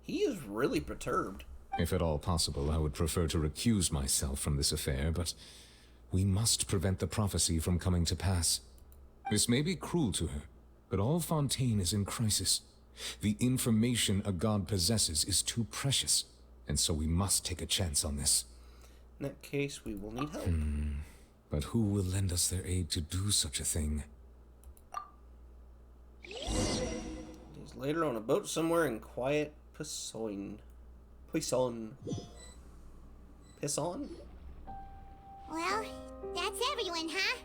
He is really perturbed. If at all possible, I would prefer to recuse myself from this affair, but we must prevent the prophecy from coming to pass. This may be cruel to her, but all Fontaine is in crisis. The information a god possesses is too precious, and so we must take a chance on this. In that case, we will need help. But who will lend us their aid to do such a thing? It is Later on a boat somewhere in quiet Poisson. Poisson. Pisson? Well, that's everyone, huh?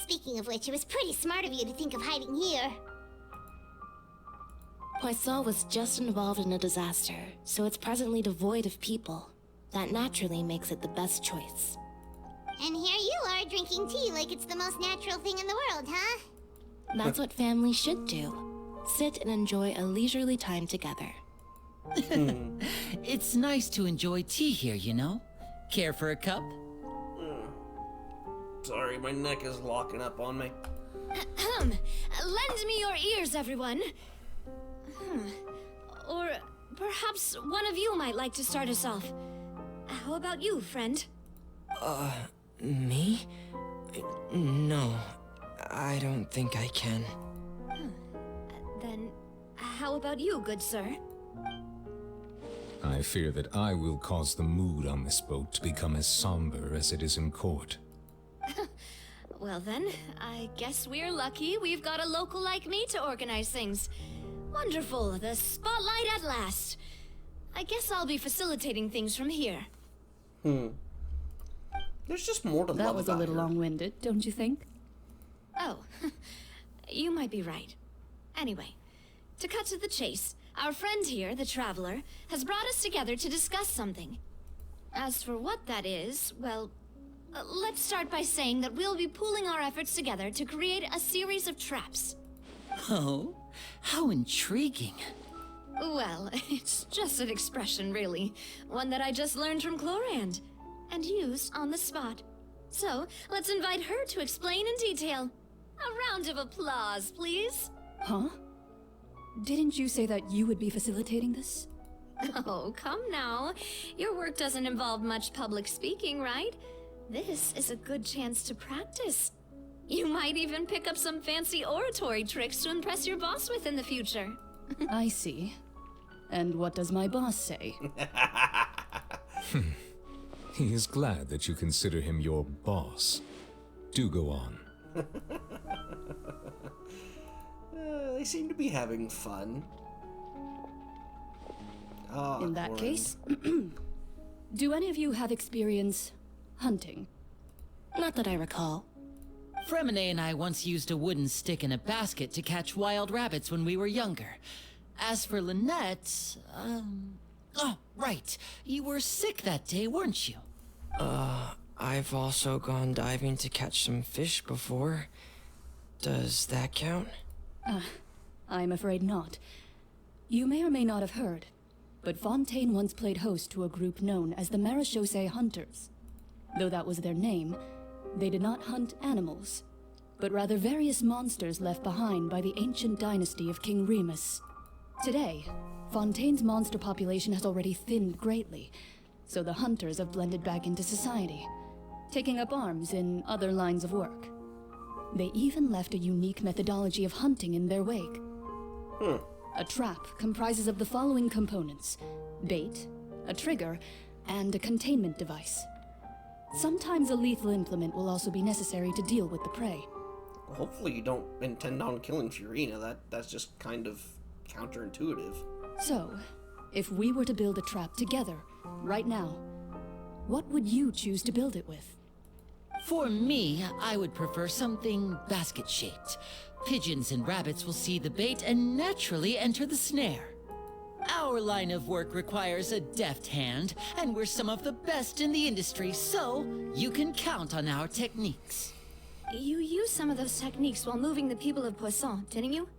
Speaking of which, it was pretty smart of you to think of hiding here. Poisson was just involved in a disaster, so it's presently devoid of people. That naturally makes it the best choice. And here you are drinking tea like it's the most natural thing in the world, huh? That's what families should do. Sit and enjoy a leisurely time together. It's nice to enjoy tea here, you know? Care for a cup? Sorry, my neck is locking up on me. Lend me your ears, everyone. Or perhaps one of you might like to start us off. How about you, friend? Me? No, I don't think I can. Then, how about you, good sir? I fear that I will cause the mood on this boat to become as somber as it is in court. Well then, I guess we're lucky we've got a local like me to organize things. Wonderful, the spotlight at last. I guess I'll be facilitating things from here. There's just more to love That was a about little her. long-winded, don't you think? Oh, you might be right. Anyway, to cut to the chase, our friend here, the Traveler, has brought us together to discuss something. As for what that is, well, let's start by saying that we'll be pooling our efforts together to create a series of traps. Oh, how intriguing. Well, it's just an expression, really. One that I just learned from Chlorand, and used on the spot. So, let's invite her to explain in detail. A round of applause, please. Huh? Didn't you say that you would be facilitating this? Oh, come now. Your work doesn't involve much public speaking, right? This is a good chance to practice. You might even pick up some fancy oratory tricks to impress your boss with in the future. I see. And what does my boss say? He is glad that you consider him your boss. Do go on. They seem to be having fun. In that case, do any of you have experience hunting? Not that I recall. Fremine and I once used a wooden stick in a basket to catch wild rabbits when we were younger. As for Lynette, oh, right. You were sick that day, weren't you? I've also gone diving to catch some fish before. Does that count? I'm afraid not. You may or may not have heard, but Fontaine once played host to a group known as the Marechaussee Hunters. Though that was their name, they did not hunt animals, but rather various monsters left behind by the ancient dynasty of King Remus. Today, Fontaine's monster population has already thinned greatly, so the hunters have blended back into society, taking up arms in other lines of work. They even left a unique methodology of hunting in their wake. A trap comprises of the following components: bait, a trigger, and a containment device. Sometimes a lethal implement will also be necessary to deal with the prey. Well, hopefully you don't intend on killing Furina. That's just kind of counterintuitive. So, if we were to build a trap together, right now, what would you choose to build it with? For me, I would prefer something basket-shaped. Pigeons and rabbits will see the bait and naturally enter the snare. Our line of work requires a deft hand, and we're some of the best in the industry, so you can count on our techniques. You used some of those techniques while moving the people of Poisson, didn't you?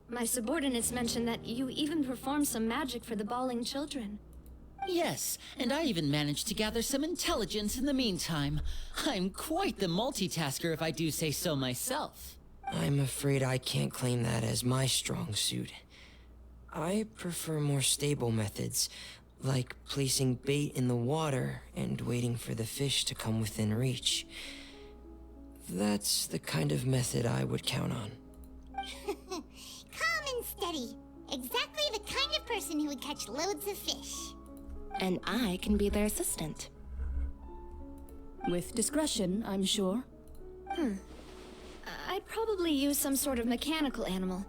My subordinates mentioned that you even performed some magic for the bawling children. Yes, and I even managed to gather some intelligence in the meantime. I'm quite the multitasker if I do say so myself. I'm afraid I can't claim that as my strong suit. I prefer more stable methods, like placing bait in the water and waiting for the fish to come within reach. That's the kind of method I would count on. Calm and steady. Exactly the kind of person who would catch loads of fish. And I can be their assistant. With discretion, I'm sure. I'd probably use some sort of mechanical animal.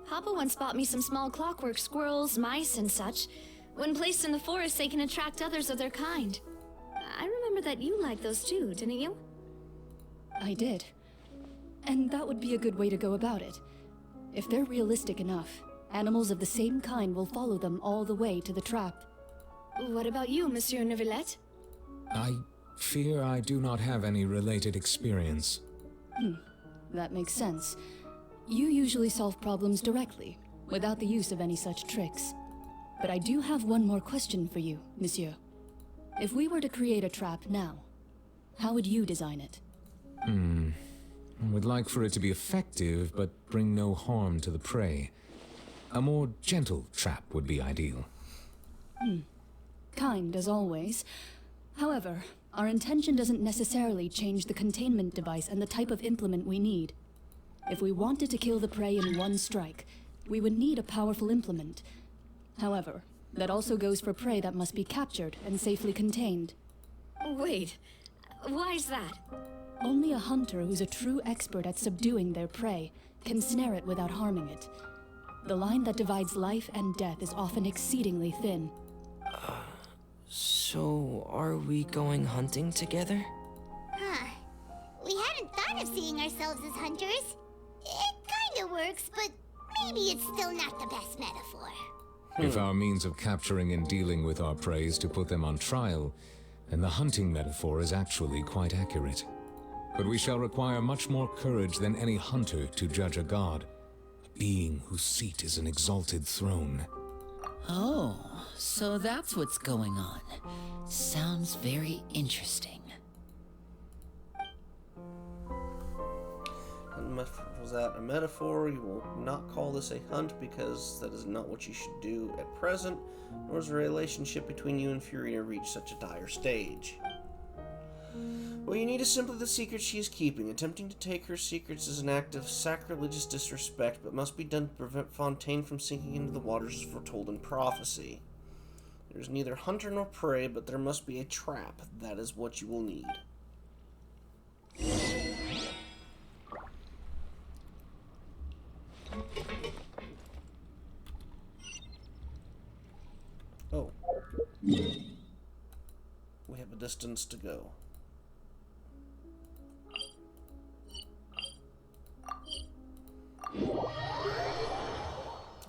Papa once bought me some small clockwork squirrels, mice, and such. When placed in the forest, they can attract others of their kind. I remember that you liked those too, didn't you? I did. And that would be a good way to go about it. If they're realistic enough, animals of the same kind will follow them all the way to the trap. What about you, Monsieur Neuvillette? I fear I do not have any related experience. That makes sense. You usually solve problems directly, without the use of any such tricks. But I do have one more question for you, Monsieur. If we were to create a trap now, how would you design it? I would like for it to be effective, but bring no harm to the prey. A more gentle trap would be ideal. Kind, as always. However, our intention doesn't necessarily change the containment device and the type of implement we need. If we wanted to kill the prey in one strike, we would need a powerful implement. However, that also goes for prey that must be captured and safely contained. Wait, why's that? Only a hunter who's a true expert at subduing their prey can snare it without harming it. The line that divides life and death is often exceedingly thin. So, are we going hunting together? Huh. We hadn't thought of seeing ourselves as hunters. It kinda works, but maybe it's still not the best metaphor. If our means of capturing and dealing with our prey is to put them on trial, then the hunting metaphor is actually quite accurate. But we shall require much more courage than any hunter to judge a god, a being whose seat is an exalted throne. Oh, so that's what's going on. Sounds very interesting. Was that a metaphor? You will not call this a hunt because that is not what you should do at present, nor has the relationship between you and Furina reached such a dire stage. What you need is simply the secret she is keeping. Attempting to take her secrets is an act of sacrilegious disrespect, but must be done to prevent Fontaine from sinking into the waters as foretold in prophecy. There is neither hunter nor prey, but there must be a trap. That is what you will need. Oh. We have a distance to go.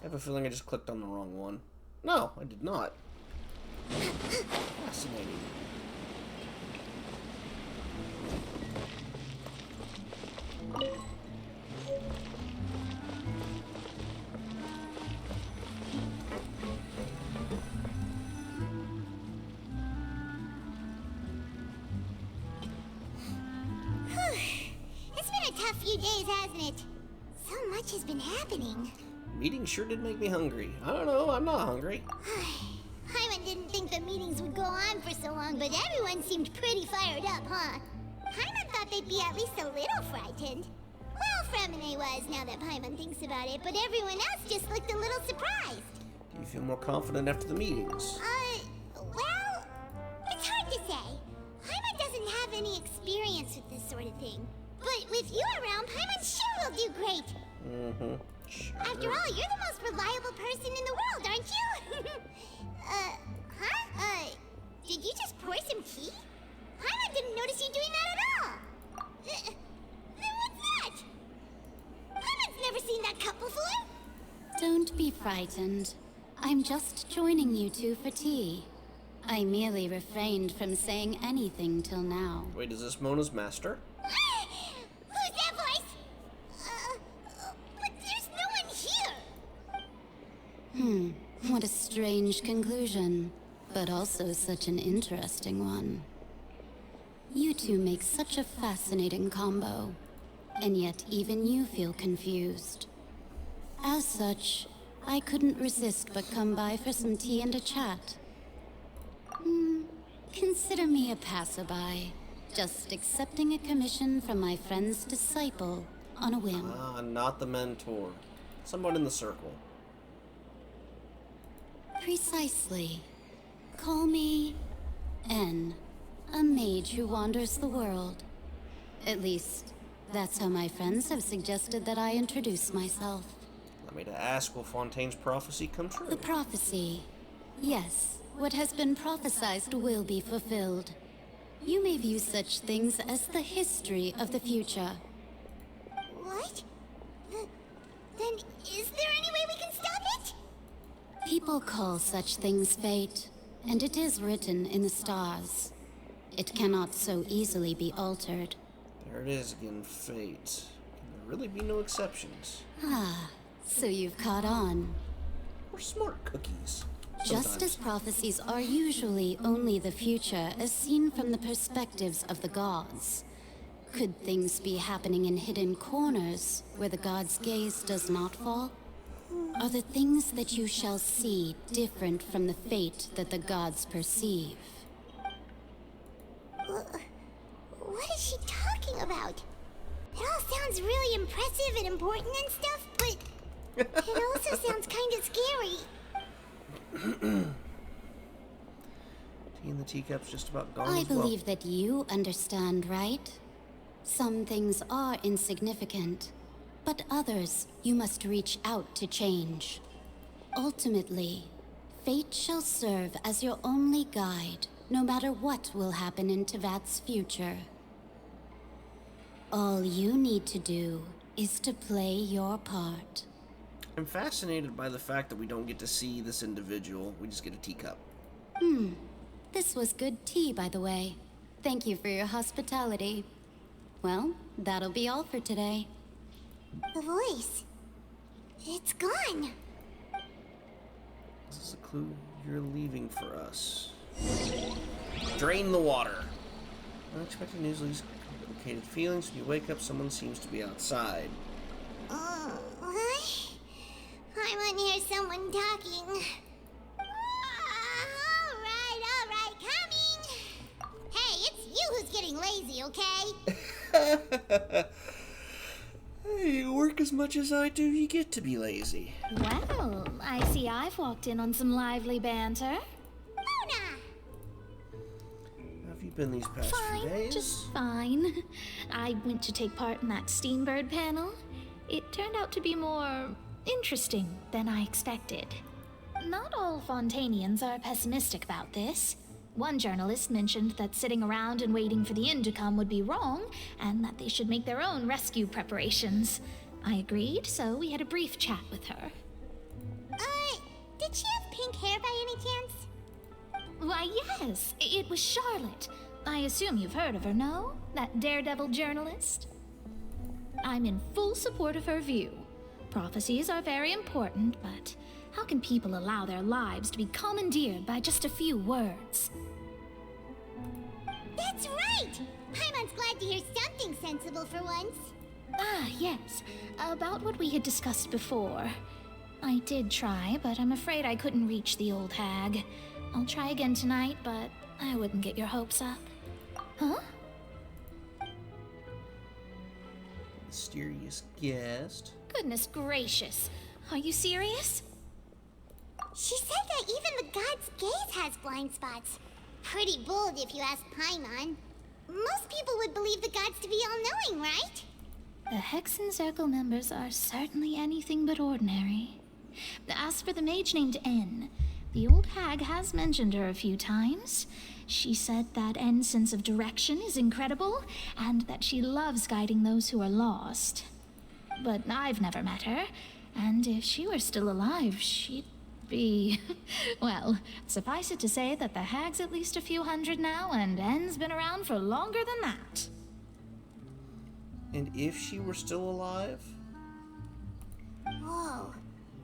I have a feeling I just clicked on the wrong one. No, I did not. Fascinating. It's been a tough few days, hasn't it? So much has been happening. Meeting sure did make me hungry. I don't know, I'm not hungry. Hyman didn't think the meetings would go on for so long, but everyone seemed pretty fired up, huh? Hyman thought they'd be at least a little frightened. Well, Fremine was, now that Paimon thinks about it, but everyone else just looked a little surprised. Do you feel more confident after the meetings? Well, it's hard to say. Paimon doesn't have any experience with this sort of thing. But with you around, Paimon sure will do great. Mm-hmm. Sure. After all, you're the most reliable person in the world, aren't you? Did you just pour some tea? Paimon didn't notice you doing that at all. Then what's that? Paimon's never seen that cup before. Don't be frightened. I'm just joining you two for tea. I merely refrained from saying anything till now. Wait, is this Mona's master? Who's that voice? But there's no one here. What a strange conclusion, but also such an interesting one. You two make such a fascinating combo, and yet even you feel confused. As such, I couldn't resist but come by for some tea and a chat. Consider me a passerby, just accepting a commission from my friend's disciple on a whim. Ah, not the mentor. Someone in the circle. Precisely. Call me N, a mage who wanders the world. At least, that's how my friends have suggested that I introduce myself. me to ask, will Fontaine's prophecy come true? The prophecy. Yes, what has been prophesied will be fulfilled. You may view such things as the history of the future. What? Then is there any way we can stop it? People call such things fate, and it is written in the stars. It cannot so easily be altered. There it is again, fate. Can there really be no exceptions? Ah, so you've caught on. We're smart cookies. Just as prophecies are usually only the future as seen from the perspectives of the gods, could things be happening in hidden corners where the gods' gaze does not fall? Are the things that you shall see different from the fate that the gods perceive? What is she talking about? It all sounds really impressive and important and stuff, but it also sounds kind of scary. Tea in the teacup's just about gone I as well. believe that you understand, right? Some things are insignificant, but others you must reach out to change. Ultimately, fate shall serve as your only guide, no matter what will happen in Tevat's future. All you need to do is to play your part. I'm fascinated by the fact that we don't get to see this individual. We just get a teacup. This was good tea, by the way. Thank you for your hospitality. Well, that'll be all for today. The voice. It's gone. This is a clue you're leaving for us. Drain the water. Unexpected news leads to complicated feelings. When you wake up, someone seems to be outside. What? I want to hear someone talking. Alright, coming! Hey, it's you who's getting lazy, okay? Hey, you work as much as I do, you get to be lazy. Well, I see I've walked in on some lively banter. Luna! How have you been these past few days? Just fine. I went to take part in that Steambird panel. It turned out to be more interesting than I expected. Not all Fontainians are pessimistic about this. One journalist mentioned that sitting around and waiting for the end to come would be wrong, and that they should make their own rescue preparations. I agreed, so we had a brief chat with her. Did she have pink hair by any chance? Why, yes, it was Charlotte. I assume you've heard of her, no? That daredevil journalist? I'm in full support of her view. Prophecies are very important, but how can people allow their lives to be commandeered by just a few words? That's right! Paimon's glad to hear something sensible for once. Ah, yes. About what we had discussed before. I did try, but I'm afraid I couldn't reach the old hag. I'll try again tonight, but I wouldn't get your hopes up. Huh? Mysterious guest. Goodness gracious. Are you serious? She said that even the god's gaze has blind spots. Pretty bold if you ask Paimon. Most people would believe the gods to be all-knowing, right? The Hexen Circle members are certainly anything but ordinary. As for the mage named N, the old hag has mentioned her a few times. She said that N's sense of direction is incredible, and that she loves guiding those who are lost. But I've never met her, and if she were still alive, she'd be... well, suffice it to say that the hag's at least a few hundred now, and N's been around for longer than that. And if she were still alive? Whoa.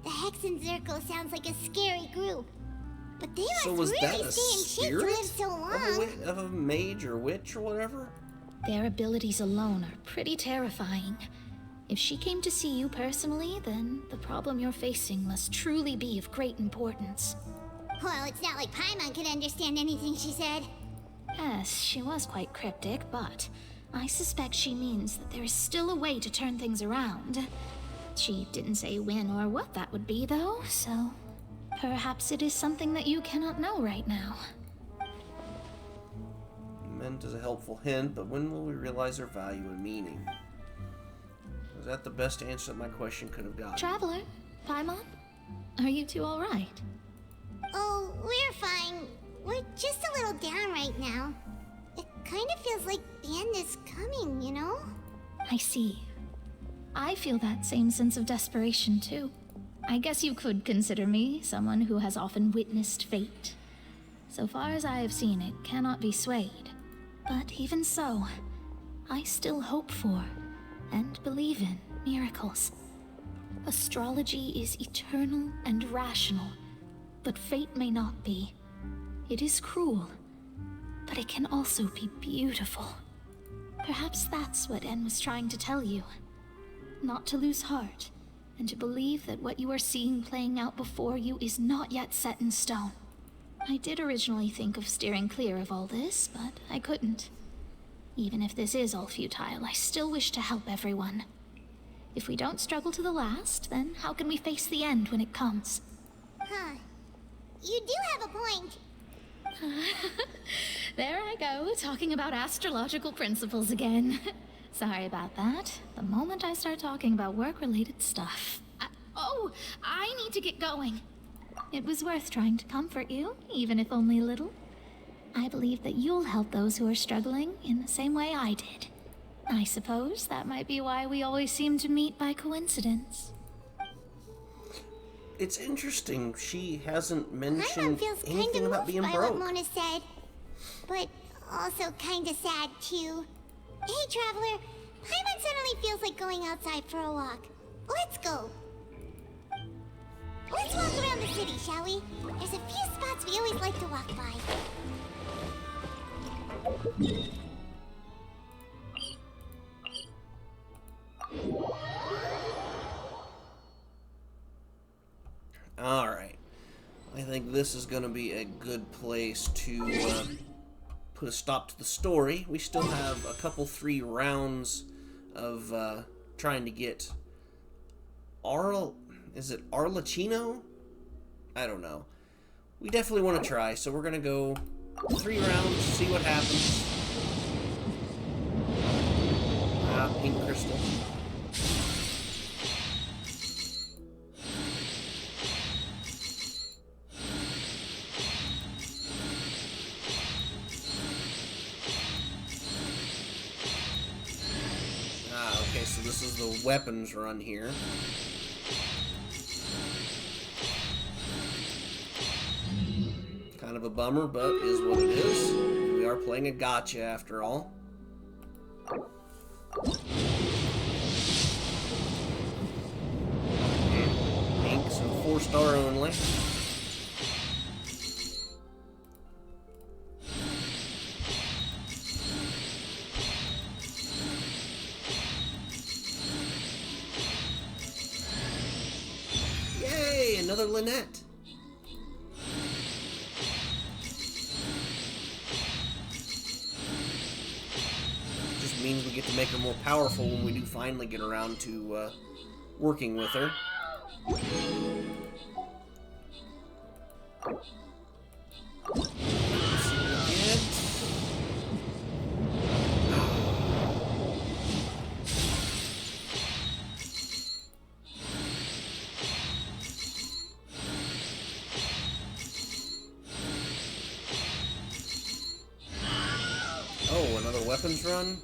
The Hexen Circle sounds like a scary group. But they must So was really that a stay in shape to spirit live so long. of a mage or witch or whatever? Their abilities alone are pretty terrifying. If she came to see you personally, then the problem you're facing must truly be of great importance. Well, it's not like Paimon could understand anything she said. Yes, she was quite cryptic, but I suspect she means that there is still a way to turn things around. She didn't say when or what that would be, though, so perhaps it is something that you cannot know right now. Meant as a helpful hint, but when will we realize their value and meaning? Was that the best answer that my question could have gotten? Traveler, Paimon? Are you two alright? Oh, we're fine. We're just a little down right now. It kind of feels like the end is coming, you know? I see. I feel that same sense of desperation, too. I guess you could consider me someone who has often witnessed fate. So far as I have seen, it cannot be swayed. But even so, I still hope for and believe in miracles. Astrology is eternal and rational, but fate may not be. It is cruel, but it can also be beautiful. Perhaps that's what En was trying to tell you. Not to lose heart, and to believe that what you are seeing playing out before you is not yet set in stone. I did originally think of steering clear of all this, but I couldn't. Even if this is all futile, I still wish to help everyone. If we don't struggle to the last, then how can we face the end when it comes? Huh. You do have a point. There I go, talking about astrological principles again. Sorry about that. The moment I start talking about work-related stuff. I need to get going. It was worth trying to comfort you, even if only a little. I believe that you'll help those who are struggling in the same way I did. I suppose that might be why we always seem to meet by coincidence. It's interesting. She hasn't mentioned Paimon feels kind anything of about moved being by broke. what Mona said, but also kind of sad too. Hey, traveler, Paimon suddenly feels like going outside for a walk. Let's go. Let's walk around the city, shall we? There's a few spots we always like to walk by. Alright. I think this is going to be a good place to put a stop to the story. We still have a couple, 3 rounds of trying to get Is it Arlecchino? I don't know. We definitely want to try, so we're going to go 3 rounds, see what happens. Pink crystal. Okay, so this is the weapons run here. Kind of a bummer, but is what it is. We are playing a gacha after all. Pinks and 4-star only. Yay, another Lynette. Just means we get to make her more powerful when we do finally get around to working with her. Oh, another weapons run?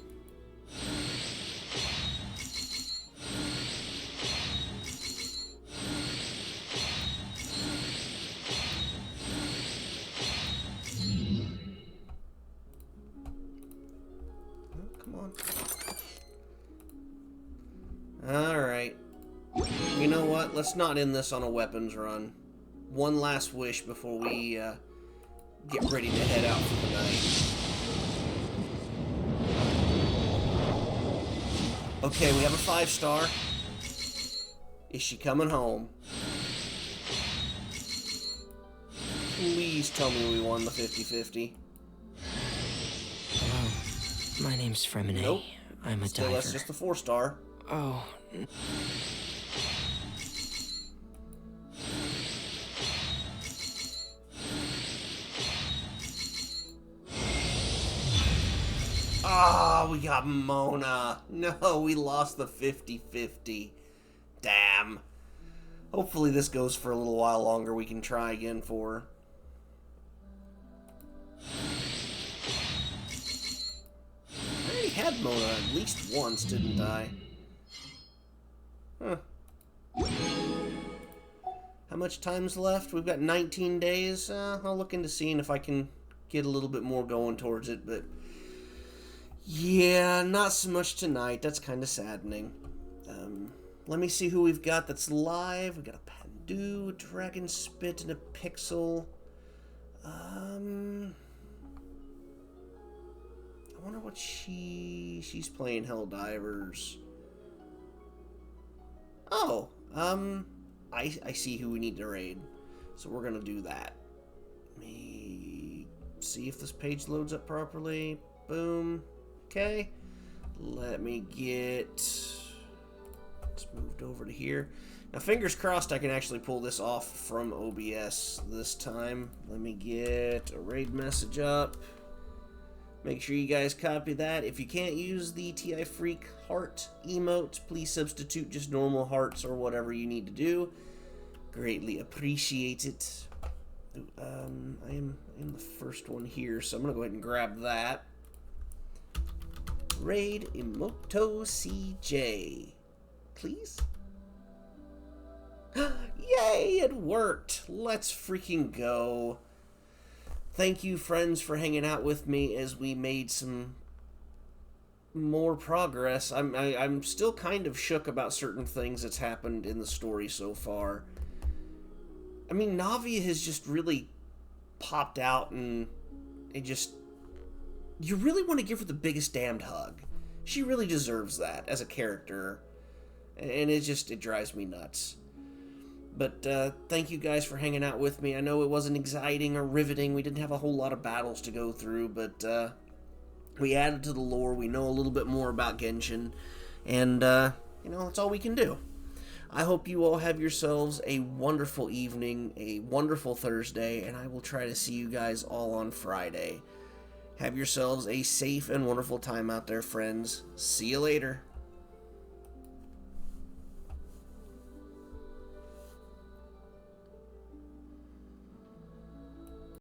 Come on. Alright. You know what? Let's not end this on a weapons run. One last wish before we get ready to head out for the night. Okay, we have a 5-star. Is she coming home? Please tell me we won the 50-50. Hello, my name's Fremine. Nope. I'm a Still, diver. that's just a 4-star. Oh. Ah, we got Mona. No, we lost the 50-50. Damn. Hopefully this goes for a little while longer. We can try again for her. I already had Mona at least once, didn't I? Huh. How much time's left? We've got 19 days. I'll look into seeing if I can get a little bit more going towards it, but yeah, not so much tonight. That's kind of saddening. Let me see who we've got that's live. We got a Pandu, a Dragon Spit, and a Pixel. I wonder what she's playing Helldivers. Oh, I see who we need to raid. So we're gonna do that. Let me see if this page loads up properly. Boom. Okay. Let me get... It's moved over to here. Now, fingers crossed I can actually pull this off from OBS this time. Let me get a raid message up. Make sure you guys copy that. If you can't use the TIFreak heart emote, please substitute just normal hearts or whatever you need to do. Greatly appreciate it. I am the first one here, so I'm going to go ahead and grab that. Raid Emoto CJ. Please? Yay, it worked. Let's freaking go. Thank you, friends, for hanging out with me as we made some more progress. I'm still kind of shook about certain things that's happened in the story so far. I mean, Navi has just really popped out, and it just... You really want to give her the biggest damned hug. She really deserves that as a character. And it drives me nuts. But thank you guys for hanging out with me. I know it wasn't exciting or riveting. We didn't have a whole lot of battles to go through, but we added to the lore. We know a little bit more about Genshin. And, you know, that's all we can do. I hope you all have yourselves a wonderful evening, a wonderful Thursday, and I will try to see you guys all on Friday. Have yourselves a safe and wonderful time out there, friends. See you later.